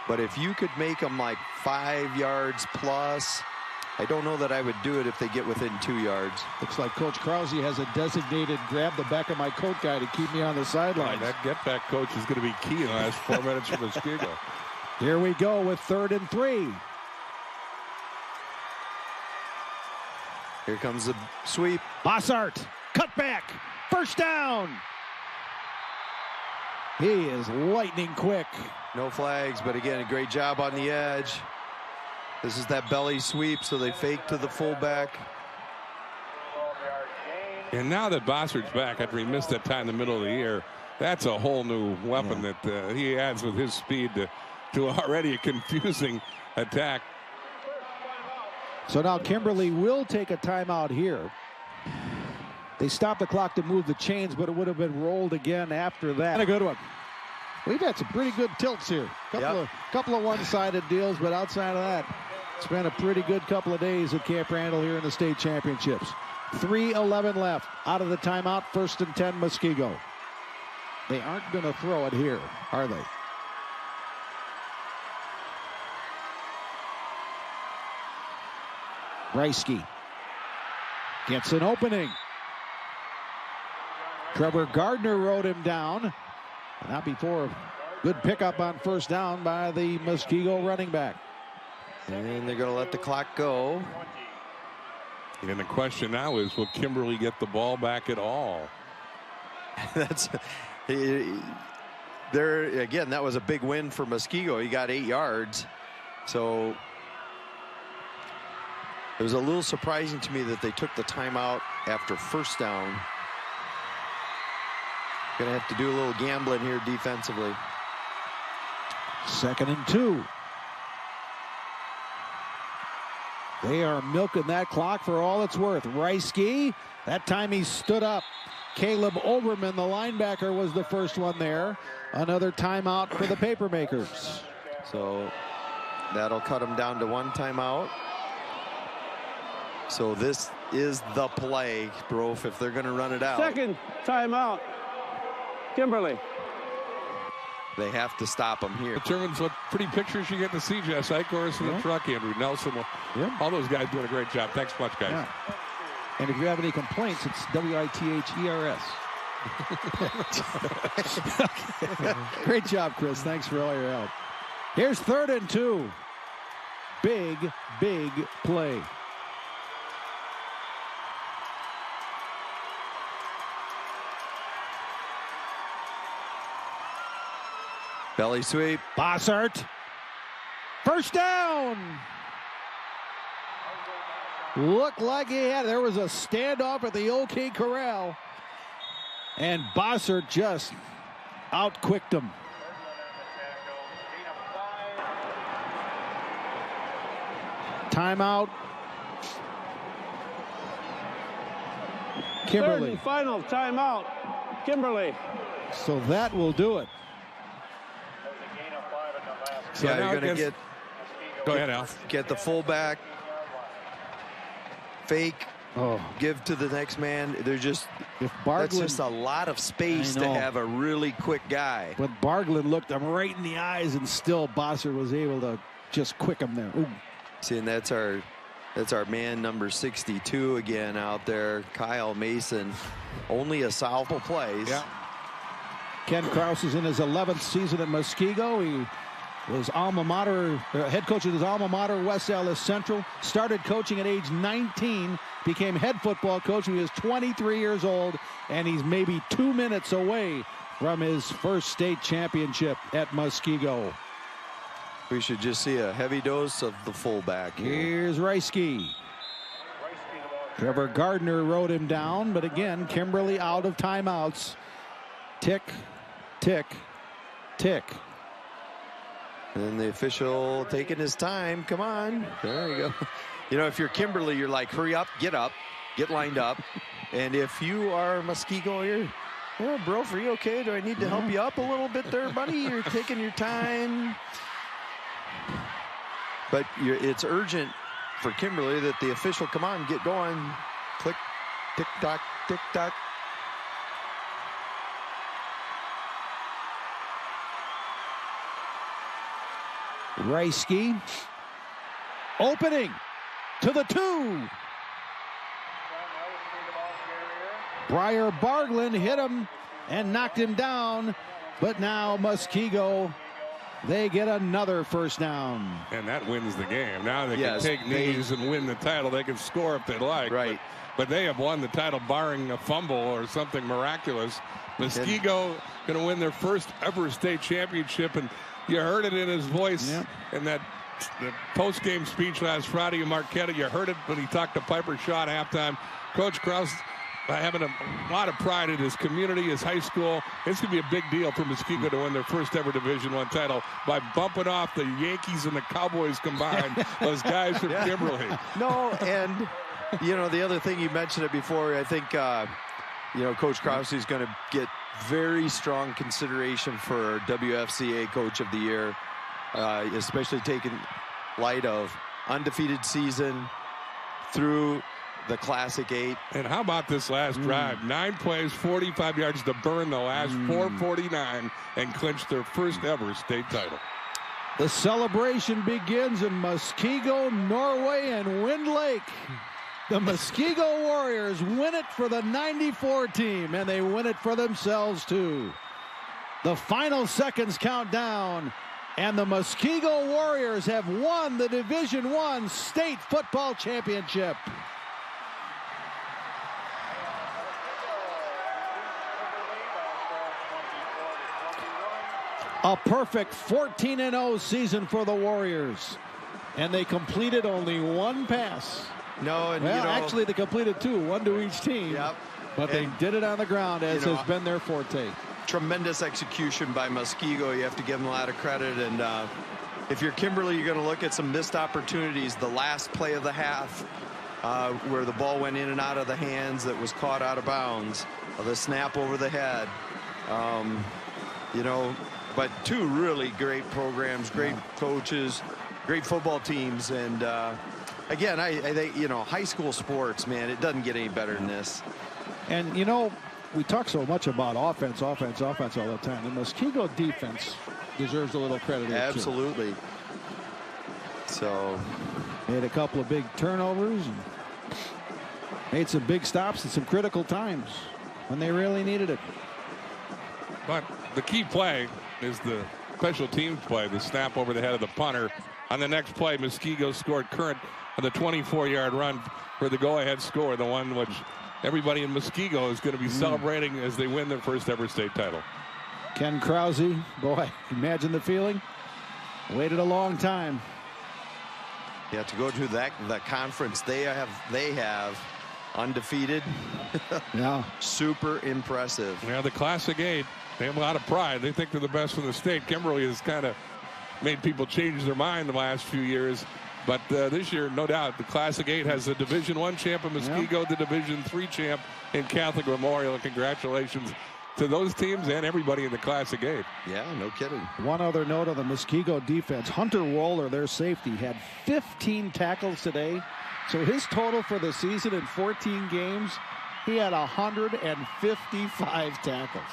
but if you could make them like 5 yards plus, I don't know that I would do it if they get within 2 yards. Looks like Coach Krause has a designated grab the back of my coat guy to keep me on the sidelines. That get-back coach is going to be key in the last 4 minutes for Muskego. Here we go with 3rd and 3. Here comes the sweep. Bossart, cut back, 1st down. He is lightning quick. No flags, but again, a great job on the edge. This is that belly sweep, so they fake to the fullback. And now that Bossart's back after he missed that time in the middle of the year, That's a whole new weapon that he adds with his speed to already a confusing attack. So now Kimberly will take a timeout here. They stopped the clock to move the chains, but it would have been rolled again after that. And a good one. We've had some pretty good tilts here. Couple of one-sided deals, but outside of that, it's been a pretty good couple of days at Camp Randall here in the state championships. 3:11 left out of the timeout. 1st and 10 Muskego. They aren't going to throw it here, are they? Reisky gets an opening. Trevor Gardner rode him down. Not before. Good pickup on 1st down by the Muskego running back. And they're going to let the clock go. And the question now is, will Kimberly get the ball back at all? There again, that was a big win for Muskego. He got 8 yards. So it was a little surprising to me that they took the timeout after 1st down. Going to have to do a little gambling here defensively. 2nd and 2. They are milking that clock for all it's worth. Reisky, that time he stood up. Caleb Overman, the linebacker, was the first one there. Another timeout for the Papermakers. So that'll cut them down to 1 timeout. So this is the play, Brof, if they're going to run it out. 2nd timeout. Kimberly. They have to stop him here. Determines what pretty pictures you get to see, Jess. Icorus in the truck, Andrew Nelson. All those guys doing a great job. Thanks much, guys. Yeah. And if you have any complaints, it's WITHERS. Great job, Chris. Thanks for all your help. Here's 3rd and 2. Big, big play. Belly sweep. Bossart. 1st down. Looked like he had. There was a standoff at the OK Corral. And Bossart just outquicked him. Timeout. Kimberly. 3rd and final timeout. Kimberly. So that will do it. So yeah, you're going to go ahead, Al. Get the fullback, fake, give to the next man. There's just that's just a lot of space to have a really quick guy. But Barglin looked him right in the eyes, and still Bossart was able to just quick him there. Ooh. See, and that's our man number 62 again out there, Kyle Mason. Only a Southall plays. Yeah. Ken Kraus is in his 11th season at Muskego. He was head coach of his alma mater, West Allis Central. Started coaching at age 19, became head football coach when he was 23 years old, and he's maybe 2 minutes away from his first state championship at Muskego. We should just see a heavy dose of the fullback. Here's Reisky. Trevor Gardner rode him down, but again, Kimberly out of timeouts. Tick, tick, tick. And the official taking his time. Come on. There you go. You know, if you're Kimberly, you're like, hurry up, get lined up. And if you are Muskego, you're, bro, are you okay? Do I need to help you up a little bit there, buddy? You're taking your time. But it's urgent for Kimberly that the official, come on, get going. Click, tick tock, tick tock. Reisky. Opening to the 2. Briar Barglin hit him and knocked him down. But now Muskego, they get another 1st down. And that wins the game. Now they can take knees and win the title. They can score if they like. Right. But they have won the title barring a fumble or something miraculous. Muskego going to win their first ever state championship. And you heard it in his voice in that the post-game speech last Friday in Marquette. You heard it when he talked to Piper Shaw at halftime. Coach Kraus having a lot of pride in his community, his high school. It's going to be a big deal for Muskego to win their first ever Division I title by bumping off the Yankees and the Cowboys combined, those guys from Kimberly. No, and, you know, the other thing, you mentioned it before, I think, you know, Coach Krause is going to get very strong consideration for WFCA Coach of the Year, especially taking light of undefeated season through the Classic 8. And how about this last drive? 9 plays, 45 yards to burn the last 449 and clinch their first ever state title. The celebration begins in Muskego, Norway, and Wind Lake. The Muskego Warriors win it for the 94 team, and they win it for themselves, too. The final seconds count down, and the Muskego Warriors have won the Division I State Football Championship. A perfect 14-0 season for the Warriors, and they completed only one pass. No, and well, you know, actually they completed 2, 1 to each team. Yep. But they did it on the ground, as you know, has been their forte. Tremendous execution by Muskego. You have to give them a lot of credit. And if you're Kimberly, you're going to look at some missed opportunities. The last play of the half, where the ball went in and out of the hands that was caught out of bounds. The snap over the head. You know, but 2 really great programs, great coaches, great football teams. And again, I think, you know, high school sports, man, it doesn't get any better than this. And, you know, we talk so much about offense all the time. The Muskego defense deserves a little credit. Absolutely. So, made a couple of big turnovers and made some big stops at some critical times when they really needed it. But the key play is the special teams play, the snap over the head of the punter. On the next play, Muskego scored current on the 24-yard run for the go-ahead score, the one which everybody in Muskego is going to be celebrating as they win their first ever state title. Ken Krause, boy, imagine the feeling. Waited a long time. Yeah, to go to that conference they have undefeated. Yeah, super impressive. Yeah, the Classic 8, they have a lot of pride. They think they're the best in the state. Kimberly has kind of made people change their mind the last few years. But this year, no doubt, the Classic 8 has the Division I champ in Muskego, the Division III champ in Catholic Memorial. And congratulations to those teams and everybody in the Classic 8. Yeah, no kidding. One other note on the Muskego defense. Hunter Waller, their safety, had 15 tackles today. So his total for the season in 14 games, he had 155 tackles.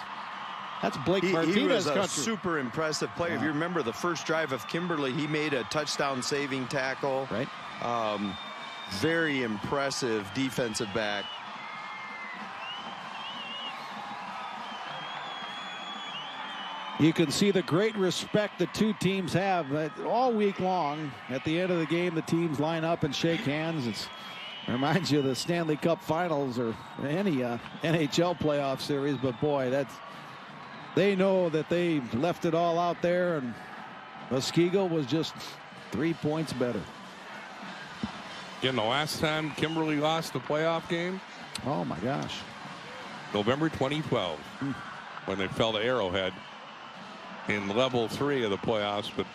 That's Blake Martinez' he was a country. super impressive player. If you remember the first drive of Kimberly, he made a touchdown saving tackle. Right. Very impressive defensive back. You can see the great respect the 2 teams have all week long. At the end of the game, the teams line up and shake hands. It reminds you of the Stanley Cup Finals or any NHL playoff series. But boy, they know that they left it all out there, and Muskego was just 3 points better. Again, the last time Kimberly lost the playoff game, oh my gosh, November 2012, when they fell to Arrowhead in level 3 of the playoffs. But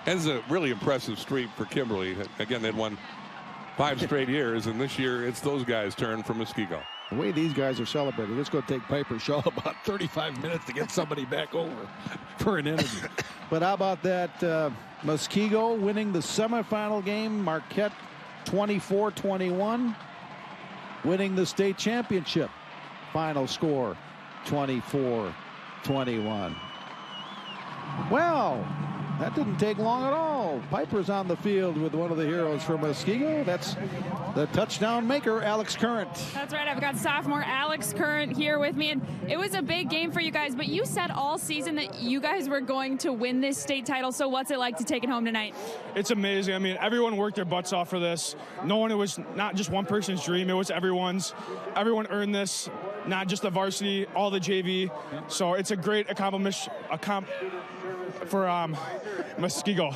ends a really impressive streak for Kimberly. Again, they'd won 5 straight years, and this year it's those guys' turn for Muskego. The way these guys are celebrating, it's going to take Piper Shaw about 35 minutes to get somebody back over for an interview. But how about that? Muskego winning the semifinal game, Marquette 24-21, winning the state championship. Final score 24-21. Well, that didn't take long at all. Piper's on the field with one of the heroes from Muskego. That's the touchdown maker, Alex Current. That's right. I've got sophomore Alex Current here with me. And it was a big game for you guys, but you said all season that you guys were going to win this state title. So what's it like to take it home tonight? It's amazing. I mean, everyone worked their butts off for this. It was not just one person's dream. It was everyone's. Everyone earned this, not just the varsity, all the JV. So it's a great accomplishment for Muskego.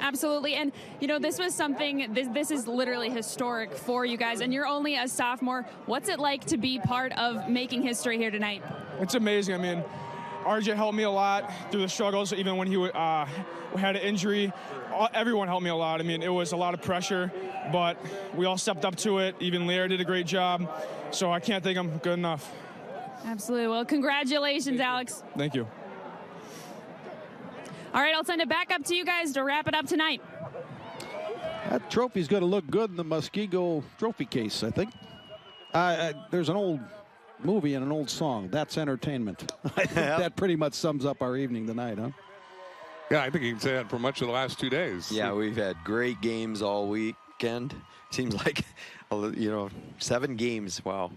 Absolutely. And, you know, this was something, this is literally historic for you guys, and you're only a sophomore. What's it like to be part of making history here tonight? It's amazing. I mean, RJ helped me a lot through the struggles, even when he had an injury. Everyone helped me a lot. I mean, it was a lot of pressure, but we all stepped up to it. Even Lear did a great job, so I can't think I'm good enough. Absolutely. Well, congratulations, Alex. Thank you. All right, I'll send it back up to you guys to wrap it up tonight. That trophy's going to look good in the Muskego trophy case, I think. There's an old movie and an old song. That's entertainment. I think that pretty much sums up our evening tonight, huh? Yeah, I think you can say that for much of the last 2 days. Yeah, we've had great games all weekend. Seems like, 7 games. Wow.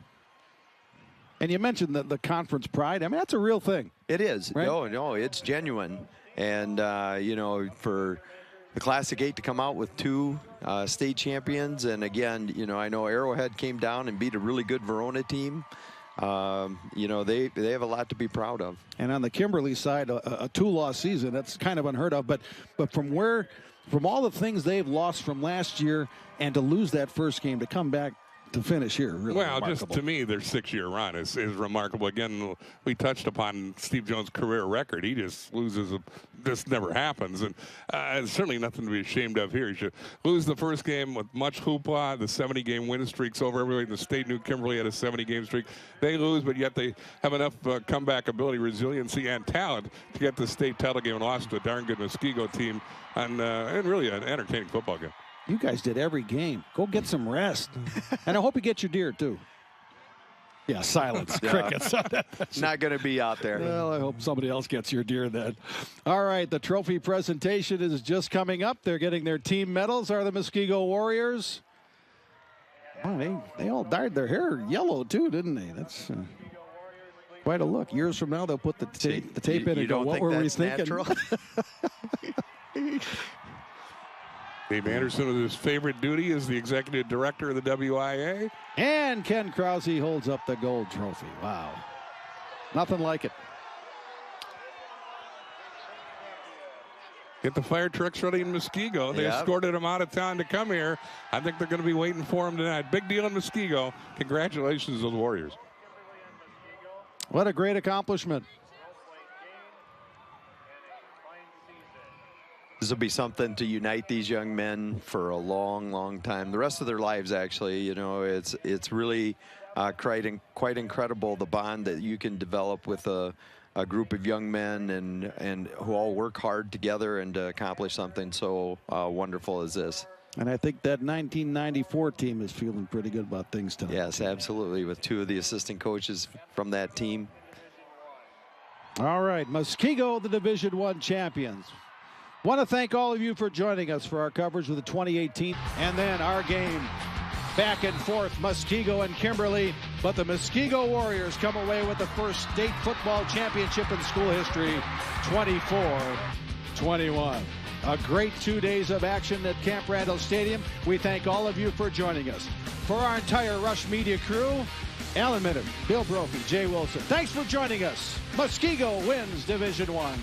And you mentioned the conference pride. I mean, that's a real thing. It is. Right? No, it's genuine. And, for the Classic 8 to come out with 2 state champions. And, again, I know Arrowhead came down and beat a really good Verona team. They have a lot to be proud of. And on the Kimberly side, a 2-loss season, that's kind of unheard of. But from all the things they've lost from last year and to lose that first game, to come back to finish here, really remarkable. Just to me, their 6-year run is remarkable. Again, we touched upon Steve Jones' career record. He just loses. This never happens, and it's certainly nothing to be ashamed of here. You should lose the first game with much hoopla. The 70-game win streak's over. Everybody in the state knew Kimberly had a 70-game streak. They lose, but yet they have enough comeback ability, resiliency, and talent to get the state title game and lost to a darn good Muskego team, and really an entertaining football game. You guys did every game. Go get some rest. And I hope you get your deer, too. Yeah, silence. Crickets. Not going to be out there. Well, I hope somebody else gets your deer then. All right, the trophy presentation is just coming up. They're getting their team medals. Are the Muskego Warriors? Oh, they all dyed their hair yellow, too, didn't they? That's quite a look. Years from now, they'll put the tape in and go, what were we thinking? Dave Anderson, with his favorite duty as the executive director of the WIA. And Ken Krause holds up the gold trophy. Wow. Nothing like it. Get the fire trucks ready in Muskego. They escorted him out of town to come here. I think they're going to be waiting for him tonight. Big deal in Muskego. Congratulations to the Warriors. What a great accomplishment. This will be something to unite these young men for a long, long time. The rest of their lives, actually. It's really quite incredible, the bond that you can develop with a group of young men and who all work hard together and accomplish something so wonderful as this. And I think that 1994 team is feeling pretty good about things tonight. Yes, absolutely, with 2 of the assistant coaches from that team. All right, Muskego, the Division I champions. Want to thank all of you for joining us for our coverage of the 2018. And then our game back and forth, Muskego and Kimberly. But the Muskego Warriors come away with the first state football championship in school history, 24-21. A great 2 days of action at Camp Randall Stadium. We thank all of you for joining us. For our entire Rush Media crew, Alan Minnick, Bill Brophy, Jay Wilson. Thanks for joining us. Muskego wins Division I.